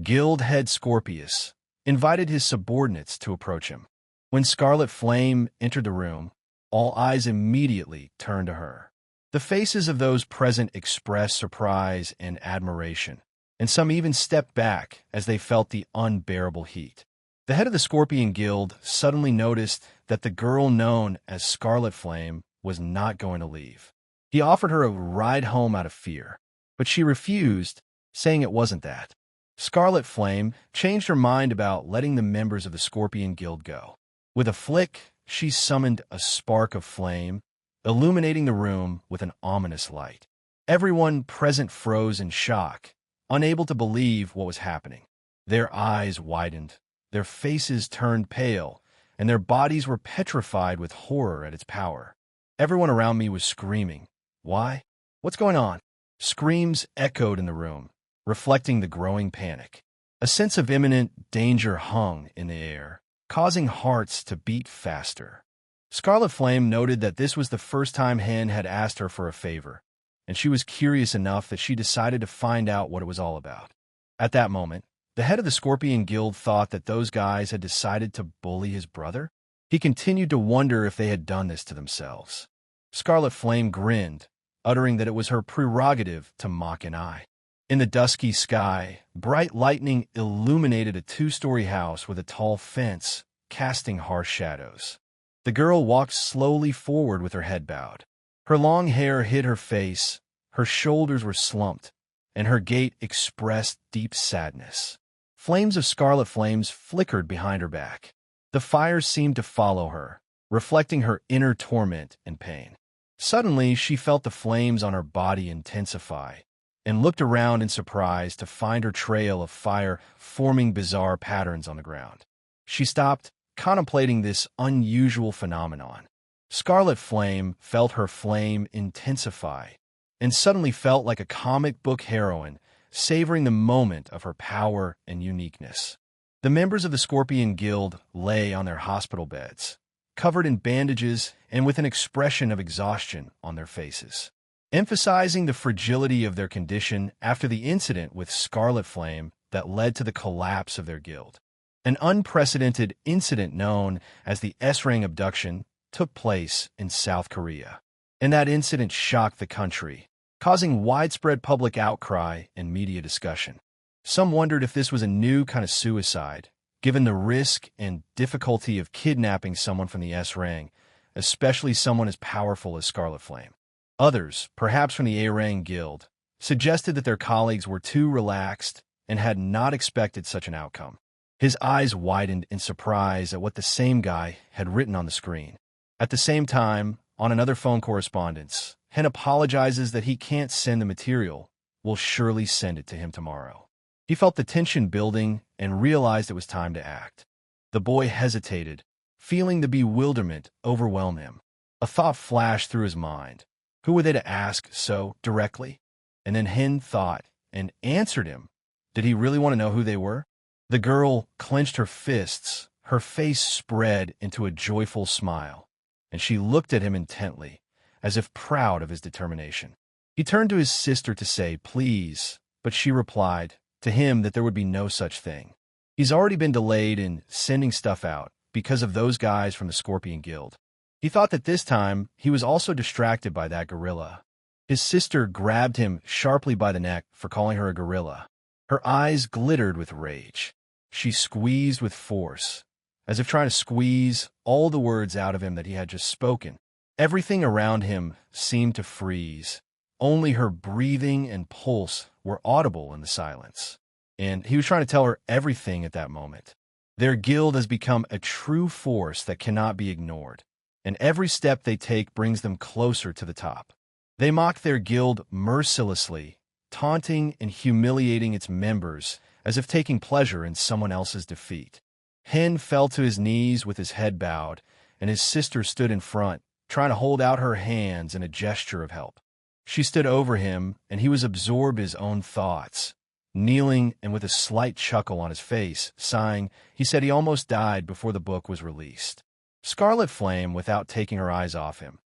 Speaker 1: Guild head Scorpius invited his subordinates to approach him. When Scarlet Flame entered the room, all eyes immediately turned to her. The faces of those present expressed surprise and admiration, and some even stepped back as they felt the unbearable heat. The head of the Scorpion Guild suddenly noticed that the girl known as Scarlet Flame was not going to leave. He offered her a ride home out of fear, but she refused, saying it wasn't that. Scarlet Flame changed her mind about letting the members of the Scorpion Guild go. With a flick, she summoned a spark of flame, illuminating the room with an ominous light. Everyone present froze in shock, unable to believe what was happening. Their eyes widened, their faces turned pale, and their bodies were petrified with horror at its power. Everyone around me was screaming. Why? What's going on? Screams echoed in the room, reflecting the growing panic. A sense of imminent danger hung in the air, causing hearts to beat faster. Scarlet Flame noted that this was the first time Hen had asked her for a favor, and she was curious enough that she decided to find out what it was all about. At that moment, the head of the Scorpion Guild thought that those guys had decided to bully his brother. He continued to wonder if they had done this to themselves. Scarlet Flame grinned, uttering that it was her prerogative to mock an eye. In the dusky sky, bright lightning illuminated a two-story house with a tall fence, casting harsh shadows. The girl walked slowly forward with her head bowed. Her long hair hid her face, her shoulders were slumped, and her gait expressed deep sadness. Flames of scarlet flames flickered behind her back. The fire seemed to follow her, reflecting her inner torment and pain. Suddenly, she felt the flames on her body intensify, and looked around in surprise to find her trail of fire forming bizarre patterns on the ground. She stopped, contemplating this unusual phenomenon. Scarlet Flame felt her flame intensify, and suddenly felt like a comic book heroine, savoring the moment of her power and uniqueness. The members of the Scorpion Guild lay on their hospital beds, covered in bandages and with an expression of exhaustion on their faces, emphasizing the fragility of their condition after the incident with Scarlet Flame that led to the collapse of their guild. An unprecedented incident known as the S-Ring abduction took place in South Korea, and that incident shocked the country, causing widespread public outcry and media discussion. Some wondered if this was a new kind of suicide, given the risk and difficulty of kidnapping someone from the S-Ring, especially someone as powerful as Scarlet Flame. Others, perhaps from the A-Ring Guild, suggested that their colleagues were too relaxed and had not expected such an outcome. His eyes widened in surprise at what the same guy had written on the screen. At the same time, on another phone correspondence, Hen apologizes that he can't send the material. We'll surely send it to him tomorrow. He felt the tension building and realized it was time to act. The boy hesitated, feeling the bewilderment overwhelm him. A thought flashed through his mind. Who were they to ask so directly? And then Hen thought and answered him. Did he really want to know who they were? The girl clenched her fists, her face spread into a joyful smile, and she looked at him intently, as if proud of his determination. He turned to his sister to say, please, but she replied to him that there would be no such thing. He's already been delayed in sending stuff out because of those guys from the Scorpion Guild. He thought that this time he was also distracted by that gorilla. His sister grabbed him sharply by the neck for calling her a gorilla. Her eyes glittered with rage. She squeezed with force, as if trying to squeeze all the words out of him that he had just spoken. Everything around him seemed to freeze. Only her breathing and pulse were audible in the silence. And he was trying to tell her everything at that moment. Their guild has become a true force that cannot be ignored, and every step they take brings them closer to the top. They mock their guild mercilessly, taunting and humiliating its members as if taking pleasure in someone else's defeat. Hen fell to his knees with his head bowed, and his sister stood in front, trying to hold out her hands in a gesture of help. She stood over him, and he was absorbed in his own thoughts. Kneeling and with a slight chuckle on his face, sighing, he said he almost died before the book was released. Scarlet Flame, without taking her eyes off him,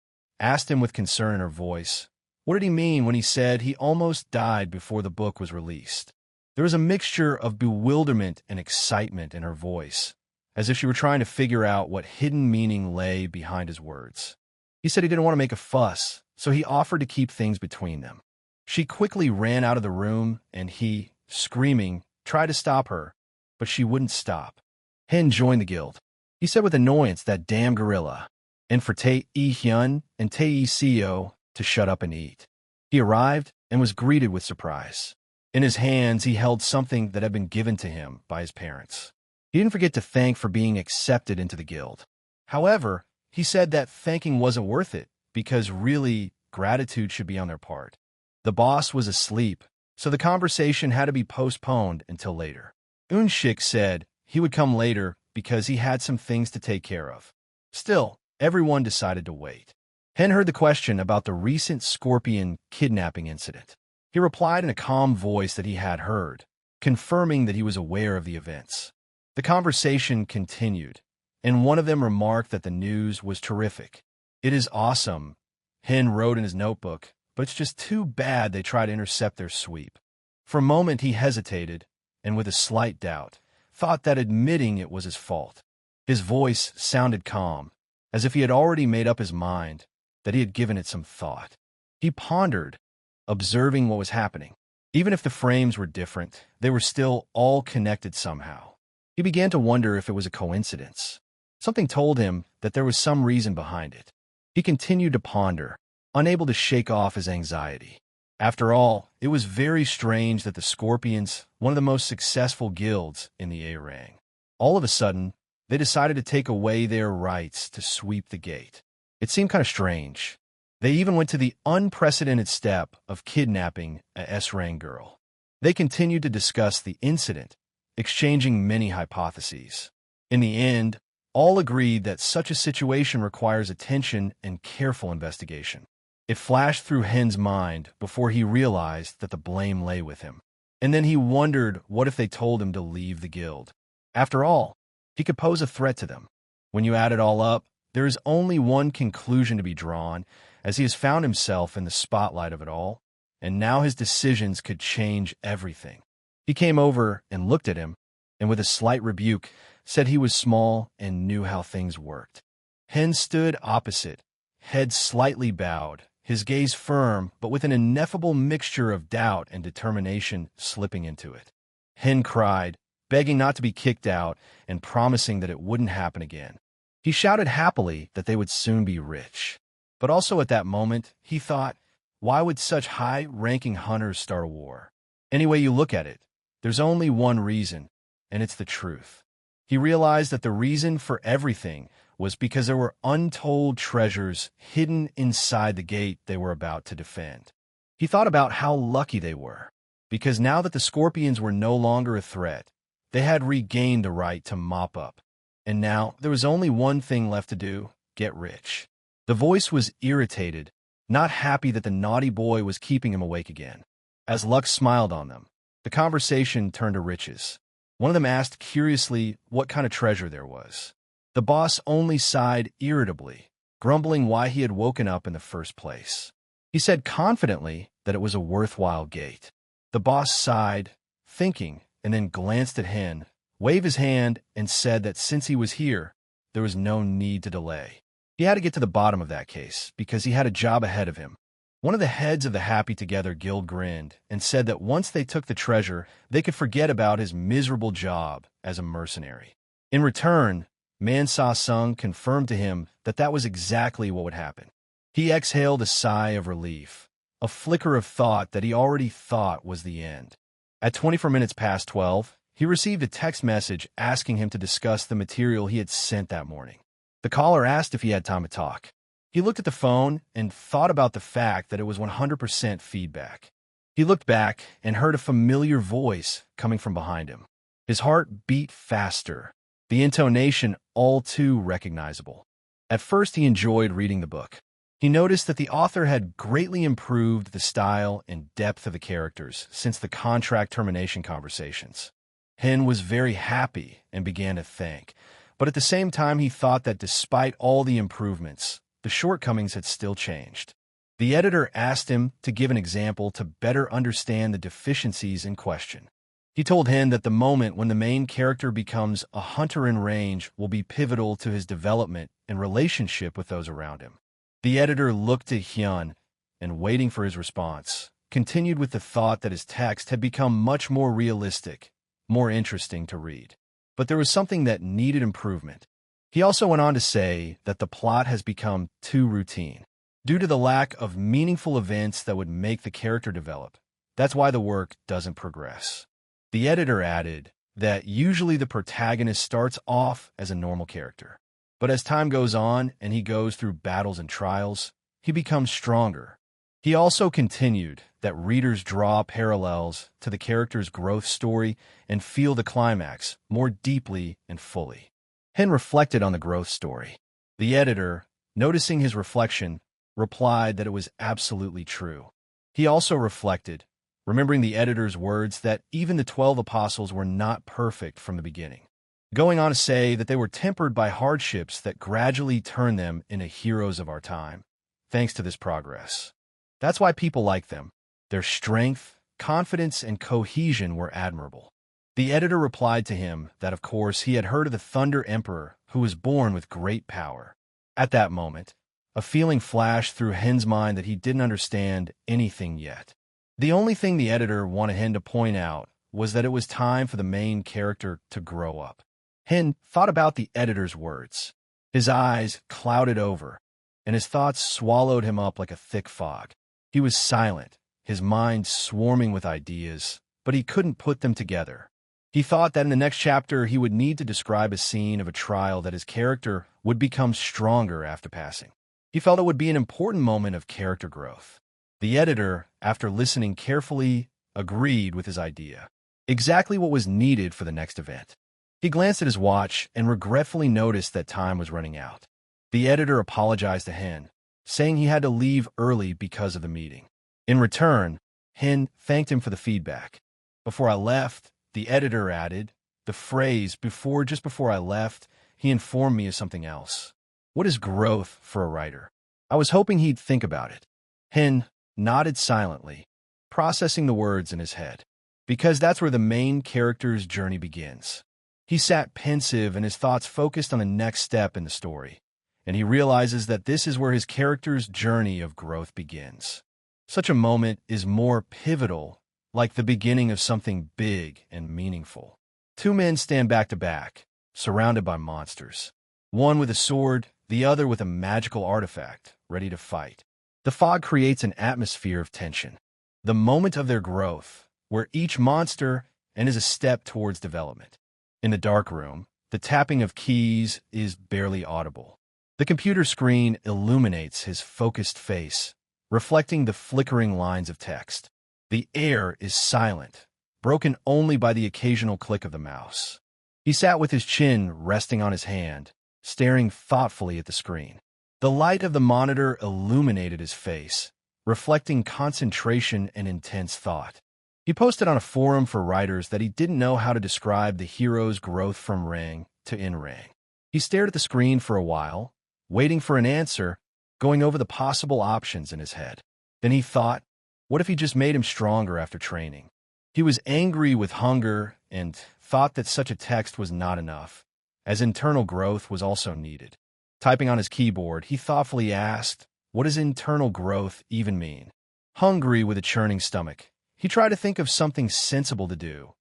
Speaker 1: asked him with concern in her voice, what did he mean when he said he almost died before the book was released? There was a mixture of bewilderment and excitement in her voice, as if she were trying to figure out what hidden meaning lay behind his words. He said he didn't want to make a fuss, so he offered to keep things between them. She quickly ran out of the room, and he, screaming, tried to stop her, but she wouldn't stop. Hen joined the guild. He said with annoyance that damn gorilla, and for Tae-Hyun and Tae-Seo to shut up and eat. He arrived and was greeted with surprise. In his hands, he held something that had been given to him by his parents. He didn't forget to thank for being accepted into the guild. However, he said that thanking wasn't worth it because really, gratitude should be on their part. The boss was asleep, so the conversation had to be postponed until later. Unshik said he would come later because he had some things to take care of. Still, everyone decided to wait. Hen heard the question about the recent Scorpion kidnapping incident. He replied in a calm voice that he had heard, confirming that he was aware of the events. The conversation continued, and one of them remarked that the news was terrific. "It is awesome," Hen wrote in his notebook, "but it's just too bad they try to intercept their sweep." For a moment he hesitated, and with a slight doubt, thought that admitting it was his fault. His voice sounded calm, as if he had already made up his mind, that he had given it some thought. He pondered, observing what was happening. Even if the frames were different, they were still all connected somehow. He began to wonder if it was a coincidence. Something told him that there was some reason behind it. He continued to ponder, unable to shake off his anxiety. After all, it was very strange that the Scorpions, one of the most successful guilds in the A-Rang, all of a sudden, they decided to take away their rights to sweep the gate. It seemed kind of strange. They even went to the unprecedented step of kidnapping a S-Rang girl. They continued to discuss the incident, exchanging many hypotheses. In the end, all agreed that such a situation requires attention and careful investigation. It flashed through Hen's mind before he realized that the blame lay with him. And then he wondered what if they told him to leave the guild. After all, he could pose a threat to them. When you add it all up, there is only one conclusion to be drawn, as he has found himself in the spotlight of it all, and now his decisions could change everything. He came over and looked at him, and with a slight rebuke, said he was small and knew how things worked. Hen stood opposite, head slightly bowed, his gaze firm, but with an ineffable mixture of doubt and determination slipping into it. Hen cried, begging not to be kicked out and promising that it wouldn't happen again. He shouted happily that they would soon be rich. But also at that moment, he thought, why would such high-ranking hunters start a war? Any way you look at it, there's only one reason, and it's the truth. He realized that the reason for everything was because there were untold treasures hidden inside the gate they were about to defend. He thought about how lucky they were, because now that the Scorpions were no longer a threat, they had regained the right to mop up. And now there was only one thing left to do: get rich. The voice was irritated, not happy that the naughty boy was keeping him awake again. As Lux smiled on them, the conversation turned to riches. One of them asked curiously what kind of treasure there was. The boss only sighed irritably, grumbling why he had woken up in the first place. He said confidently that it was a worthwhile gate. The boss sighed, thinking, and then glanced at Hen, waved his hand, and said that since he was here, there was no need to delay. He had to get to the bottom of that case, because he had a job ahead of him. One of the heads of the Happy Together Guild grinned and said that once they took the treasure, they could forget about his miserable job as a mercenary. In return, Man Sa Sung confirmed to him that that was exactly what would happen. He exhaled a sigh of relief, a flicker of thought that he already thought was the end. At 24 minutes past 12, he received a text message asking him to discuss the material he had sent that morning. The caller asked if he had time to talk. He looked at the phone and thought about the fact that it was 100% feedback. He looked back and heard a familiar voice coming from behind him. His heart beat faster, the intonation all too recognizable. At first, he enjoyed reading the book. He noticed that the author had greatly improved the style and depth of the characters since the contract termination conversations. Hen was very happy and began to thank, but at the same time he thought that despite all the improvements, the shortcomings had still changed. The editor asked him to give an example to better understand the deficiencies in question. He told Hen that the moment when the main character becomes a hunter in range will be pivotal to his development and relationship with those around him. The editor looked at Hyun and, waiting for his response, continued with the thought that his text had become much more realistic, more interesting to read. But there was something that needed improvement. He also went on to say that the plot has become too routine, due to the lack of meaningful events that would make the character develop. That's why the work doesn't progress. The editor added that usually the protagonist starts off as a normal character, but as time goes on and he goes through battles and trials, he becomes stronger, He also continued that readers draw parallels to the character's growth story and feel the climax more deeply and fully. Hen reflected on the growth story. The editor, noticing his reflection, replied that it was absolutely true. He also reflected, remembering the editor's words that even the 12 apostles were not perfect from the beginning, going on to say that they were tempered by hardships that gradually turned them into heroes of our time, thanks to this progress. That's why people like them. Their strength, confidence, and cohesion were admirable. The editor replied to him that, of course, he had heard of the Thunder Emperor who was born with great power. At that moment, a feeling flashed through Hen's mind that he didn't understand anything yet. The only thing the editor wanted Hen to point out was that it was time for the main character to grow up. Hen thought about the editor's words. His eyes clouded over, and his thoughts swallowed him up like a thick fog. He was silent, his mind swarming with ideas, but he couldn't put them together. He thought that in the next chapter he would need to describe a scene of a trial that his character would become stronger after passing. He felt it would be an important moment of character growth. The editor, after listening carefully, agreed with his idea. Exactly what was needed for the next event. He glanced at his watch and regretfully noticed that time was running out. The editor apologized to Hen, saying he had to leave early because of the meeting. In return, Hen thanked him for the feedback. Before I left, the editor added, the phrase just before I left, he informed me of something else. What is growth for a writer? I was hoping he'd think about it. Hen nodded silently, processing the words in his head, because that's where the main character's journey begins. He sat pensive and his thoughts focused on the next step in the story, and he realizes that this is where his character's journey of growth begins. Such a moment is more pivotal, like the beginning of something big and meaningful. Two men stand back to back, surrounded by monsters. One with a sword, the other with a magical artifact, ready to fight. The fog creates an atmosphere of tension. The moment of their growth, where each monster is a step towards development. In the dark room, the tapping of keys is barely audible. The computer screen illuminates his focused face, reflecting the flickering lines of text. The air is silent, broken only by the occasional click of the mouse. He sat with his chin resting on his hand, staring thoughtfully at the screen. The light of the monitor illuminated his face, reflecting concentration and intense thought. He posted on a forum for writers that he didn't know how to describe the hero's growth from Rang to in-Rang. He stared at the screen for a while, waiting for an answer, going over the possible options in his head. Then he thought, what if he just made him stronger after training? He was angry with hunger and thought that such a text was not enough, as internal growth was also needed. Typing on his keyboard, he thoughtfully asked, what does internal growth even mean? Hungry with a churning stomach, he tried to think of something sensible to do,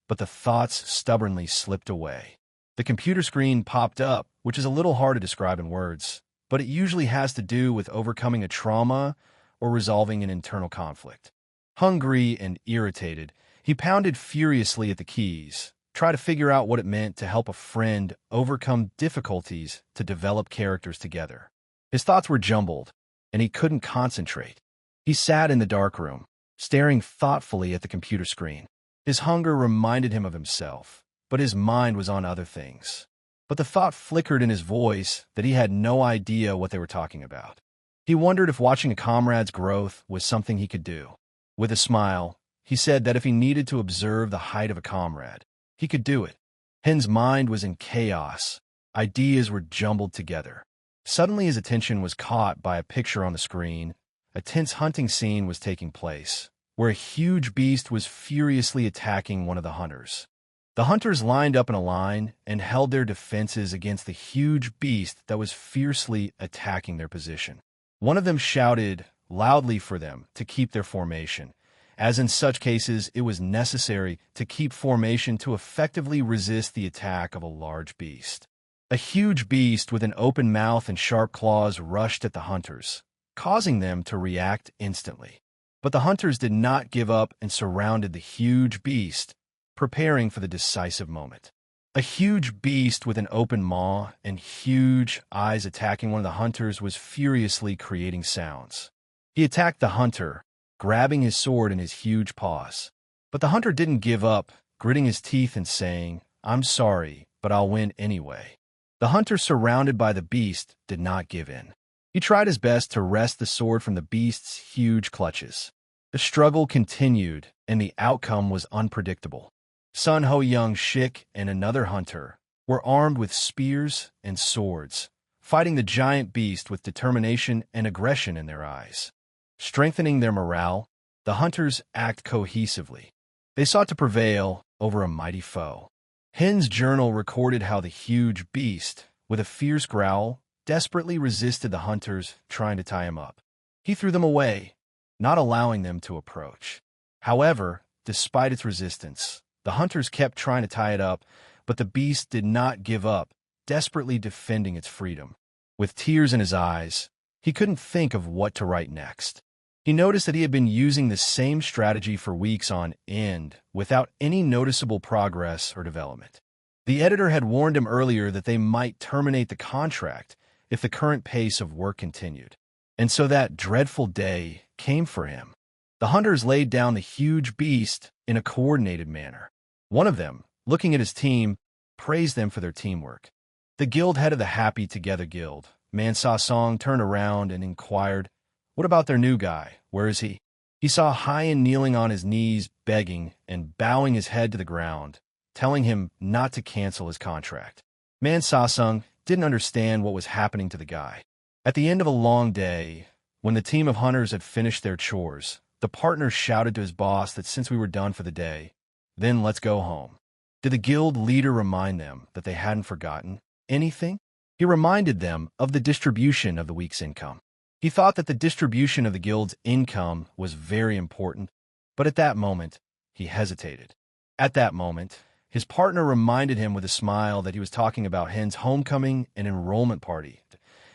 Speaker 1: but the thoughts stubbornly slipped away. The computer screen popped up, which is a little hard to describe in words, but it usually has to do with overcoming a trauma or resolving an internal conflict. Hungry and irritated, he pounded furiously at the keys, tried to figure out what it meant to help a friend overcome difficulties to develop characters together. His thoughts were jumbled, and he couldn't concentrate. He sat in the dark room, staring thoughtfully at the computer screen. His hunger reminded him of himself, but his mind was on other things. But the thought flickered in his voice that he had no idea what they were talking about. He wondered if watching a comrade's growth was something he could do. With a smile, he said that if he needed to observe the height of a comrade, he could do it. Hen's mind was in chaos. Ideas were jumbled together. Suddenly his attention was caught by a picture on the screen. A tense hunting scene was taking place, where a huge beast was furiously attacking one of the hunters. The hunters lined up in a line and held their defenses against the huge beast that was fiercely attacking their position. One of them shouted loudly for them to keep their formation, as in such cases it was necessary to keep formation to effectively resist the attack of a large beast. A huge beast with an open mouth and sharp claws rushed at the hunters, causing them to react instantly. But the hunters did not give up and surrounded the huge beast, preparing for the decisive moment. A huge beast with an open maw and huge eyes attacking one of the hunters was furiously creating sounds. He attacked the hunter, grabbing his sword in his huge paws. But the hunter didn't give up, gritting his teeth and saying, "I'm sorry, but I'll win anyway." The hunter, surrounded by the beast, did not give in. He tried his best to wrest the sword from the beast's huge clutches. The struggle continued, and the outcome was unpredictable. Sun Ho Young Shik and another hunter were armed with spears and swords, fighting the giant beast with determination and aggression in their eyes. Strengthening their morale, the hunters act cohesively. They sought to prevail over a mighty foe. Hen's journal recorded how the huge beast, with a fierce growl, desperately resisted the hunters trying to tie him up. He threw them away, not allowing them to approach. However, despite its resistance, the hunters kept trying to tie it up, but the beast did not give up, desperately defending its freedom. With tears in his eyes, he couldn't think of what to write next. He noticed that he had been using the same strategy for weeks on end, without any noticeable progress or development. The editor had warned him earlier that they might terminate the contract if the current pace of work continued. And so that dreadful day came for him. The hunters laid down the huge beast in a coordinated manner. One of them, looking at his team, praised them for their teamwork. The guild head of the Happy Together Guild, Man Sa Song, turned around and inquired, "What about their new guy? Where is he?" He saw Hyen kneeling on his knees, begging and bowing his head to the ground, telling him not to cancel his contract. Man Sa Sung didn't understand what was happening to the guy. At the end of a long day, when the team of hunters had finished their chores, the partner shouted to his boss that since we were done for the day, then let's go home. Did the guild leader remind them that they hadn't forgotten anything? He reminded them of the distribution of the week's income. He thought that the distribution of the guild's income was very important, but at that moment, he hesitated. At that moment, his partner reminded him with a smile that he was talking about Hen's homecoming and enrollment party.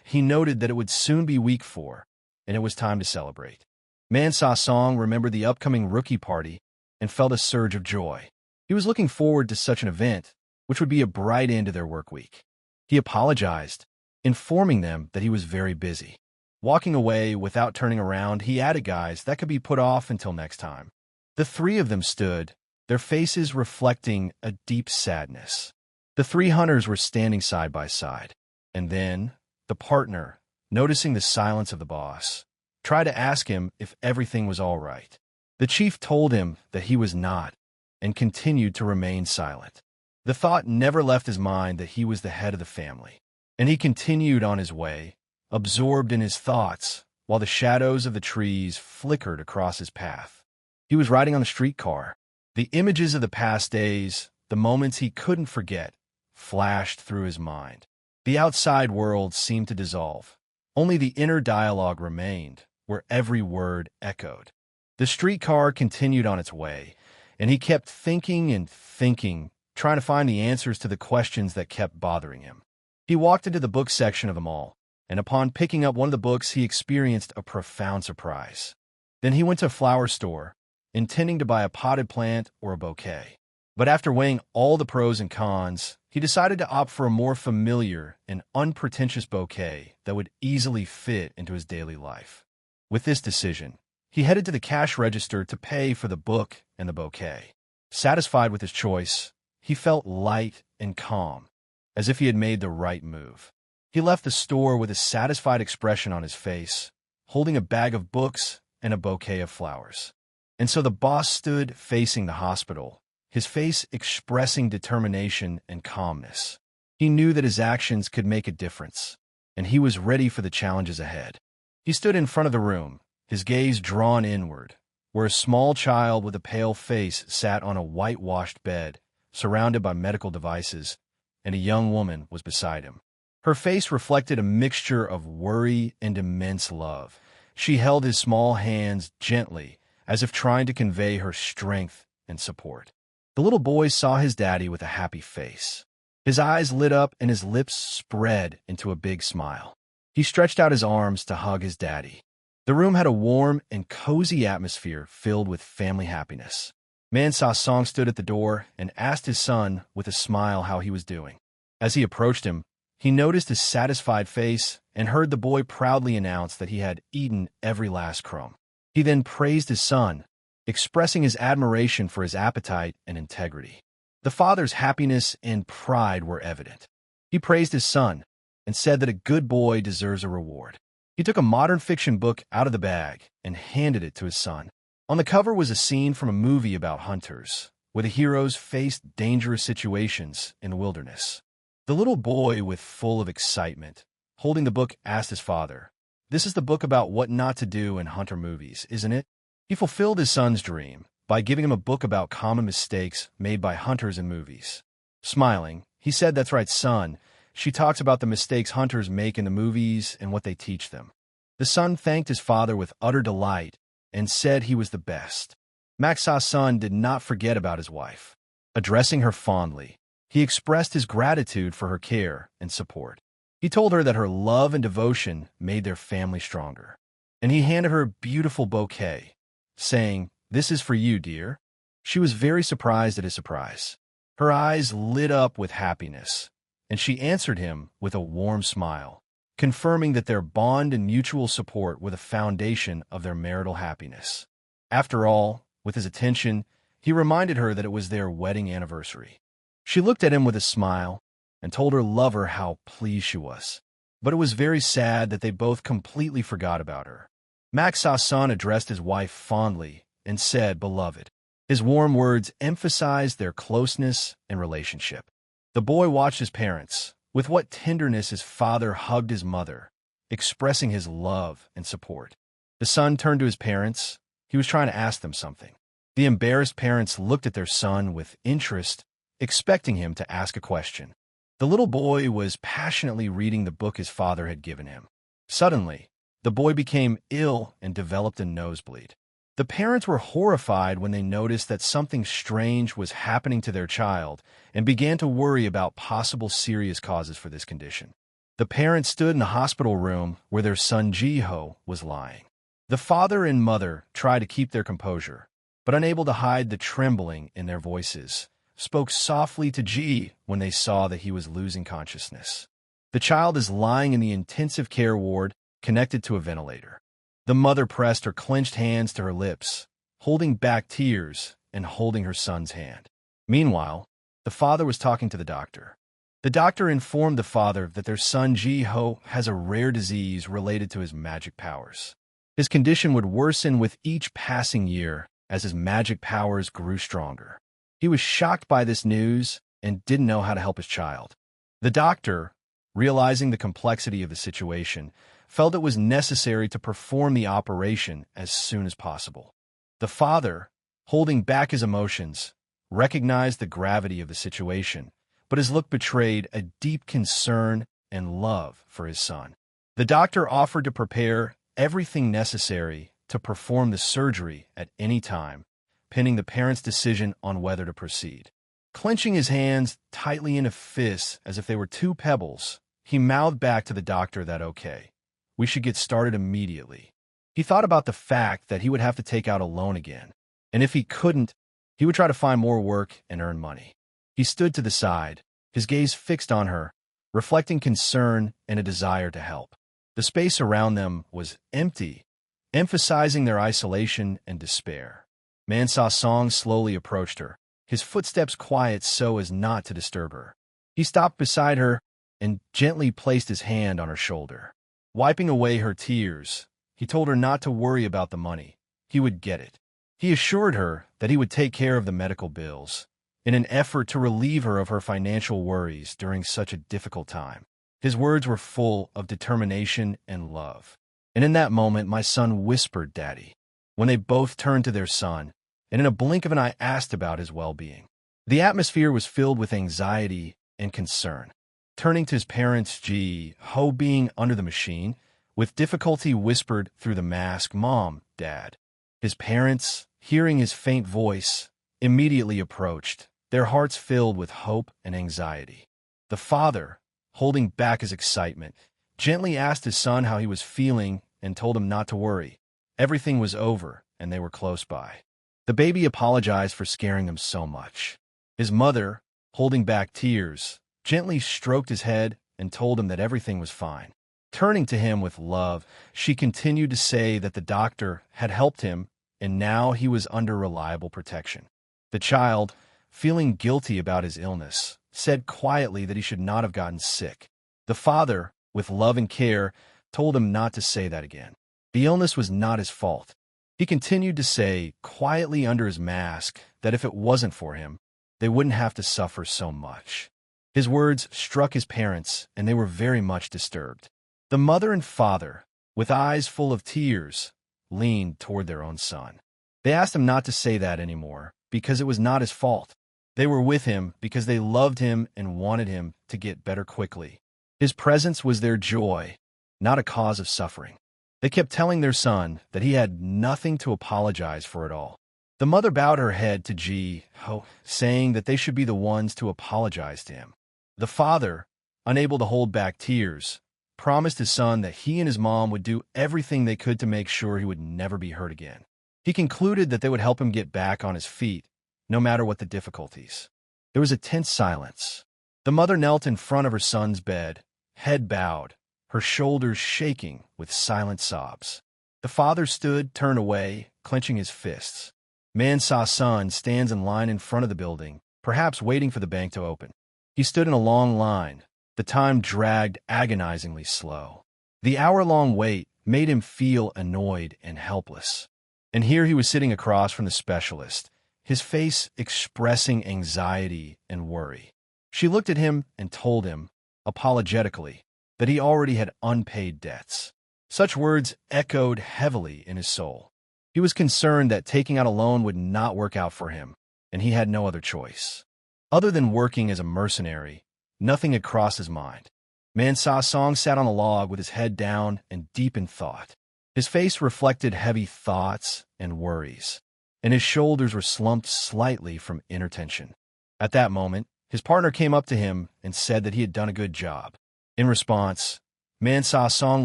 Speaker 1: He noted that it would soon be week 4, and it was time to celebrate. Man Sa Song remembered the upcoming rookie party and felt a surge of joy. He was looking forward to such an event, which would be a bright end to their work week. He apologized, informing them that he was very busy. Walking away without turning around, he added, "Guys, that could be put off until next time." The three of them stood, their faces reflecting a deep sadness. The three hunters were standing side by side. And then, the partner, noticing the silence of the boss, tried to ask him if everything was all right. The chief told him that he was not, and continued to remain silent. The thought never left his mind that he was the head of the family, and he continued on his way, absorbed in his thoughts, while the shadows of the trees flickered across his path. He was riding on a streetcar. The images of the past days, the moments he couldn't forget, flashed through his mind. The outside world seemed to dissolve. Only the inner dialogue remained, where every word echoed. The streetcar continued on its way, and he kept thinking and thinking, trying to find the answers to the questions that kept bothering him. He walked into the book section of the mall, and upon picking up one of the books, he experienced a profound surprise. Then he went to a flower store, intending to buy a potted plant or a bouquet. But after weighing all the pros and cons, he decided to opt for a more familiar and unpretentious bouquet that would easily fit into his daily life. With this decision, he headed to the cash register to pay for the book and the bouquet. Satisfied with his choice, he felt light and calm, as if he had made the right move. He left the store with a satisfied expression on his face, holding a bag of books and a bouquet of flowers. And so the boss stood facing the hospital, his face expressing determination and calmness. He knew that his actions could make a difference, and he was ready for the challenges ahead. He stood in front of the room, his gaze drawn inward, where a small child with a pale face sat on a whitewashed bed, surrounded by medical devices, and a young woman was beside him. Her face reflected a mixture of worry and immense love. She held his small hands gently, as if trying to convey her strength and support. The little boy saw his daddy with a happy face. His eyes lit up and his lips spread into a big smile. He stretched out his arms to hug his daddy. The room had a warm and cozy atmosphere filled with family happiness. Man Sa Song stood at the door and asked his son with a smile how he was doing. As he approached him, He noticed his satisfied face and heard the boy proudly announce that he had eaten every last crumb. He then praised his son, expressing his admiration for his appetite and integrity. The father's happiness and pride were evident. He praised his son and said that a good boy deserves a reward. He took a modern fiction book out of the bag and handed it to his son. On the cover was a scene from a movie about hunters, where the heroes faced dangerous situations in the wilderness. The little boy, with full of excitement, holding the book, asked his father, "This is the book about what not to do in hunter movies, isn't it?" He fulfilled his son's dream by giving him a book about common mistakes made by hunters in movies. Smiling, he said, "That's right, son. She talks about the mistakes hunters make in the movies and what they teach them." The son thanked his father with utter delight and said he was the best. Maxa's son did not forget about his wife. Addressing her fondly, he expressed his gratitude for her care and support. He told her that her love and devotion made their family stronger, and he handed her a beautiful bouquet, saying, "This is for you, dear." She was very surprised at his surprise. Her eyes lit up with happiness, and she answered him with a warm smile, confirming that their bond and mutual support were the foundation of their marital happiness. After all, with his attention, he reminded her that it was their wedding anniversary. She looked at him with a smile and told her lover how pleased she was. But it was very sad that they both completely forgot about her. Maxa's son addressed his wife fondly and said, "Beloved." His warm words emphasized their closeness and relationship. The boy watched his parents. With what tenderness his father hugged his mother, expressing his love and support. The son turned to his parents. He was trying to ask them something. The embarrassed parents looked at their son with interest, expecting him to ask a question. The little boy was passionately reading the book his father had given him. Suddenly, the boy became ill and developed a nosebleed. The parents were horrified when they noticed that something strange was happening to their child and began to worry about possible serious causes for this condition. The parents stood in the hospital room where their son Jiho was lying. The father and mother tried to keep their composure, but unable to hide the trembling in their voices, spoke softly to Ji when they saw that he was losing consciousness. The child is lying in the intensive care ward, connected to a ventilator. The mother pressed her clenched hands to her lips, holding back tears and holding her son's hand. Meanwhile, the father was talking to the doctor. The doctor informed the father that their son Ji-ho has a rare disease related to his magic powers. His condition would worsen with each passing year as his magic powers grew stronger. He was shocked by this news and didn't know how to help his child. The doctor, realizing the complexity of the situation, felt it was necessary to perform the operation as soon as possible. The father, holding back his emotions, recognized the gravity of the situation, but his look betrayed a deep concern and love for his son. The doctor offered to prepare everything necessary to perform the surgery at any time, pending the parents' decision on whether to proceed. Clenching his hands tightly in a fist as if they were two pebbles, he mouthed back to the doctor that okay, we should get started immediately. He thought about the fact that he would have to take out a loan again, and if he couldn't, he would try to find more work and earn money. He stood to the side, his gaze fixed on her, reflecting concern and a desire to help. The space around them was empty, emphasizing their isolation and despair. Manhwa Song slowly approached her, his footsteps quiet so as not to disturb her. He stopped beside her and gently placed his hand on her shoulder. Wiping away her tears, he told her not to worry about the money. He would get it. He assured her that he would take care of the medical bills, in an effort to relieve her of her financial worries during such a difficult time. His words were full of determination and love. And in that moment, my son whispered, "Daddy," when they both turned to their son, and in a blink of an eye asked about his well-being. The atmosphere was filled with anxiety and concern. Turning to his parents, Ji-ho, being under the machine, with difficulty whispered through the mask, "Mom, Dad." His parents, hearing his faint voice, immediately approached, their hearts filled with hope and anxiety. The father, holding back his excitement, gently asked his son how he was feeling and told him not to worry. Everything was over, and they were close by. The baby apologized for scaring them so much. His mother, holding back tears, gently stroked his head and told him that everything was fine. Turning to him with love, she continued to say that the doctor had helped him and now he was under reliable protection. The child, feeling guilty about his illness, said quietly that he should not have gotten sick. The father, with love and care, told him not to say that again. The illness was not his fault. He continued to say, quietly under his mask, that if it wasn't for him, they wouldn't have to suffer so much. His words struck his parents, and they were very much disturbed. The mother and father, with eyes full of tears, leaned toward their own son. They asked him not to say that anymore, because it was not his fault. They were with him because they loved him and wanted him to get better quickly. His presence was their joy, not a cause of suffering. They kept telling their son that he had nothing to apologize for at all. The mother bowed her head to Ji-ho, saying that they should be the ones to apologize to him. The father, unable to hold back tears, promised his son that he and his mom would do everything they could to make sure he would never be hurt again. He concluded that they would help him get back on his feet, no matter what the difficulties. There was a tense silence. The mother knelt in front of her son's bed, head bowed, her shoulders shaking with silent sobs. The father stood, turned away, clenching his fists. Man-Sa's son stands in line in front of the building, perhaps waiting for the bank to open. He stood in a long line. The time dragged agonizingly slow. The hour-long wait made him feel annoyed and helpless. And here he was sitting across from the specialist, his face expressing anxiety and worry. She looked at him and told him, apologetically, that he already had unpaid debts. Such words echoed heavily in his soul. He was concerned that taking out a loan would not work out for him, and he had no other choice. Other than working as a mercenary, nothing had crossed his mind. Man-Sa Song sat on a log with his head down and deep in thought. His face reflected heavy thoughts and worries, and his shoulders were slumped slightly from inner tension. At that moment, his partner came up to him and said that he had done a good job. In response, Man-Sa Song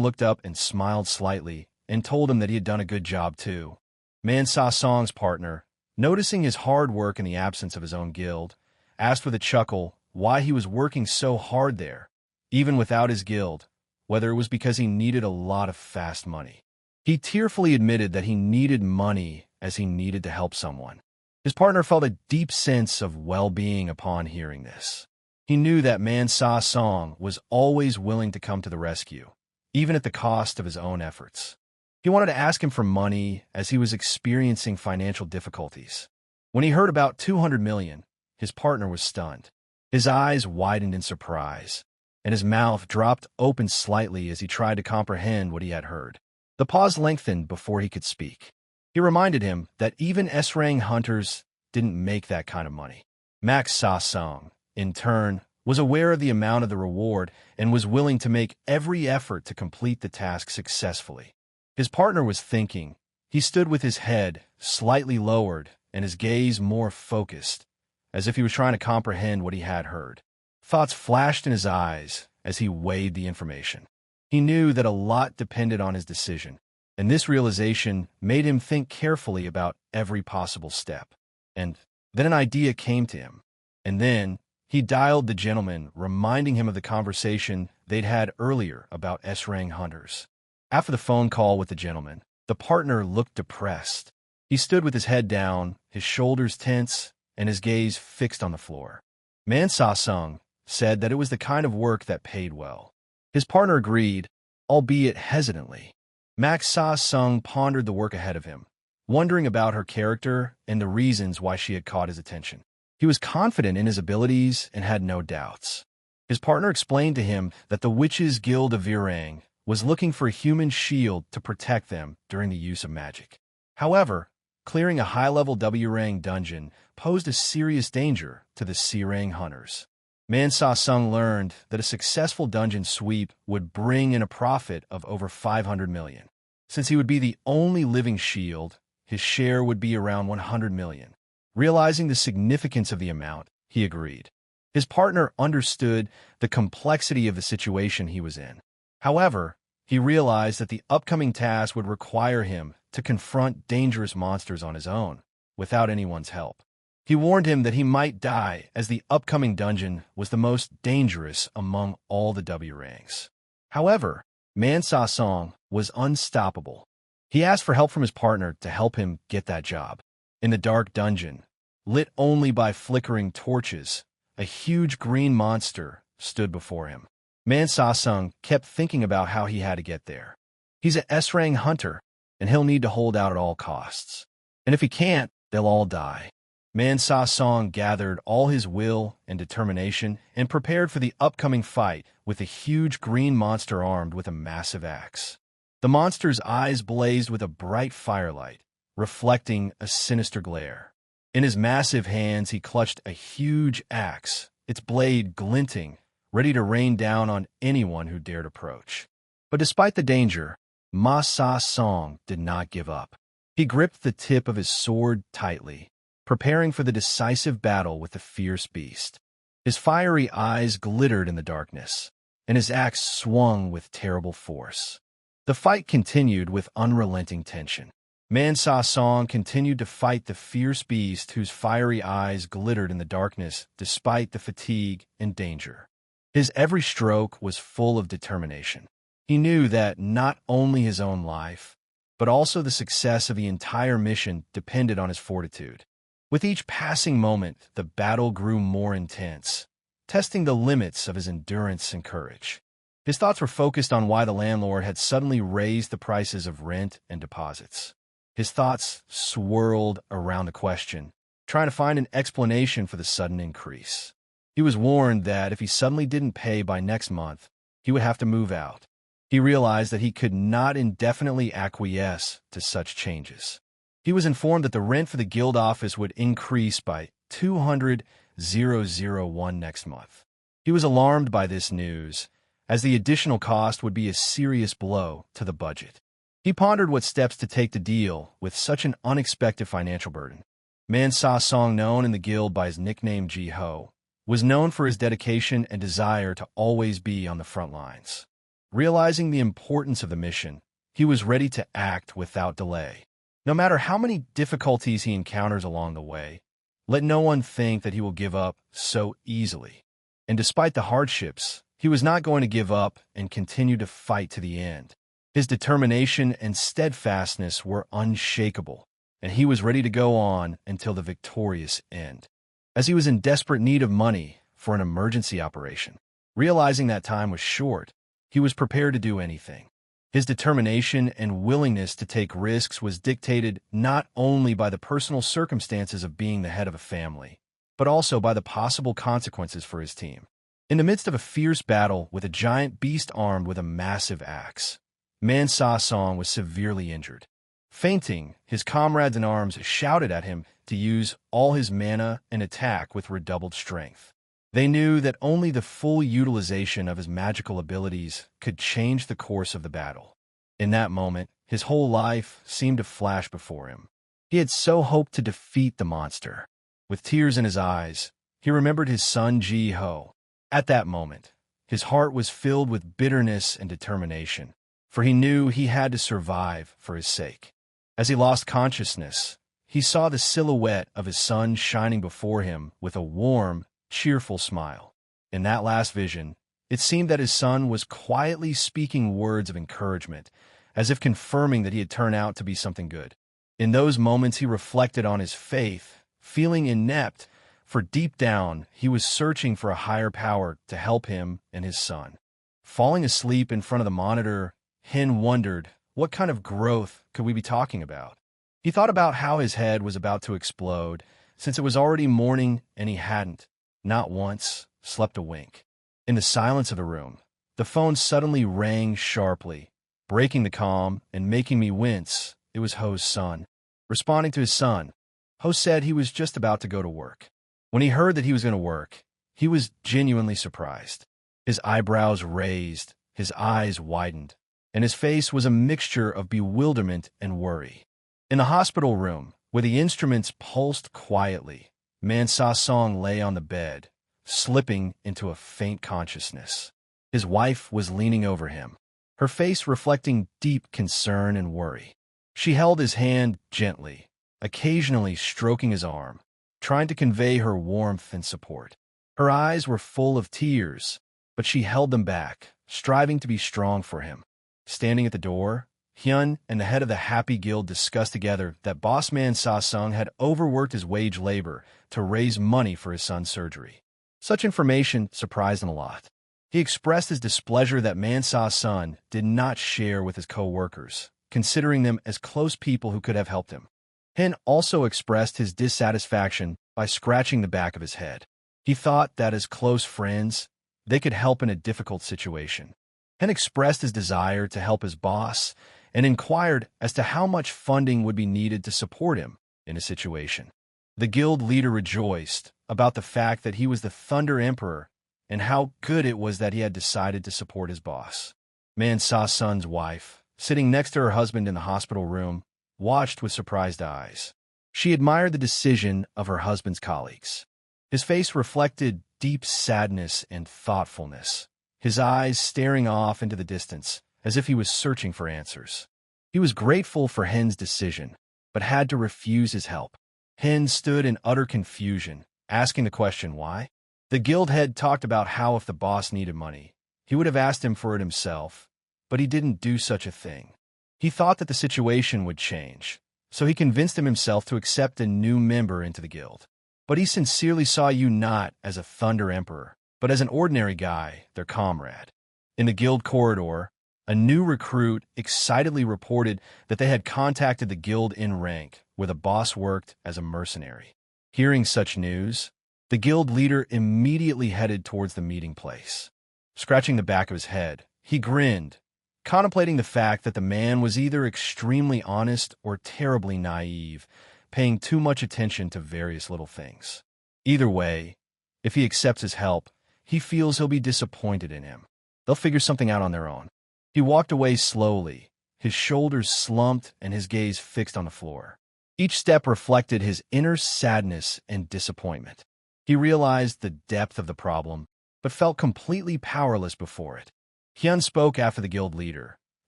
Speaker 1: looked up and smiled slightly and told him that he had done a good job too. Man-Sa Song's partner, noticing his hard work in the absence of his own guild, asked with a chuckle why he was working so hard there, even without his guild, whether it was because he needed a lot of fast money. He tearfully admitted that he needed money as he needed to help someone. His partner felt a deep sense of well-being upon hearing this. He knew that Man-Sa Song was always willing to come to the rescue, even at the cost of his own efforts. He wanted to ask him for money as he was experiencing financial difficulties. When he heard about 200 million, his partner was stunned. His eyes widened in surprise, and his mouth dropped open slightly as he tried to comprehend what he had heard. The pause lengthened before he could speak. He reminded him that even S-rank hunters didn't make that kind of money. Max Sa-sung, in turn, was aware of the amount of the reward and was willing to make every effort to complete the task successfully. His partner was thinking. He stood with his head slightly lowered and his gaze more focused, as if he was trying to comprehend what he had heard. Thoughts flashed in his eyes as he weighed the information. He knew that a lot depended on his decision, and this realization made him think carefully about every possible step. And then an idea came to him. And then he dialed the gentleman, reminding him of the conversation they'd had earlier about S-rank hunters. After the phone call with the gentleman, the partner looked depressed. He stood with his head down, his shoulders tense, and his gaze fixed on the floor. Man-Sa Sung said that it was the kind of work that paid well. His partner agreed, albeit hesitantly. Max Sa-sung pondered the work ahead of him, wondering about her character and the reasons why she had caught his attention. He was confident in his abilities and had no doubts. His partner explained to him that the Witches' Guild of Virang was looking for a human shield to protect them during the use of magic. However, clearing a high-level W-rank dungeon posed a serious danger to the C-rank hunters. Man-Sa Sung learned that a successful dungeon sweep would bring in a profit of over 500 million. Since he would be the only living shield, his share would be around 100 million. Realizing the significance of the amount, he agreed. His partner understood the complexity of the situation he was in. However, he realized that the upcoming task would require him to confront dangerous monsters on his own, without anyone's help. He warned him that he might die, as the upcoming dungeon was the most dangerous among all the W ranks. However, Man Sa-song was unstoppable. He asked for help from his partner to help him get that job. In the dark dungeon, lit only by flickering torches, a huge green monster stood before him. Man Sa-sung kept thinking about how he had to get there. He's an S-rank hunter, and he'll need to hold out at all costs. And if he can't, they'll all die. Man Sa-song gathered all his will and determination and prepared for the upcoming fight with a huge green monster armed with a massive axe. The monster's eyes blazed with a bright firelight, reflecting a sinister glare. In his massive hands, he clutched a huge axe, its blade glinting, ready to rain down on anyone who dared approach. But despite the danger, Ma Sa-song did not give up. He gripped the tip of his sword tightly, preparing for the decisive battle with the fierce beast. His fiery eyes glittered in the darkness, and his axe swung with terrible force. The fight continued with unrelenting tension. Man Sa-song continued to fight the fierce beast whose fiery eyes glittered in the darkness despite the fatigue and danger. His every stroke was full of determination. He knew that not only his own life, but also the success of the entire mission depended on his fortitude. With each passing moment, the battle grew more intense, testing the limits of his endurance and courage. His thoughts were focused on why the landlord had suddenly raised the prices of rent and deposits. His thoughts swirled around the question, trying to find an explanation for the sudden increase. He was warned that if he suddenly didn't pay by next month, he would have to move out. He realized that he could not indefinitely acquiesce to such changes. He was informed that the rent for the guild office would increase by 200,001 next month. He was alarmed by this news, as the additional cost would be a serious blow to the budget. He pondered what steps to take to deal with such an unexpected financial burden. Man Sa-song, known in the guild by his nickname Ji-ho, was known for his dedication and desire to always be on the front lines. Realizing the importance of the mission, he was ready to act without delay. No matter how many difficulties he encounters along the way, let no one think that he will give up so easily. And despite the hardships, he was not going to give up and continue to fight to the end. His determination and steadfastness were unshakable, and he was ready to go on until the victorious end. As he was in desperate need of money for an emergency operation, realizing that time was short, he was prepared to do anything. His determination and willingness to take risks was dictated not only by the personal circumstances of being the head of a family, but also by the possible consequences for his team. In the midst of a fierce battle with a giant beast armed with a massive axe, Man Sa-song was severely injured. Fainting, his comrades in arms shouted at him to use all his mana and attack with redoubled strength. They knew that only the full utilization of his magical abilities could change the course of the battle. In that moment, his whole life seemed to flash before him. He had so hoped to defeat the monster. With tears in his eyes, he remembered his son Ji-ho. At that moment, his heart was filled with bitterness and determination, for he knew he had to survive for his sake. As he lost consciousness, he saw the silhouette of his son shining before him with a warm, cheerful smile. In that last vision, it seemed that his son was quietly speaking words of encouragement, as if confirming that he had turned out to be something good. In those moments, he reflected on his faith, feeling inept, for deep down, he was searching for a higher power to help him and his son. Falling asleep in front of the monitor, Hin wondered, what kind of growth could we be talking about? He thought about how his head was about to explode, since it was already morning and he hadn't, not once, slept a wink. In the silence of the room, the phone suddenly rang sharply, breaking the calm and making me wince. It was Ho's son. Responding to his son, Ho said he was just about to go to work. When he heard that he was going to work, he was genuinely surprised. His eyebrows raised, his eyes widened, and his face was a mixture of bewilderment and worry. In the hospital room, where the instruments pulsed quietly, Man Sa-song lay on the bed, slipping into a faint consciousness. His wife was leaning over him, her face reflecting deep concern and worry. She held his hand gently, occasionally stroking his arm, trying to convey her warmth and support. Her eyes were full of tears, but she held them back, striving to be strong for him. Standing at the door, Hyun and the head of the Happy Guild discussed together that boss man Sa-sung had overworked his wage labor to raise money for his son's surgery. Such information surprised him a lot. He expressed his displeasure that Man Sa-sun did not share with his co-workers, considering them as close people who could have helped him. Hyun also expressed his dissatisfaction by scratching the back of his head. He thought that as close friends, they could help in a difficult situation. Hyun expressed his desire to help his boss and inquired as to how much funding would be needed to support him in a situation. The guild leader rejoiced about the fact that he was the Thunder Emperor and how good it was that he had decided to support his boss. Man Sa-sun's wife, sitting next to her husband in the hospital room, watched with surprised eyes. She admired the decision of her husband's colleagues. His face reflected deep sadness and thoughtfulness, his eyes staring off into the distance as if he was searching for answers. He was grateful for Hyun's decision, but had to refuse his help. Hyun stood in utter confusion, asking the question why. The guild head talked about how if the boss needed money, he would have asked him for it himself, but he didn't do such a thing. He thought that the situation would change, so he convinced himself to accept a new member into the guild. But he sincerely saw you not as a Thunder Emperor, but as an ordinary guy, their comrade. In the guild corridor, a new recruit excitedly reported that they had contacted the guild in rank, where the boss worked as a mercenary. Hearing such news, the guild leader immediately headed towards the meeting place. Scratching the back of his head, he grinned, contemplating the fact that the man was either extremely honest or terribly naive, paying too much attention to various little things. Either way, if he accepts his help, he feels he'll be disappointed in him. They'll figure something out on their own. He walked away slowly, his shoulders slumped and his gaze fixed on the floor. Each step reflected his inner sadness and disappointment. He realized the depth of the problem, but felt completely powerless before it. Hyun spoke after the guild leader,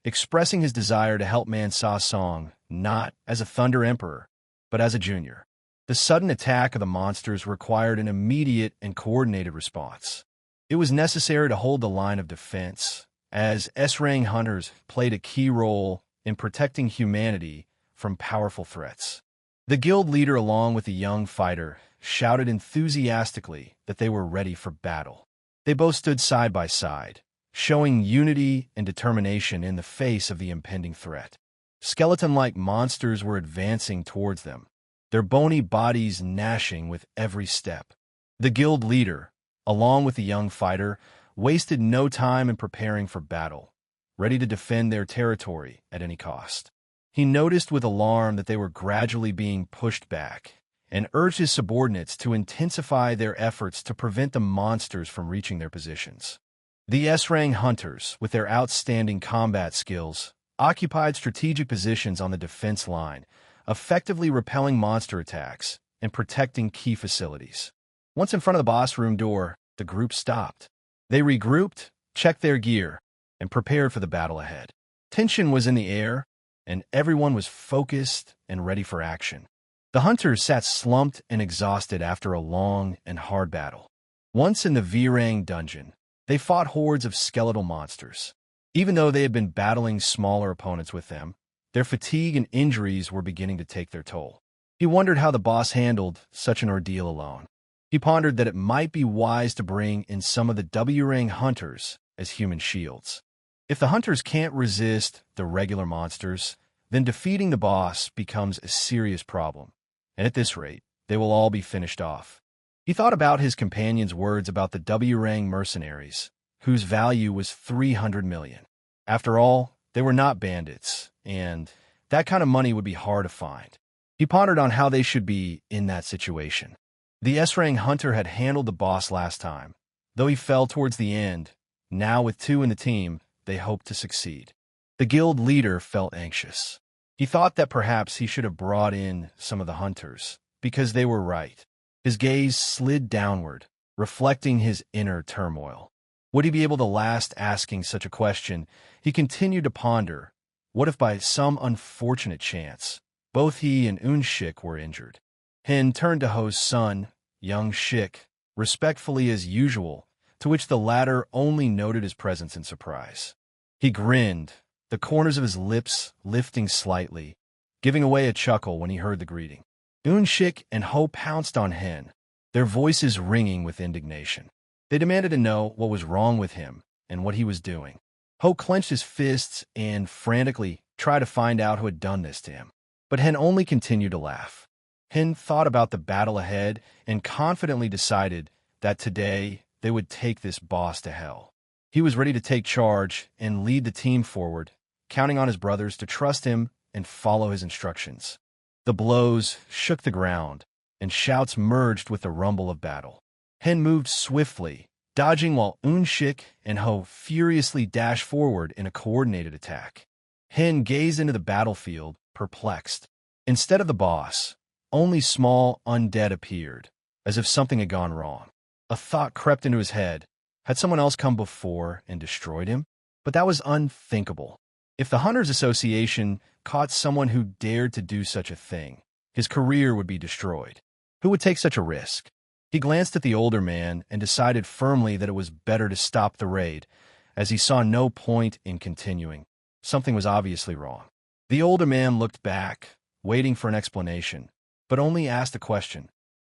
Speaker 1: expressing his desire to help Man Sa-sung not as a Thunder Emperor, but as a junior. The sudden attack of the monsters required an immediate and coordinated response. It was necessary to hold the line of defense, as S-rank hunters played a key role in protecting humanity from powerful threats. The guild leader, along with the young fighter, shouted enthusiastically that they were ready for battle. They both stood side by side, showing unity and determination in the face of the impending threat. Skeleton-like monsters were advancing towards them, their bony bodies gnashing with every step. The guild leader, along with the young fighter, wasted no time in preparing for battle, ready to defend their territory at any cost. He noticed with alarm that they were gradually being pushed back, and urged his subordinates to intensify their efforts to prevent the monsters from reaching their positions. The S-rank hunters, with their outstanding combat skills, occupied strategic positions on the defense line, effectively repelling monster attacks and protecting key facilities. Once in front of the boss room door, the group stopped. They regrouped, checked their gear, and prepared for the battle ahead. Tension was in the air, and everyone was focused and ready for action. The hunters sat slumped and exhausted after a long and hard battle. Once in the Virang dungeon, they fought hordes of skeletal monsters. Even though they had been battling smaller opponents with them, their fatigue and injuries were beginning to take their toll. He wondered how the boss handled such an ordeal alone. He pondered that it might be wise to bring in some of the W-rank hunters as human shields. If the hunters can't resist the regular monsters, then defeating the boss becomes a serious problem. And at this rate, they will all be finished off. He thought about his companion's words about the W-rank mercenaries, whose value was 300 million. After all, they were not bandits, and that kind of money would be hard to find. He pondered on how they should be in that situation. The S-rank hunter had handled the boss last time. Though he fell towards the end, now with two in the team, they hoped to succeed. The guild leader felt anxious. He thought that perhaps he should have brought in some of the hunters, because they were right. His gaze slid downward, reflecting his inner turmoil. Would he be able to last asking such a question? He continued to ponder, what if by some unfortunate chance, both he and Unshik were injured? Hin turned to Ho's son, young Shik, respectfully as usual, to which the latter only noted his presence in surprise. He grinned, the corners of his lips lifting slightly, giving away a chuckle when he heard the greeting. Shik and Ho pounced on Hin, their voices ringing with indignation. They demanded to know what was wrong with him and what he was doing. Ho clenched his fists and frantically tried to find out who had done this to him. But Hin only continued to laugh. Hin thought about the battle ahead and confidently decided that today they would take this boss to hell. He was ready to take charge and lead the team forward, counting on his brothers to trust him and follow his instructions. The blows shook the ground, and shouts merged with the rumble of battle. Hin moved swiftly, dodging while Shik and Ho furiously dashed forward in a coordinated attack. Hin gazed into the battlefield, perplexed. Instead of the boss, only small undead appeared, as if something had gone wrong. A thought crept into his head. Had someone else come before and destroyed him? But that was unthinkable. If the Hunters Association caught someone who dared to do such a thing, his career would be destroyed. Who would take such a risk? He glanced at the older man and decided firmly that it was better to stop the raid, as he saw no point in continuing. Something was obviously wrong. The older man looked back, waiting for an explanation, but only asked a question.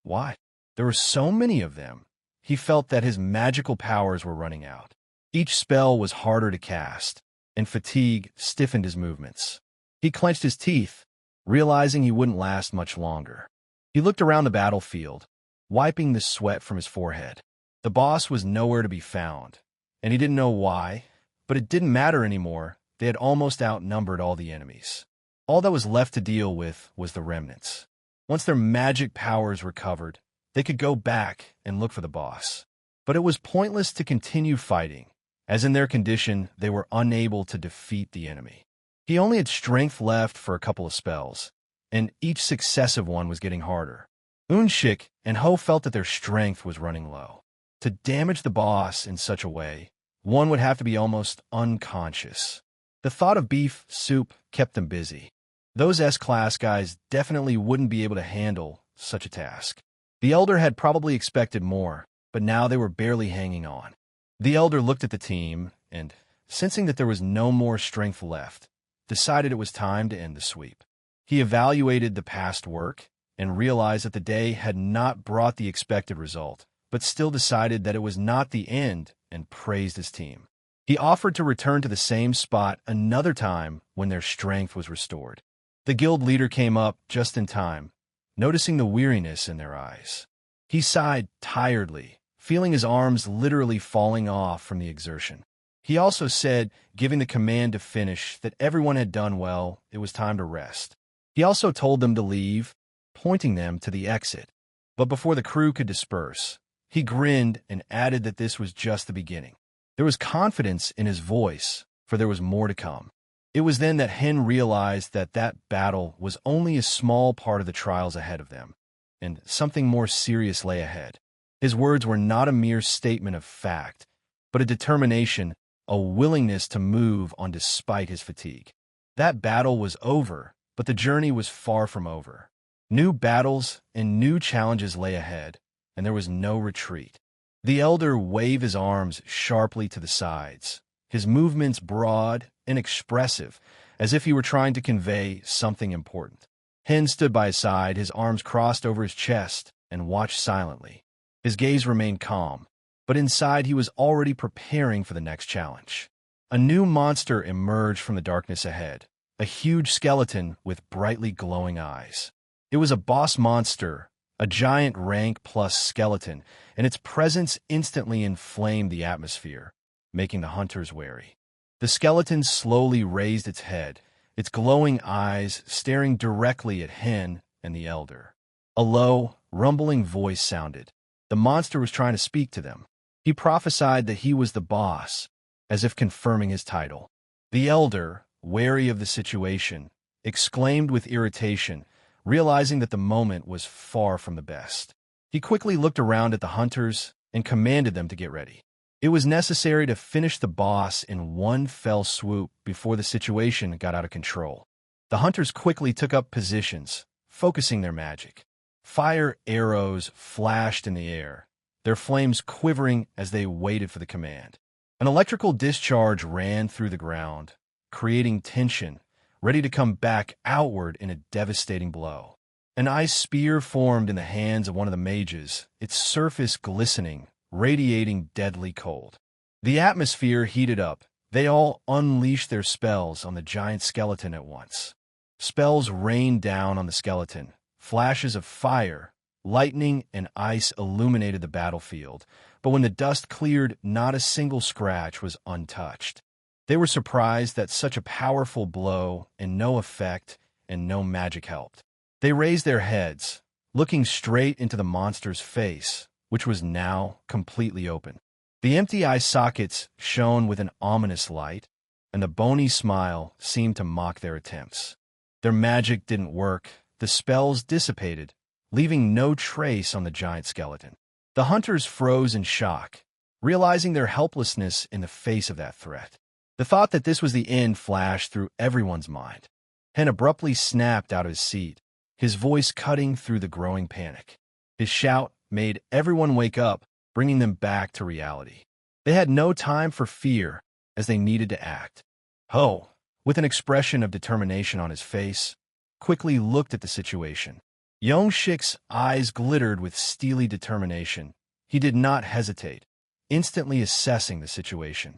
Speaker 1: Why? There were so many of them. He felt that his magical powers were running out. Each spell was harder to cast, and fatigue stiffened his movements. He clenched his teeth, realizing he wouldn't last much longer. He looked around the battlefield, wiping the sweat from his forehead. The boss was nowhere to be found, and he didn't know why, but it didn't matter anymore. They had almost outnumbered all the enemies. All that was left to deal with was the remnants. Once their magic powers recovered, they could go back and look for the boss. But it was pointless to continue fighting, as in their condition they were unable to defeat the enemy. He only had strength left for a couple of spells, and each successive one was getting harder. Shik and Ho felt that their strength was running low. To damage the boss in such a way, one would have to be almost unconscious. The thought of beef soup kept them busy. Those S-class guys definitely wouldn't be able to handle such a task. The Elder had probably expected more, but now they were barely hanging on. The Elder looked at the team and, sensing that there was no more strength left, decided it was time to end the sweep. He evaluated the past work and realized that the day had not brought the expected result, but still decided that it was not the end and praised his team. He offered to return to the same spot another time when their strength was restored. The guild leader came up just in time, noticing the weariness in their eyes. He sighed tiredly, feeling his arms literally falling off from the exertion. He also said, giving the command to finish, that everyone had done well, it was time to rest. He also told them to leave, pointing them to the exit. But before the crew could disperse, he grinned and added that this was just the beginning. There was confidence in his voice, for there was more to come. It was then that Hin realized that that battle was only a small part of the trials ahead of them, and something more serious lay ahead. His words were not a mere statement of fact, but a determination, a willingness to move on despite his fatigue. That battle was over, but the journey was far from over. New battles and new challenges lay ahead, and there was no retreat. The Elder waved his arms sharply to the sides, his movements broad and expressive, as if he were trying to convey something important. Hin stood by his side, his arms crossed over his chest, and watched silently. His gaze remained calm, but inside he was already preparing for the next challenge. A new monster emerged from the darkness ahead, a huge skeleton with brightly glowing eyes. It was a boss monster, a giant rank plus skeleton, and its presence instantly inflamed the atmosphere, making the hunters wary. The skeleton slowly raised its head, its glowing eyes staring directly at Hin and the Elder. A low, rumbling voice sounded. The monster was trying to speak to them. He prophesied that he was the boss, as if confirming his title. The Elder, wary of the situation, exclaimed with irritation, realizing that the moment was far from the best. He quickly looked around at the hunters and commanded them to get ready. It was necessary to finish the boss in one fell swoop before the situation got out of control. The hunters quickly took up positions, focusing their magic. Fire arrows flashed in the air, their flames quivering as they waited for the command. An electrical discharge ran through the ground, creating tension, ready to come back outward in a devastating blow. An ice spear formed in the hands of one of the mages, its surface glistening, radiating deadly cold. The atmosphere heated up. They all unleashed their spells on the giant skeleton at once. Spells rained down on the skeleton. Flashes of fire, lightning, and ice illuminated the battlefield, but when the dust cleared, not a single scratch was untouched. They were surprised that such a powerful blow and no effect and no magic helped. They raised their heads, looking straight into the monster's face, which was now completely open. The empty eye sockets shone with an ominous light, and the bony smile seemed to mock their attempts. Their magic didn't work. The spells dissipated, leaving no trace on the giant skeleton. The hunters froze in shock, realizing their helplessness in the face of that threat. The thought that this was the end flashed through everyone's mind. Hen abruptly snapped out of his seat, his voice cutting through the growing panic. His shout made everyone wake up, bringing them back to reality. They had no time for fear, as they needed to act. Ho, with an expression of determination on his face, quickly looked at the situation. Yong-shik's eyes glittered with steely determination. He did not hesitate, instantly assessing the situation.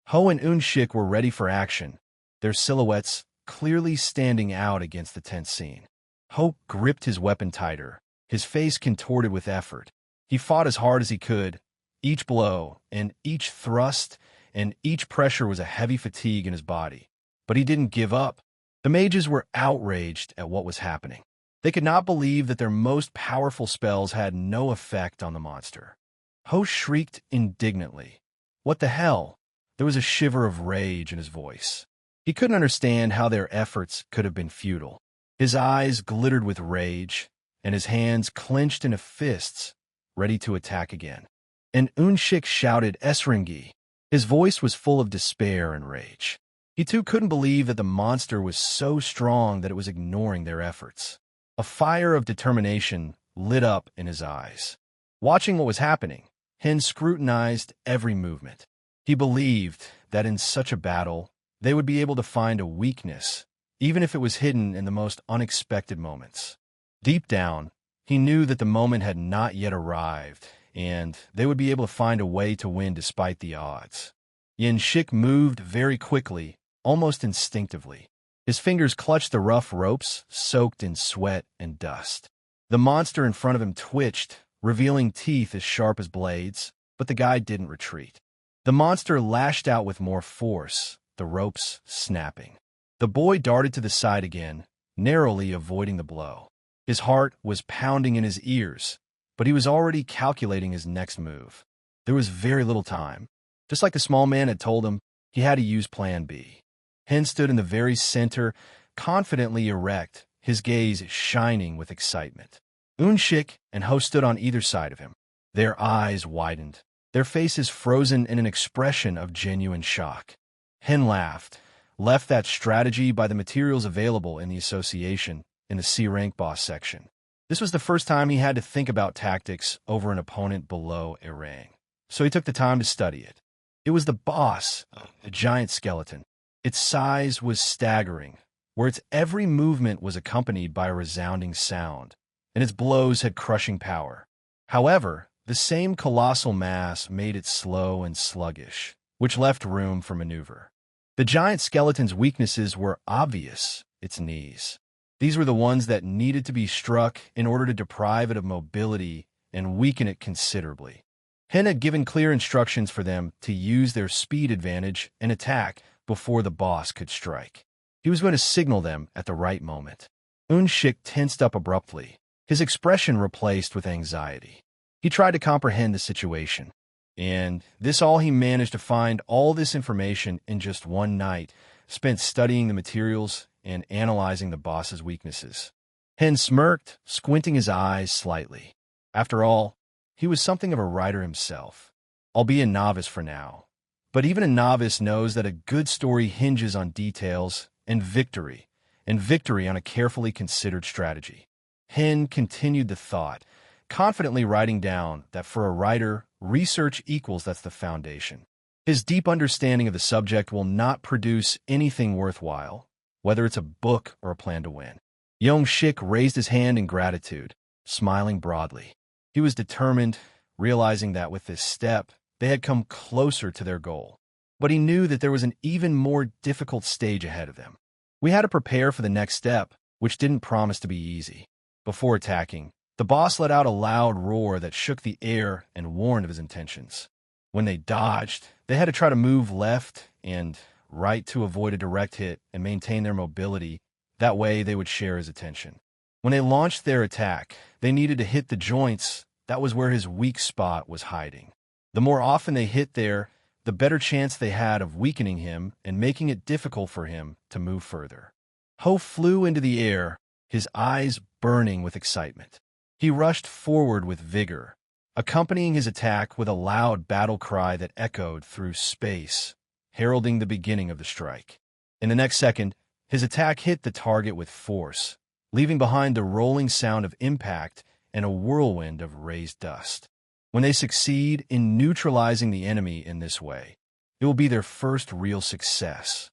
Speaker 1: Ho and Un-shik were ready for action, their silhouettes clearly standing out against the tense scene. Ho gripped his weapon tighter, his face contorted with effort. He fought as hard as he could. Each blow and each thrust and each pressure was a heavy fatigue in his body. But he didn't give up. The mages were outraged at what was happening. They could not believe that their most powerful spells had no effect on the monster. Ho shrieked indignantly. What the hell? There was a shiver of rage in his voice. He couldn't understand how their efforts could have been futile. His eyes glittered with rage, and his hands clenched into fists, ready to attack again. And Un-shik shouted Esringi. His voice was full of despair and rage. He too couldn't believe that the monster was so strong that it was ignoring their efforts. A fire of determination lit up in his eyes. Watching what was happening, Hen scrutinized every movement. He believed that in such a battle, they would be able to find a weakness, even if it was hidden in the most unexpected moments. Deep down, he knew that the moment had not yet arrived, and they would be able to find a way to win despite the odds. Yen-shik moved very quickly, almost instinctively. His fingers clutched the rough ropes, soaked in sweat and dust. The monster in front of him twitched, revealing teeth as sharp as blades, but the guy didn't retreat. The monster lashed out with more force, the ropes snapping. The boy darted to the side again, narrowly avoiding the blow. His heart was pounding in his ears, but he was already calculating his next move. There was very little time. Just like the small man had told him, he had to use Plan B. Hen stood in the very center, confidently erect, his gaze shining with excitement. Un-shik and Ho stood on either side of him. Their eyes widened, their faces frozen in an expression of genuine shock. Hen laughed, left that strategy by the materials available in the association in the C-rank boss section. This was the first time he had to think about tactics over an opponent below a rank, so he took the time to study it. It was the boss, a giant skeleton. Its size was staggering, where its every movement was accompanied by a resounding sound, and its blows had crushing power. However, the same colossal mass made it slow and sluggish, which left room for maneuver. The giant skeleton's weaknesses were obvious: its knees. These were the ones that needed to be struck in order to deprive it of mobility and weaken it considerably. Hen had given clear instructions for them to use their speed advantage and attack before the boss could strike. He was going to signal them at the right moment. Un-shik tensed up abruptly, his expression replaced with anxiety. He tried to comprehend the situation, and this all he managed to find all this information in just one night, spent studying the materials and analyzing the boss's weaknesses. Hen smirked, squinting his eyes slightly. After all, he was something of a writer himself, albeit a novice for now. But even a novice knows that a good story hinges on details and victory on a carefully considered strategy. Hen continued the thought, confidently writing down that for a writer, research equals that's the foundation. His deep understanding of the subject will not produce anything worthwhile, whether it's a book or a plan to win. Yong-shik raised his hand in gratitude, smiling broadly. He was determined, realizing that with this step, they had come closer to their goal. But he knew that there was an even more difficult stage ahead of them. We had to prepare for the next step, which didn't promise to be easy. Before attacking, the boss let out a loud roar that shook the air and warned of his intentions. When they dodged, they had to try to move left and right to avoid a direct hit and maintain their mobility. That way they would share his attention. When they launched their attack, they needed to hit the joints. That was where his weak spot was hiding. The more often they hit there, the better chance they had of weakening him and making it difficult for him to move further. Ho flew into the air, his eyes burning with excitement. He rushed forward with vigor, accompanying his attack with a loud battle cry that echoed through space, heralding the beginning of the strike. In the next second, his attack hit the target with force, leaving behind the rolling sound of impact and a whirlwind of raised dust. When they succeed in neutralizing the enemy in this way, it will be their first real success.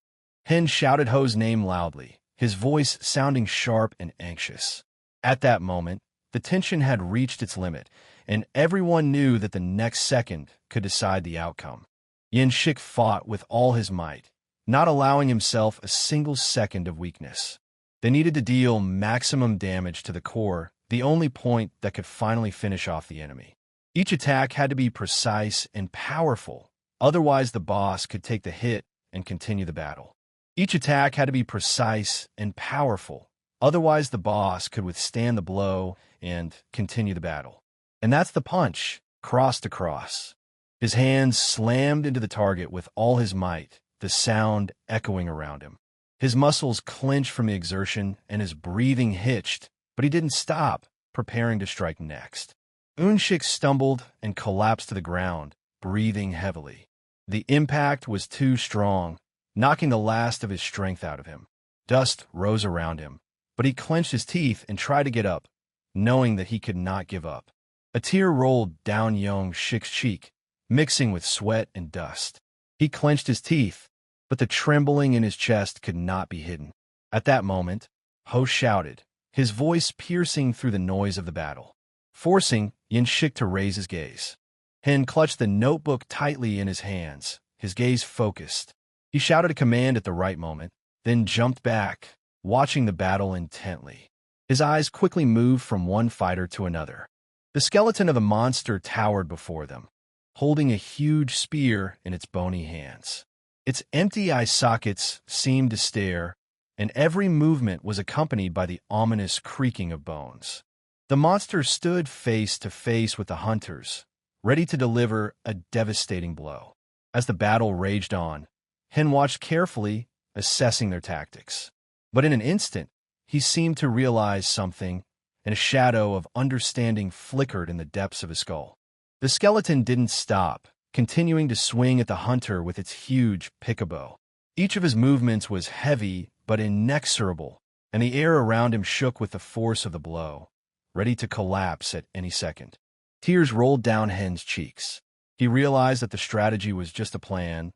Speaker 1: Hen shouted Ho's name loudly, his voice sounding sharp and anxious. At that moment, the tension had reached its limit, and everyone knew that the next second could decide the outcome. Yin-shik fought with all his might, not allowing himself a single second of weakness. They needed to deal maximum damage to the core, the only point that could finally finish off the enemy. Each attack had to be precise and powerful, otherwise the boss could take the hit and continue the battle. Each attack had to be precise and powerful, otherwise the boss could withstand the blow and continue the battle. And that's the punch, cross to cross. His hands slammed into the target with all his might, the sound echoing around him. His muscles clenched from the exertion and his breathing hitched, but he didn't stop, preparing to strike next. Unshik stumbled and collapsed to the ground, breathing heavily. The impact was too strong, knocking the last of his strength out of him. Dust rose around him, but he clenched his teeth and tried to get up, knowing that he could not give up. A tear rolled down Yong-shik's cheek, mixing with sweat and dust. He clenched his teeth, but the trembling in his chest could not be hidden. At that moment, Ho shouted, his voice piercing through the noise of the battle, forcing Yin-shik to raise his gaze. Hen clutched the notebook tightly in his hands, his gaze focused. He shouted a command at the right moment, then jumped back, watching the battle intently. His eyes quickly moved from one fighter to another. The skeleton of a monster towered before them, holding a huge spear in its bony hands. Its empty eye sockets seemed to stare, and every movement was accompanied by the ominous creaking of bones. The monster stood face to face with the hunters, ready to deliver a devastating blow. As the battle raged on, Hen watched carefully, assessing their tactics. But in an instant, he seemed to realize something, and a shadow of understanding flickered in the depths of his skull. The skeleton didn't stop, continuing to swing at the hunter with its huge pickabow. Each of his movements was heavy but inexorable, and the air around him shook with the force of the blow, ready to collapse at any second. Tears rolled down Hen's cheeks. He realized that the strategy was just a plan,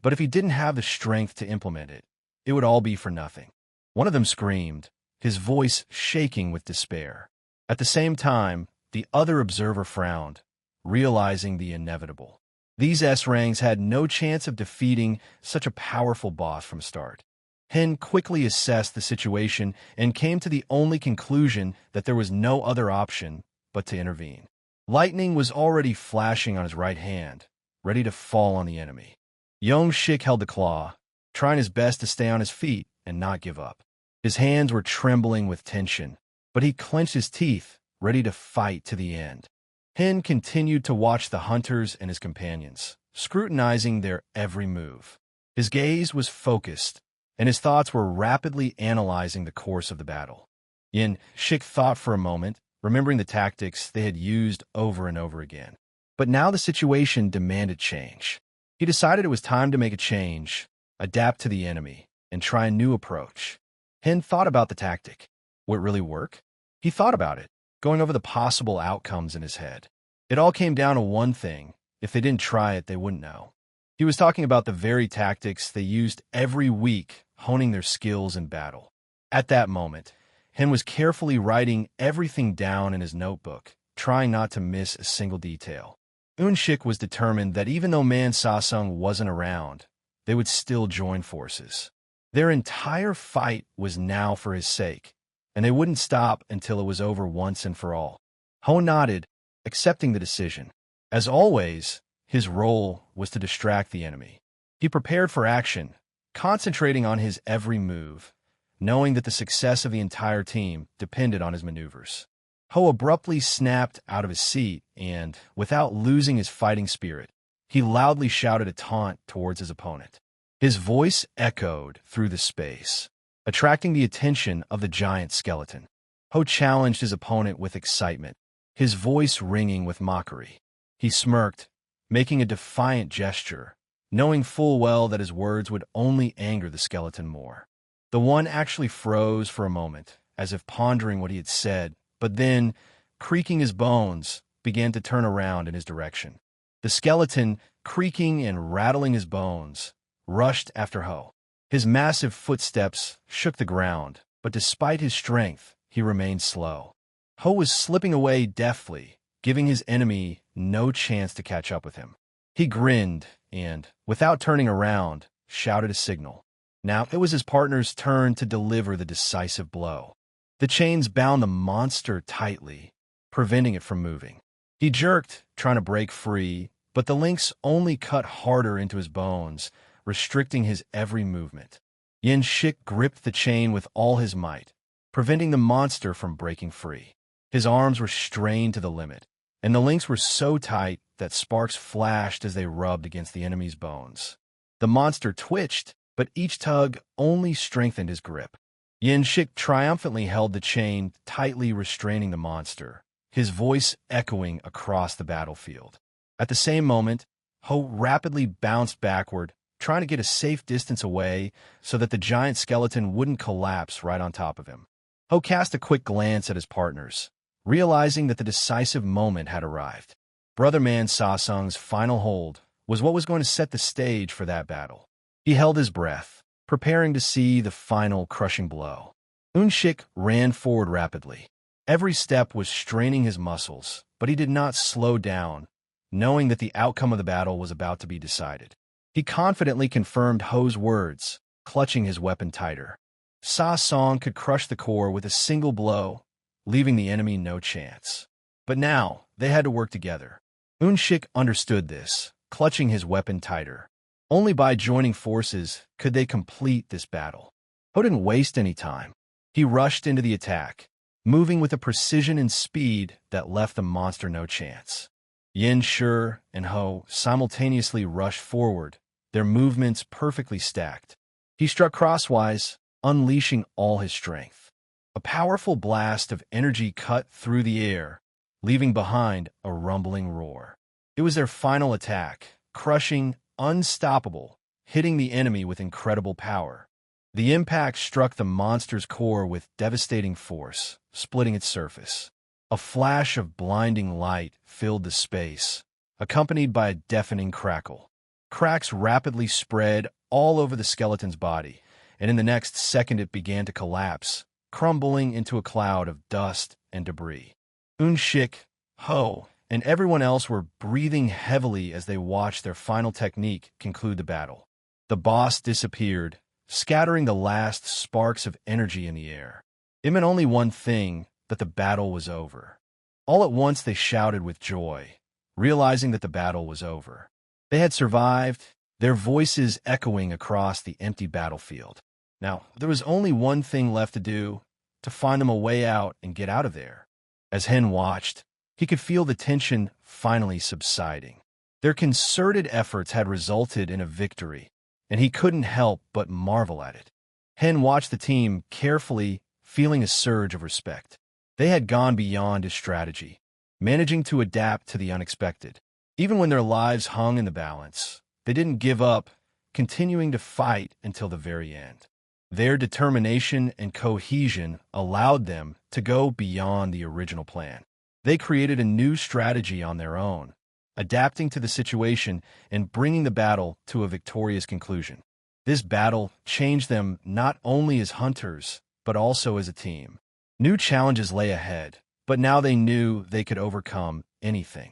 Speaker 1: but if he didn't have the strength to implement it, it would all be for nothing. One of them screamed, his voice shaking with despair. At the same time, the other observer frowned, realizing the inevitable. These S-rangs had no chance of defeating such a powerful boss from start. Hen quickly assessed the situation and came to the only conclusion that there was no other option but to intervene. Lightning was already flashing on his right hand, ready to fall on the enemy. Yong-shik held the claw, trying his best to stay on his feet and not give up. His hands were trembling with tension, but he clenched his teeth, ready to fight to the end. Hen continued to watch the hunters and his companions, scrutinizing their every move. His gaze was focused, and his thoughts were rapidly analyzing the course of the battle. Yin-shik thought for a moment, remembering the tactics they had used over and over again. But now the situation demanded change. He decided it was time to make a change, adapt to the enemy, and try a new approach. Hen thought about the tactic. Would it really work? He thought about it, going over the possible outcomes in his head. It all came down to one thing. If they didn't try it, they wouldn't know. He was talking about the very tactics they used every week, honing their skills in battle. At that moment, Hen was carefully writing everything down in his notebook, trying not to miss a single detail. Eun-shik was determined that even though Man Sa-sung wasn't around, they would still join forces. Their entire fight was now for his sake, and they wouldn't stop until it was over once and for all. Ho nodded, accepting the decision. As always, his role was to distract the enemy. He prepared for action, concentrating on his every move, knowing that the success of the entire team depended on his maneuvers. Ho abruptly snapped out of his seat and, without losing his fighting spirit, he loudly shouted a taunt towards his opponent. His voice echoed through the space, attracting the attention of the giant skeleton. Ho challenged his opponent with excitement, his voice ringing with mockery. He smirked, making a defiant gesture, knowing full well that his words would only anger the skeleton more. The one actually froze for a moment, as if pondering what he had said, but then, creaking his bones, began to turn around in his direction. The skeleton, creaking and rattling his bones, rushed after Ho. His massive footsteps shook the ground, but despite his strength, he remained slow. Ho was slipping away deftly, giving his enemy no chance to catch up with him. He grinned and, without turning around, shouted a signal. Now it was his partner's turn to deliver the decisive blow. The chains bound the monster tightly, preventing it from moving. He jerked, trying to break free, but the links only cut harder into his bones, restricting his every movement. Yen-shik gripped the chain with all his might, preventing the monster from breaking free. His arms were strained to the limit, and the links were so tight that sparks flashed as they rubbed against the enemy's bones. The monster twitched, but each tug only strengthened his grip. Yen-shik triumphantly held the chain, tightly restraining the monster, his voice echoing across the battlefield. At the same moment, Ho rapidly bounced backward, trying to get a safe distance away so that the giant skeleton wouldn't collapse right on top of him. Ho cast a quick glance at his partners, realizing that the decisive moment had arrived. Brother Man Sa-sung's final hold was what was going to set the stage for that battle. He held his breath, preparing to see the final crushing blow. Eun-shik ran forward rapidly. Every step was straining his muscles, but he did not slow down, knowing that the outcome of the battle was about to be decided. He confidently confirmed Ho's words, clutching his weapon tighter. Sa-sung could crush the core with a single blow, leaving the enemy no chance. But now, they had to work together. Eun-shik understood this, clutching his weapon tighter. Only by joining forces could they complete this battle. Ho didn't waste any time. He rushed into the attack, moving with a precision and speed that left the monster no chance. Yen-shur and Ho simultaneously rushed forward, their movements perfectly stacked. He struck crosswise, unleashing all his strength. A powerful blast of energy cut through the air, leaving behind a rumbling roar. It was their final attack, crushing, unstoppable, hitting the enemy with incredible power. The impact struck the monster's core with devastating force, splitting its surface. A flash of blinding light filled the space, accompanied by a deafening crackle. Cracks rapidly spread all over the skeleton's body, and in the next second it began to collapse, crumbling into a cloud of dust and debris. Eun-shik, Ho, and everyone else were breathing heavily as they watched their final technique conclude the battle. The boss disappeared, scattering the last sparks of energy in the air. It meant only one thing, that the battle was over. All at once they shouted with joy, realizing that the battle was over. They had survived, their voices echoing across the empty battlefield. Now, there was only one thing left to do, to find them a way out and get out of there. As Hen watched, he could feel the tension finally subsiding. Their concerted efforts had resulted in a victory, and he couldn't help but marvel at it. Hen watched the team carefully, feeling a surge of respect. They had gone beyond his strategy, managing to adapt to the unexpected. Even when their lives hung in the balance, they didn't give up, continuing to fight until the very end. Their determination and cohesion allowed them to go beyond the original plan. They created a new strategy on their own, adapting to the situation and bringing the battle to a victorious conclusion. This battle changed them not only as hunters, but also as a team. New challenges lay ahead, but now they knew they could overcome anything.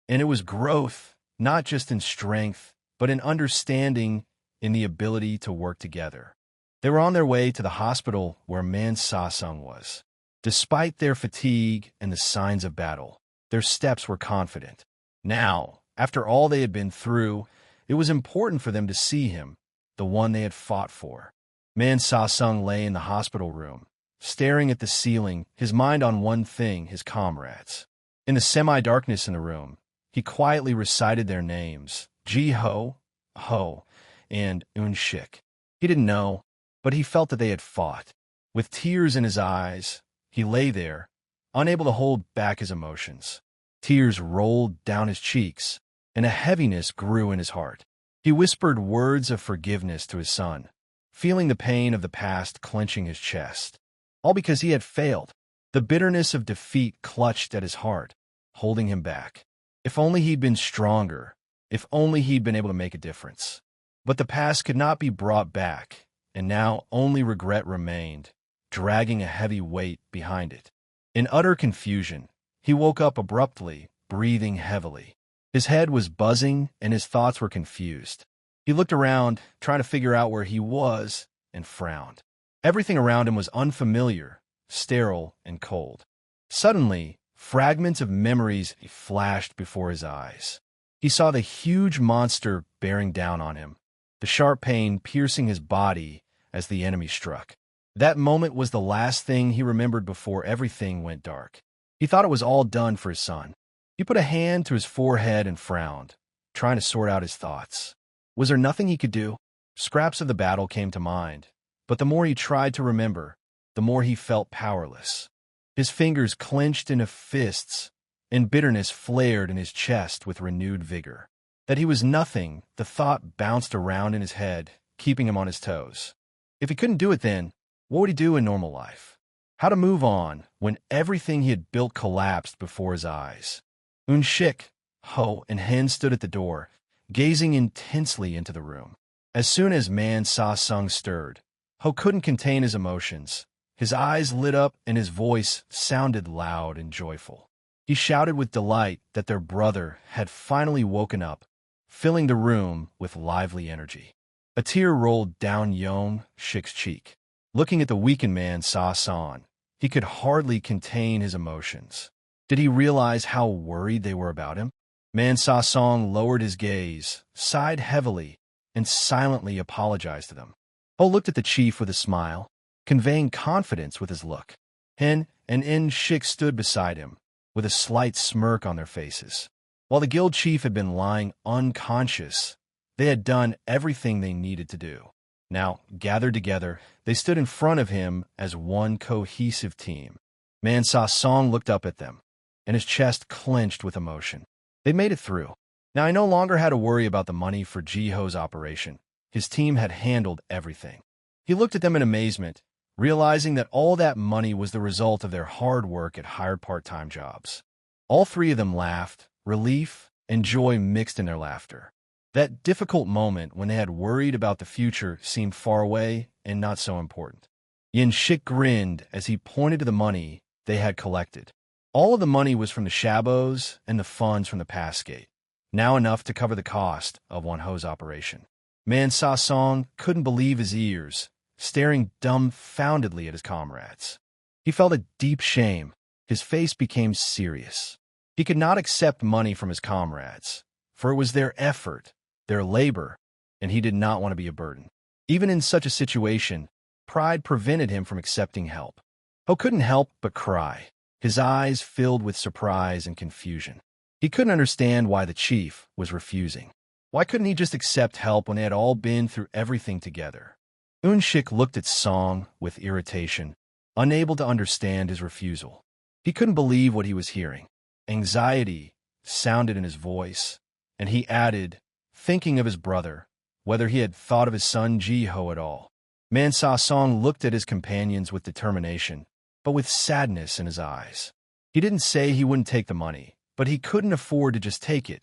Speaker 1: And it was growth, not just in strength, but in understanding, in the ability to work together. They were on their way to the hospital where Man Sa-sung was. Despite their fatigue and the signs of battle, their steps were confident. Now, after all they had been through, it was important for them to see him, the one they had fought for. Man Sa-sung lay in the hospital room, staring at the ceiling, his mind on one thing, his comrades. In the semi-darkness in the room, he quietly recited their names, Ji-ho, Ho, and Un-shik. He didn't know, but he felt that they had fought. With tears in his eyes, he lay there, unable to hold back his emotions. Tears rolled down his cheeks, and a heaviness grew in his heart. He whispered words of forgiveness to his son, feeling the pain of the past clenching his chest. All because he had failed. The bitterness of defeat clutched at his heart, holding him back. If only he'd been stronger. If only he'd been able to make a difference. But the past could not be brought back, and now only regret remained, dragging a heavy weight behind it. In utter confusion, he woke up abruptly, breathing heavily. His head was buzzing, and his thoughts were confused. He looked around, trying to figure out where he was, and frowned. Everything around him was unfamiliar, sterile, and cold. Suddenly, fragments of memories flashed before his eyes. He saw the huge monster bearing down on him, the sharp pain piercing his body as the enemy struck. That moment was the last thing he remembered before everything went dark. He thought it was all done for his son. He put a hand to his forehead and frowned, trying to sort out his thoughts. Was there nothing he could do? Scraps of the battle came to mind, but the more he tried to remember, the more he felt powerless. His fingers clenched into fists, and bitterness flared in his chest with renewed vigor. That he was nothing, the thought bounced around in his head, keeping him on his toes. If he couldn't do it then, what would he do in normal life? How to move on when everything he had built collapsed before his eyes? Un-shik, Ho, and Hen stood at the door, gazing intensely into the room. As soon as Man Sa-sung stirred, Ho couldn't contain his emotions. His eyes lit up and his voice sounded loud and joyful. He shouted with delight that their brother had finally woken up, filling the room with lively energy. A tear rolled down Yon-shik's cheek. Looking at the weakened Man Sa-sung, he could hardly contain his emotions. Did he realize how worried they were about him? Man Sa-sung lowered his gaze, sighed heavily, and silently apologized to them. Ho looked at the chief with a smile, conveying confidence with his look. Hen and Un-shik stood beside him, with a slight smirk on their faces. While the guild chief had been lying unconscious, they had done everything they needed to do. Now, gathered together, they stood in front of him as one cohesive team. Man Sa-sung looked up at them, and his chest clenched with emotion. They made it through. Now I no longer had to worry about the money for Ji-ho's operation. His team had handled everything. He looked at them in amazement, realizing that all that money was the result of their hard work at hired part-time jobs. All three of them laughed, relief and joy mixed in their laughter. That difficult moment when they had worried about the future seemed far away and not so important. Yin-shik grinned as he pointed to the money they had collected. All of the money was from the shabos and the funds from the pass gate, now enough to cover the cost of Won-ho's operation. Man Sa-sung couldn't believe his ears, staring dumbfoundedly at his comrades. He felt a deep shame. His face became serious. He could not accept money from his comrades, for it was their effort, their labor, and he did not want to be a burden. Even in such a situation, pride prevented him from accepting help. Ho couldn't help but cry, his eyes filled with surprise and confusion. He couldn't understand why the chief was refusing. Why couldn't he just accept help when they had all been through everything together? Un-shik looked at Song with irritation, unable to understand his refusal. He couldn't believe what he was hearing. Anxiety sounded in his voice, and he added, thinking of his brother, whether he had thought of his son Ji-ho at all. Man Sa-song looked at his companions with determination, but with sadness in his eyes. He didn't say he wouldn't take the money, but he couldn't afford to just take it,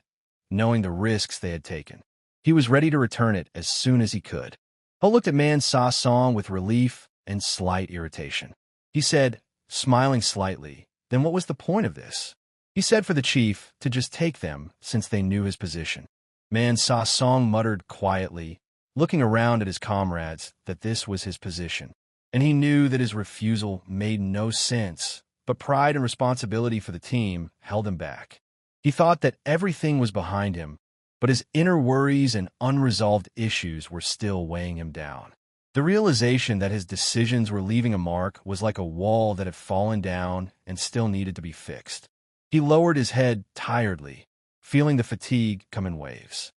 Speaker 1: knowing the risks they had taken. He was ready to return it as soon as he could. Ho looked at Man Sa-song with relief and slight irritation. He said, smiling slightly, "Then what was the point of this?" He said for the chief to just take them since they knew his position. Man Sa-song muttered quietly, looking around at his comrades, that this was his position. And he knew that his refusal made no sense, but pride and responsibility for the team held him back. He thought that everything was behind him, but his inner worries and unresolved issues were still weighing him down. The realization that his decisions were leaving a mark was like a wall that had fallen down and still needed to be fixed. He lowered his head tiredly, feeling the fatigue come in waves.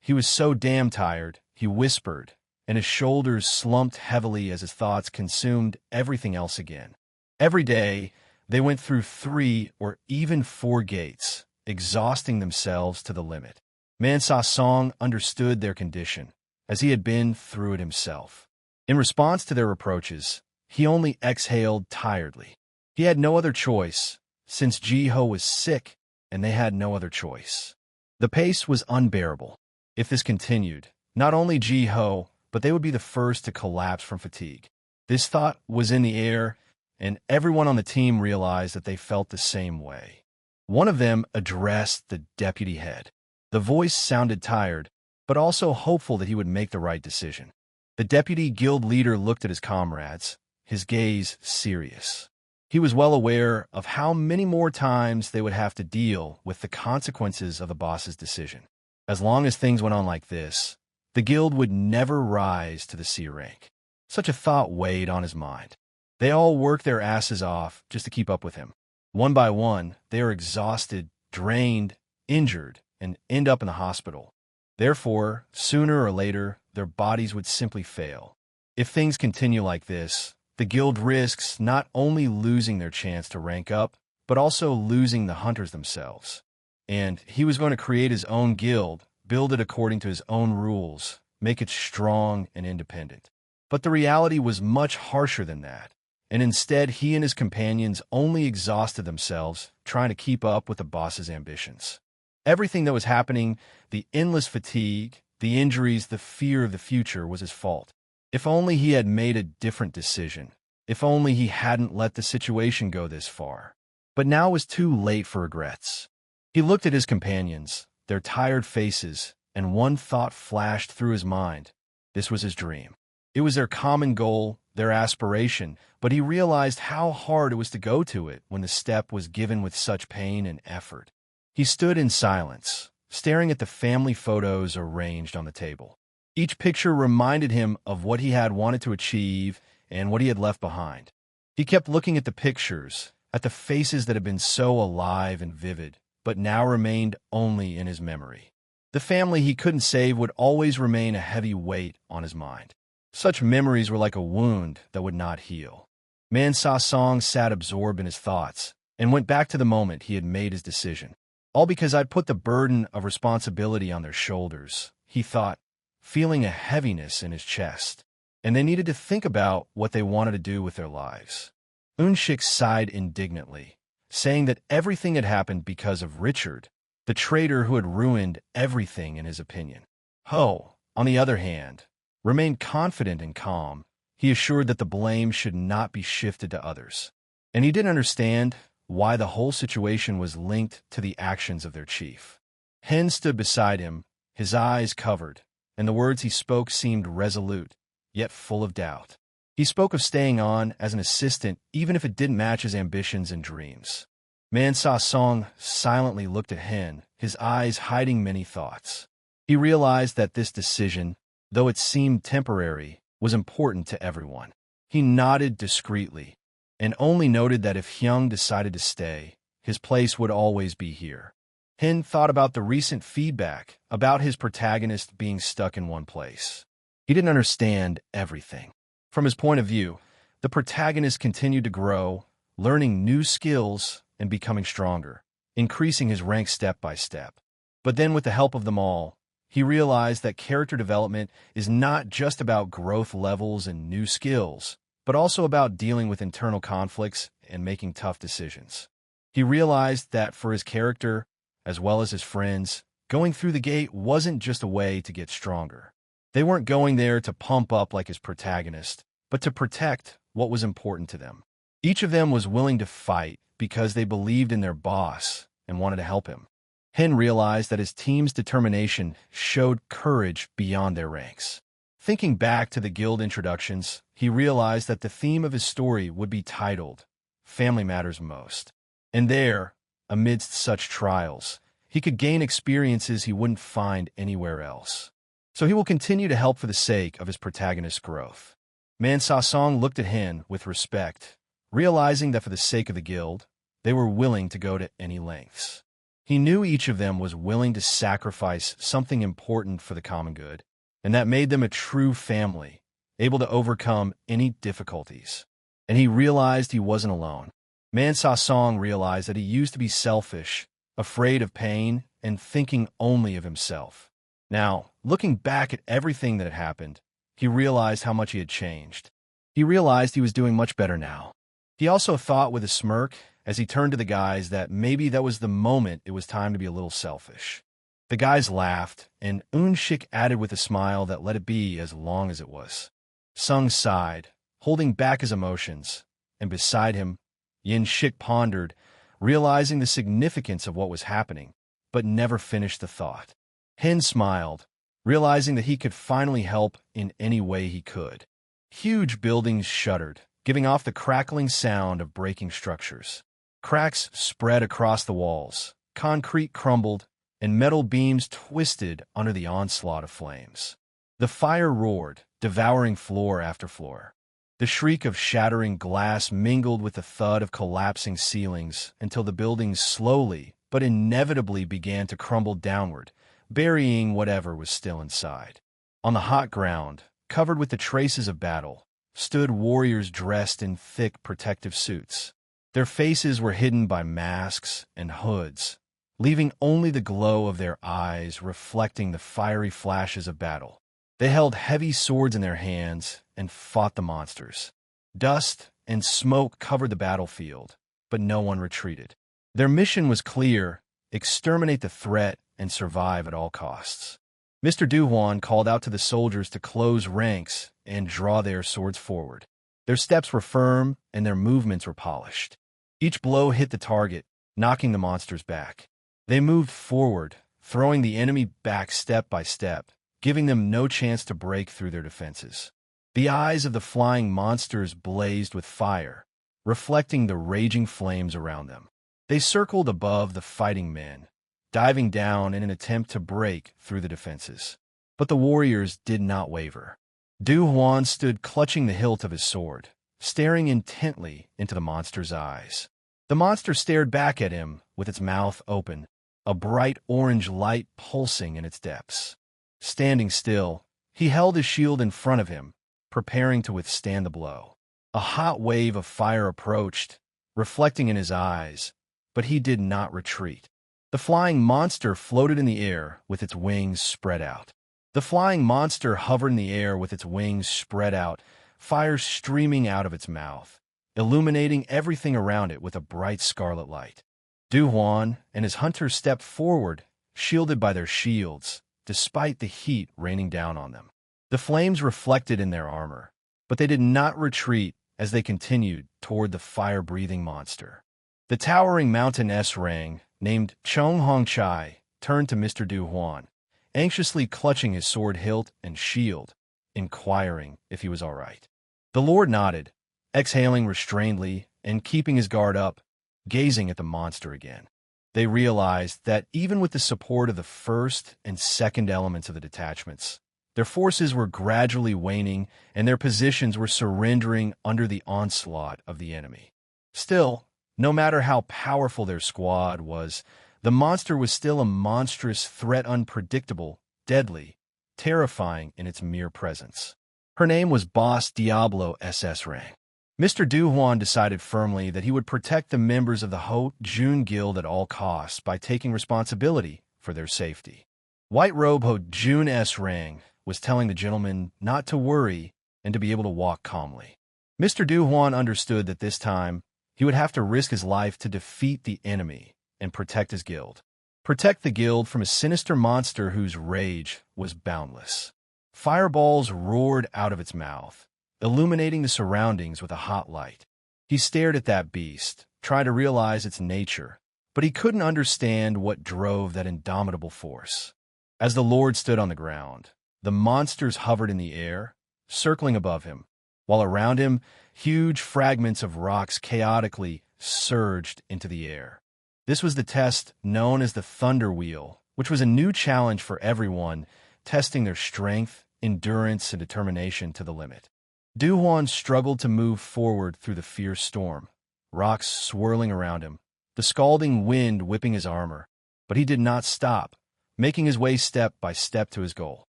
Speaker 1: He was so damn tired, he whispered, and his shoulders slumped heavily as his thoughts consumed everything else again. Every day, they went through 3 or even 4 gates, exhausting themselves to the limit. Man Sa-song understood their condition, as he had been through it himself. In response to their reproaches, he only exhaled tiredly. He had no other choice, since Ji-ho was sick, and they had no other choice. The pace was unbearable. If this continued, not only Ji-ho, but they would be the first to collapse from fatigue. This thought was in the air, and everyone on the team realized that they felt the same way. One of them addressed the deputy head. The voice sounded tired, but also hopeful that he would make the right decision. The deputy guild leader looked at his comrades, his gaze serious. He was well aware of how many more times they would have to deal with the consequences of the boss's decision. As long as things went on like this, the guild would never rise to the C rank. Such a thought weighed on his mind. They all worked their asses off just to keep up with him. One by one, they are exhausted, drained, injured, and end up in the hospital. Therefore, sooner or later, their bodies would simply fail. If things continue like this, the guild risks not only losing their chance to rank up, but also losing the hunters themselves. And he was going to create his own guild, build it according to his own rules, make it strong and independent. But the reality was much harsher than that, and instead he and his companions only exhausted themselves trying to keep up with the boss's ambitions. Everything that was happening, the endless fatigue, the injuries, the fear of the future, was his fault. If only he had made a different decision. If only he hadn't let the situation go this far. But now it was too late for regrets. He looked at his companions, their tired faces, and one thought flashed through his mind. This was his dream. It was their common goal, their aspiration, but he realized how hard it was to go to it when the step was given with such pain and effort. He stood in silence, staring at the family photos arranged on the table. Each picture reminded him of what he had wanted to achieve and what he had left behind. He kept looking at the pictures, at the faces that had been so alive and vivid, but now remained only in his memory. The family he couldn't save would always remain a heavy weight on his mind. Such memories were like a wound that would not heal. Man Sa-song sat absorbed in his thoughts and went back to the moment he had made his decision. All because I'd put the burden of responsibility on their shoulders, he thought, feeling a heaviness in his chest. And they needed to think about what they wanted to do with their lives. Eun-shik sighed indignantly, saying that everything had happened because of Richard, the traitor who had ruined everything in his opinion. Ho, on the other hand, remained confident and calm. He assured that the blame should not be shifted to others. And he didn't understand why the whole situation was linked to the actions of their chief. Hen stood beside him, his eyes covered, and the words he spoke seemed resolute, yet full of doubt. He spoke of staying on as an assistant even if it didn't match his ambitions and dreams. Man Sa-song silently looked at Hen, his eyes hiding many thoughts. He realized that this decision, though it seemed temporary, was important to everyone. He nodded discreetly, and only noted that if Hyung decided to stay, his place would always be here. Hen thought about the recent feedback about his protagonist being stuck in one place. He didn't understand everything. From his point of view, the protagonist continued to grow, learning new skills and becoming stronger, increasing his rank step by step. But then with the help of them all, he realized that character development is not just about growth levels and new skills, but also about dealing with internal conflicts and making tough decisions. He realized that for his character, as well as his friends, going through the gate wasn't just a way to get stronger. They weren't going there to pump up like his protagonist, but to protect what was important to them. Each of them was willing to fight because they believed in their boss and wanted to help him. Hen realized that his team's determination showed courage beyond their ranks. Thinking back to the guild introductions, he realized that the theme of his story would be titled, Family Matters Most. And there, amidst such trials, he could gain experiences he wouldn't find anywhere else. So he will continue to help for the sake of his protagonist's growth. Man Sa Song looked at Hen with respect, realizing that for the sake of the guild, they were willing to go to any lengths. He knew each of them was willing to sacrifice something important for the common good, and that made them a true family, able to overcome any difficulties. And he realized he wasn't alone. Man Sa Song realized that he used to be selfish, afraid of pain, and thinking only of himself. Now, looking back at everything that had happened, he realized how much he had changed. He realized he was doing much better now. He also thought with a smirk, as he turned to the guys, that maybe that was the moment it was time to be a little selfish. The guys laughed, and Shik added with a smile that let it be as long as it was. Sung sighed, holding back his emotions, and beside him, Yin Shik pondered, realizing the significance of what was happening, but never finished the thought. Hen smiled, realizing that he could finally help in any way he could. Huge buildings shuddered, giving off the crackling sound of breaking structures. Cracks spread across the walls, concrete crumbled, and metal beams twisted under the onslaught of flames. The fire roared, devouring floor after floor. The shriek of shattering glass mingled with the thud of collapsing ceilings until the buildings slowly but inevitably began to crumble downward, burying whatever was still inside. On the hot ground, covered with the traces of battle, stood warriors dressed in thick protective suits. Their faces were hidden by masks and hoods, leaving only the glow of their eyes reflecting the fiery flashes of battle. They held heavy swords in their hands and fought the monsters. Dust and smoke covered the battlefield, but no one retreated. Their mission was clear: exterminate the threat and survive at all costs. Mr. Duhuan called out to the soldiers to close ranks and draw their swords forward. Their steps were firm and their movements were polished. Each blow hit the target, knocking the monsters back. They moved forward, throwing the enemy back step by step, giving them no chance to break through their defenses. The eyes of the flying monsters blazed with fire, reflecting the raging flames around them. They circled above the fighting men, diving down in an attempt to break through the defenses. But the warriors did not waver. Du Huan stood clutching the hilt of his sword, staring intently into the monster's eyes. The monster stared back at him with its mouth open, a bright orange light pulsing in its depths. Standing still, he held his shield in front of him, preparing to withstand the blow. A hot wave of fire approached, reflecting in his eyes, but he did not retreat. The flying monster floated in the air with its wings spread out. The flying monster hovered in the air with its wings spread out, fire streaming out of its mouth, illuminating everything around it with a bright scarlet light. Du Huan and his hunters stepped forward, shielded by their shields, despite the heat raining down on them. The flames reflected in their armor, but they did not retreat as they continued toward the fire-breathing monster. The towering mountain S-Rang, named Chong Hong Chai, turned to Mr. Du Huan, anxiously clutching his sword hilt and shield, inquiring if he was all right. The Lord nodded, exhaling restrainedly and keeping his guard up, gazing at the monster again. They realized that even with the support of the first and second elements of the detachments, their forces were gradually waning and their positions were surrendering under the onslaught of the enemy. Still, no matter how powerful their squad was, the monster was still a monstrous threat, unpredictable, deadly, terrifying in its mere presence. Her name was Boss Diablo SS Rang. Mr. Du Huan decided firmly that he would protect the members of the Ho Jun Guild at all costs by taking responsibility for their safety. White Robe Ho Jun S. Rang was telling the gentleman not to worry and to be able to walk calmly. Mr. Du Huan understood that this time he would have to risk his life to defeat the enemy and protect his guild. Protect the guild from a sinister monster whose rage was boundless. Fireballs roared out of its mouth, illuminating the surroundings with a hot light. He stared at that beast, trying to realize its nature, but he couldn't understand what drove that indomitable force. As the Lord stood on the ground, the monsters hovered in the air, circling above him, while around him, huge fragments of rocks chaotically surged into the air. This was the test known as the Thunder Wheel, which was a new challenge for everyone, testing their strength, endurance, and determination to the limit. Du Huan struggled to move forward through the fierce storm, rocks swirling around him, the scalding wind whipping his armor, but he did not stop, making his way step by step to his goal.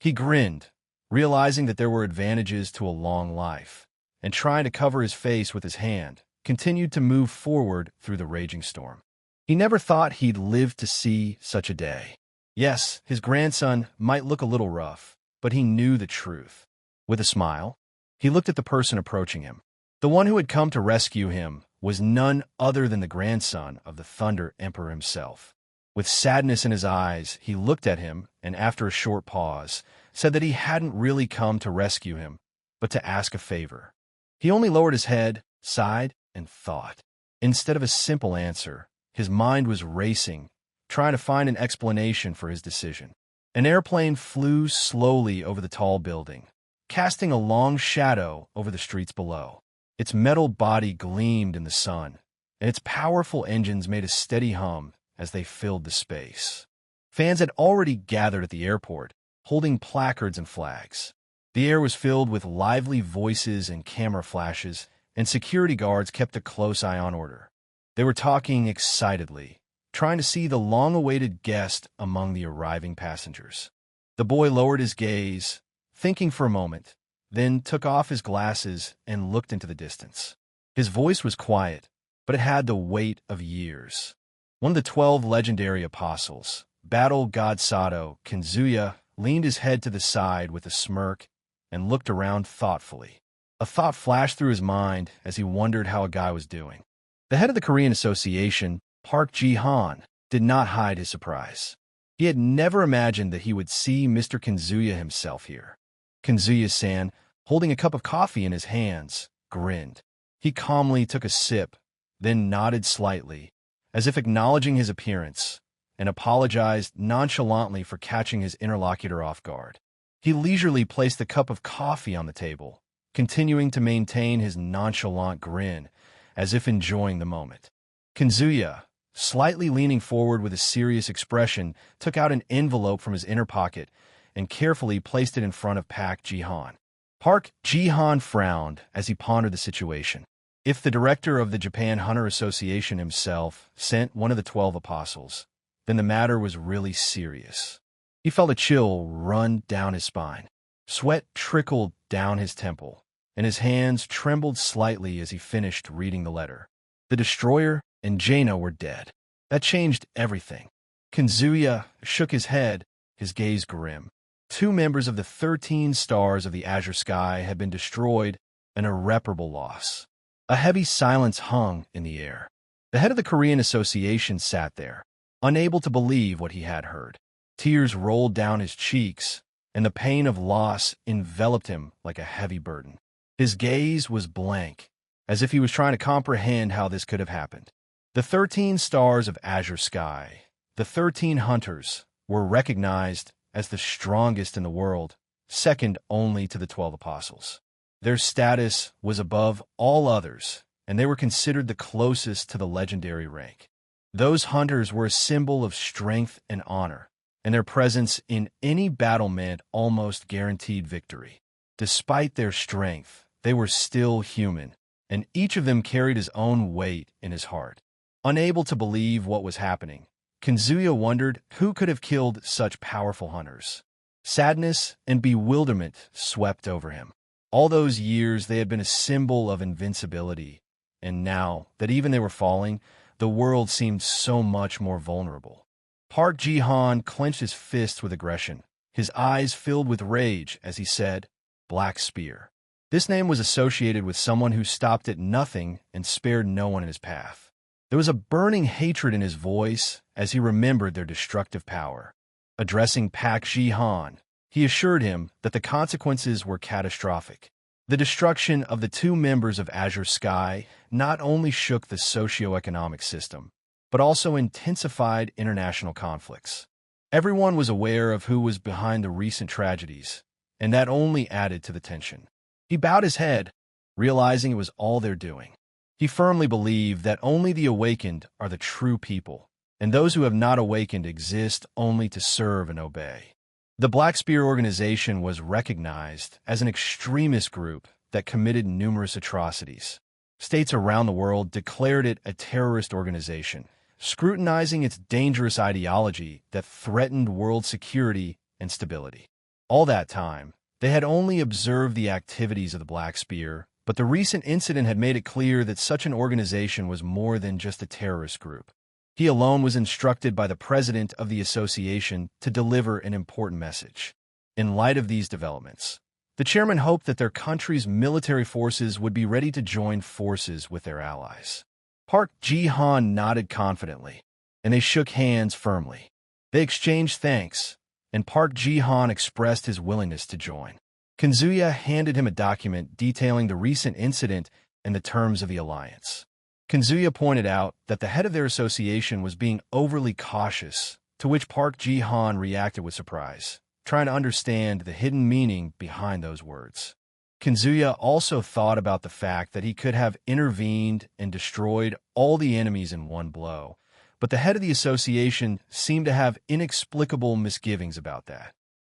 Speaker 1: He grinned, realizing that there were advantages to a long life, and trying to cover his face with his hand, continued to move forward through the raging storm. He never thought he'd live to see such a day. Yes, his grandson might look a little rough, but he knew the truth. With a smile, he looked at the person approaching him. The one who had come to rescue him was none other than the grandson of the Thunder Emperor himself. With sadness in his eyes, he looked at him and, after a short pause, said that he hadn't really come to rescue him, but to ask a favor. He only lowered his head, sighed, and thought. Instead of a simple answer, his mind was racing, trying to find an explanation for his decision. An airplane flew slowly over the tall building, casting a long shadow over the streets below. Its metal body gleamed in the sun, and its powerful engines made a steady hum as they filled the space. Fans had already gathered at the airport, holding placards and flags. The air was filled with lively voices and camera flashes, and security guards kept a close eye on order. They were talking excitedly, trying to see the long-awaited guest among the arriving passengers. The boy lowered his gaze, thinking for a moment, then took off his glasses and looked into the distance. His voice was quiet, but it had the weight of years. One of the 12 legendary apostles, Battle God Sato Kinzuya, leaned his head to the side with a smirk and looked around thoughtfully. A thought flashed through his mind as he wondered how a guy was doing. The head of the Korean Association, Park Ji-han, did not hide his surprise. He had never imagined that he would see Mr. Kinzuya himself here. Kinzuya-san, holding a cup of coffee in his hands, grinned. He calmly took a sip, then nodded slightly, as if acknowledging his appearance, and apologized nonchalantly for catching his interlocutor off guard. He leisurely placed the cup of coffee on the table, continuing to maintain his nonchalant grin, as if enjoying the moment. Kinzuya, slightly leaning forward with a serious expression, took out an envelope from his inner pocket and carefully placed it in front of Park Ji-han. Park Ji-han frowned as he pondered the situation. If the director of the Japan Hunter Association himself sent one of the 12 apostles, then the matter was really serious. He felt a chill run down his spine. Sweat trickled down his temple, and his hands trembled slightly as he finished reading the letter. The destroyer and Jaina were dead. That changed everything. Kinzuya shook his head, his gaze grim. 2 members of the 13 stars of the Azure Sky had been destroyed, an irreparable loss. A heavy silence hung in the air. The head of the Korean Association sat there, unable to believe what he had heard. Tears rolled down his cheeks, and the pain of loss enveloped him like a heavy burden. His gaze was blank, as if he was trying to comprehend how this could have happened. The 13 stars of Azure Sky, the 13 hunters, were recognized as the strongest in the world, second only to the 12 apostles. Their status was above all others, and they were considered the closest to the legendary rank. Those hunters were a symbol of strength and honor, and their presence in any battle meant almost guaranteed victory. Despite their strength, they were still human, and each of them carried his own weight in his heart. Unable to believe what was happening, Kinzuya wondered who could have killed such powerful hunters. Sadness and bewilderment swept over him. All those years they had been a symbol of invincibility, and now that even they were falling, the world seemed so much more vulnerable. Park Ji-han clenched his fists with aggression, his eyes filled with rage as he said, "Black Spear." This name was associated with someone who stopped at nothing and spared no one in his path. There was a burning hatred in his voice as he remembered their destructive power. Addressing Park Ji-han, he assured him that the consequences were catastrophic. The destruction of the two members of Azure Sky not only shook the socio-economic system, but also intensified international conflicts. Everyone was aware of who was behind the recent tragedies, and that only added to the tension. He bowed his head, realizing it was all their doing. He firmly believed that only the awakened are the true people, and those who have not awakened exist only to serve and obey. The Black Spear organization was recognized as an extremist group that committed numerous atrocities. States around the world declared it a terrorist organization, scrutinizing its dangerous ideology that threatened world security and stability. All that time, they had only observed the activities of the Black Spear, but the recent incident had made it clear that such an organization was more than just a terrorist group. He alone was instructed by the president of the association to deliver an important message. In light of these developments, the chairman hoped that their country's military forces would be ready to join forces with their allies. Park Ji-han nodded confidently, and they shook hands firmly. They exchanged thanks, and Park Ji-han expressed his willingness to join. Kanzuya handed him a document detailing the recent incident and the terms of the alliance. Kanzuya pointed out that the head of their association was being overly cautious, to which Park Ji-han reacted with surprise, trying to understand the hidden meaning behind those words. Kanzuya also thought about the fact that he could have intervened and destroyed all the enemies in one blow, but the head of the association seemed to have inexplicable misgivings about that.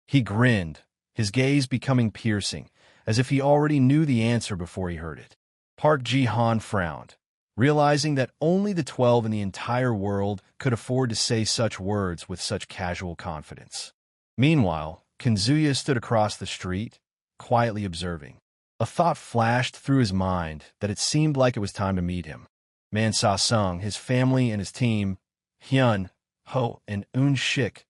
Speaker 1: He grinned, his gaze becoming piercing, as if he already knew the answer before he heard it. Park Ji-han frowned, realizing that only the 12 in the entire world could afford to say such words with such casual confidence. Meanwhile, Kanzuya stood across the street, quietly observing. A thought flashed through his mind that it seemed like it was time to meet him. Man Sa-sung, his family, and his team, Hyun, Ho, and Eun-shik,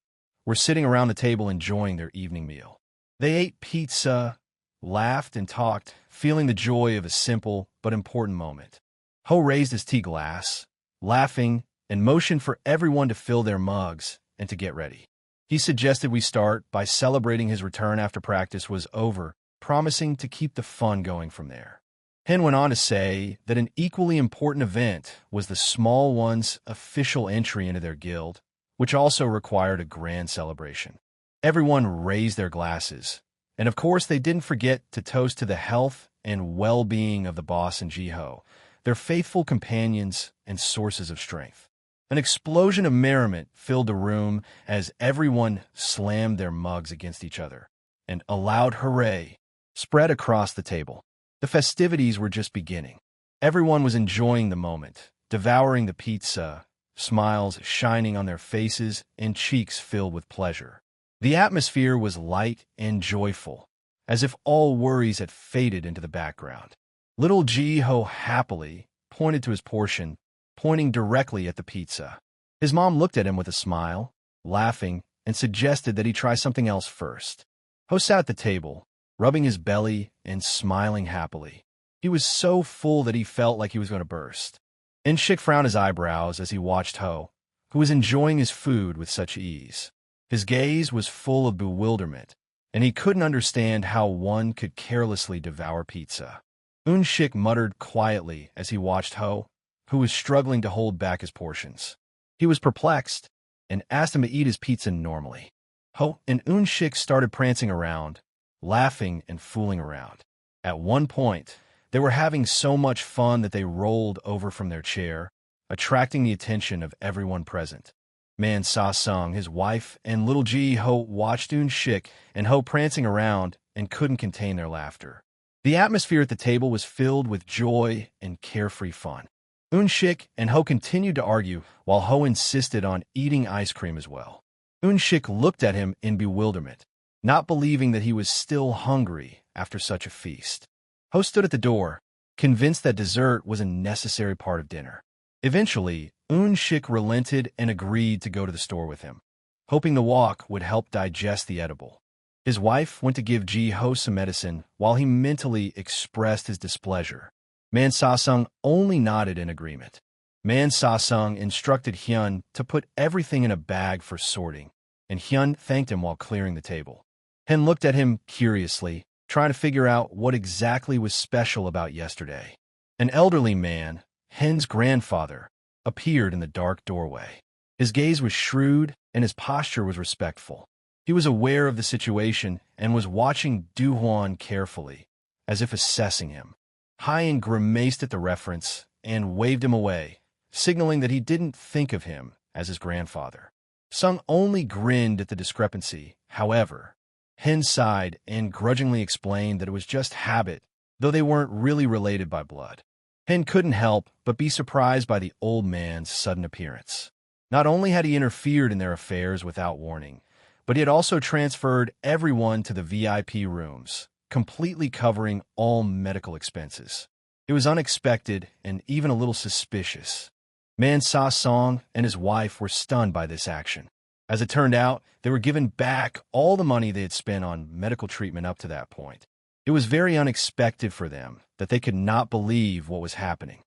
Speaker 1: were sitting around the table enjoying their evening meal. They ate pizza, laughed, and talked, feeling the joy of a simple but important moment. Ho raised his tea glass, laughing, and motioned for everyone to fill their mugs and to get ready. He suggested we start by celebrating his return after practice was over, promising to keep the fun going from there. Hen went on to say that an equally important event was the small one's official entry into their guild, which also required a grand celebration. Everyone raised their glasses, and of course they didn't forget to toast to the health and well-being of the boss and Jiho, their faithful companions and sources of strength. An explosion of merriment filled the room as everyone slammed their mugs against each other, and a loud hooray spread across the table. The festivities were just beginning. Everyone was enjoying the moment, devouring the pizza, smiles shining on their faces and cheeks filled with pleasure. The atmosphere was light and joyful, as if all worries had faded into the background. Little Ji-ho happily pointed to his portion, pointing directly at the pizza. His mom looked at him with a smile, laughing, and suggested that he try something else first. Ho sat at the table, rubbing his belly and smiling happily. He was so full that he felt like he was going to burst. Eun-shik frowned his eyebrows as he watched Ho, who was enjoying his food with such ease. His gaze was full of bewilderment, and he couldn't understand how one could carelessly devour pizza. Eun-shik muttered quietly as he watched Ho, who was struggling to hold back his portions. He was perplexed and asked him to eat his pizza normally. Ho and Eun-shik started prancing around, laughing and fooling around. At one point, they were having so much fun that they rolled over from their chair, attracting the attention of everyone present. Man Sa-sung, his wife, and little Ji-ho watched Eun-shik and Ho prancing around and couldn't contain their laughter. The atmosphere at the table was filled with joy and carefree fun. Eun-shik and Ho continued to argue while Ho insisted on eating ice cream as well. Eun-shik looked at him in bewilderment, not believing that he was still hungry after such a feast. Ho stood at the door, convinced that dessert was a necessary part of dinner. Eventually, Un-shik relented and agreed to go to the store with him, hoping the walk would help digest the edible. His wife went to give Ji-ho some medicine while he mentally expressed his displeasure. Man Sa-sung only nodded in agreement. Man Sa-sung instructed Hyun to put everything in a bag for sorting, and Hyun thanked him while clearing the table. Hen looked at him curiously, trying to figure out what exactly was special about yesterday. An elderly man, Hen's grandfather, appeared in the dark doorway. His gaze was shrewd and his posture was respectful. He was aware of the situation and was watching Du-hwan carefully, as if assessing him. Hyen grimaced at the reference and waved him away, signaling that he didn't think of him as his grandfather. Sung only grinned at the discrepancy, however. Hen sighed and grudgingly explained that it was just habit, though they weren't really related by blood. Hen couldn't help but be surprised by the old man's sudden appearance. Not only had he interfered in their affairs without warning, but he had also transferred everyone to the VIP rooms, completely covering all medical expenses. It was unexpected and even a little suspicious. Man Sa-sung and his wife were stunned by this action. As it turned out, they were given back all the money they had spent on medical treatment up to that point. It was very unexpected for them that they could not believe what was happening.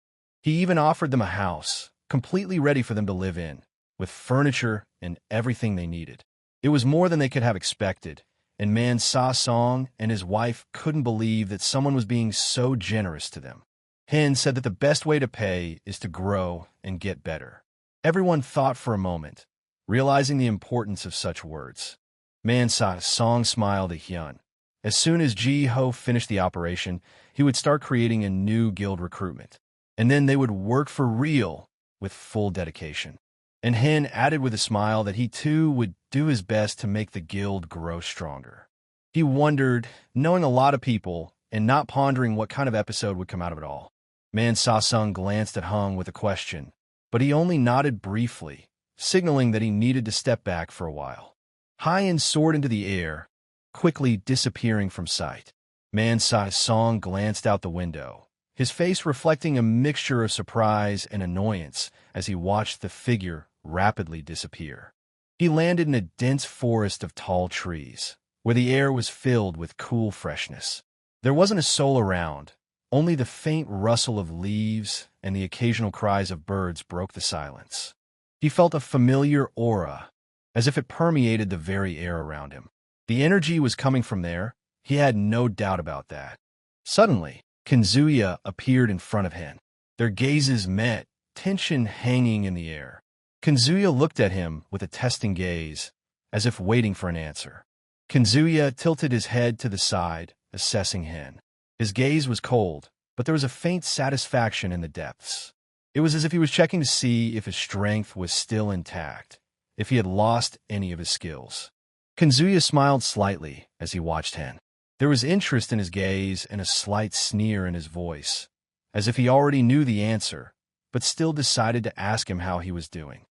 Speaker 1: He even offered them a house, completely ready for them to live in, with furniture and everything they needed. It was more than they could have expected, and Man Sa-sung and his wife couldn't believe that someone was being so generous to them. Hen said that the best way to pay is to grow and get better. Everyone thought for a moment, realizing the importance of such words. Man Sa-sung smiled at Hyun. As soon as Ji-ho finished the operation, he would start creating a new guild recruitment, and then they would work for real with full dedication. And Hen added with a smile that he too would do his best to make the guild grow stronger. He wondered, knowing a lot of people and not pondering what kind of episode would come out of it all. Man Sa-sung glanced at Hung with a question, but he only nodded briefly, signaling that he needed to step back for a while. Hyen soared into the air, quickly disappearing from sight. Man Sa-sung glanced out the window, his face reflecting a mixture of surprise and annoyance as he watched the figure rapidly disappear. He landed in a dense forest of tall trees, where the air was filled with cool freshness. There wasn't a soul around, only the faint rustle of leaves and the occasional cries of birds broke the silence. He felt a familiar aura, as if it permeated the very air around him. The energy was coming from there, he had no doubt about that. Suddenly, Kinzuya appeared in front of Hen. Their gazes met, tension hanging in the air. Kinzuya looked at him with a testing gaze, as if waiting for an answer. Kinzuya tilted his head to the side, assessing Hen. His gaze was cold, but there was a faint satisfaction in the depths. It was as if he was checking to see if his strength was still intact, if he had lost any of his skills. Kinzuya smiled slightly as he watched Hen. There was interest in his gaze and a slight sneer in his voice, as if he already knew the answer, but still decided to ask him how he was doing.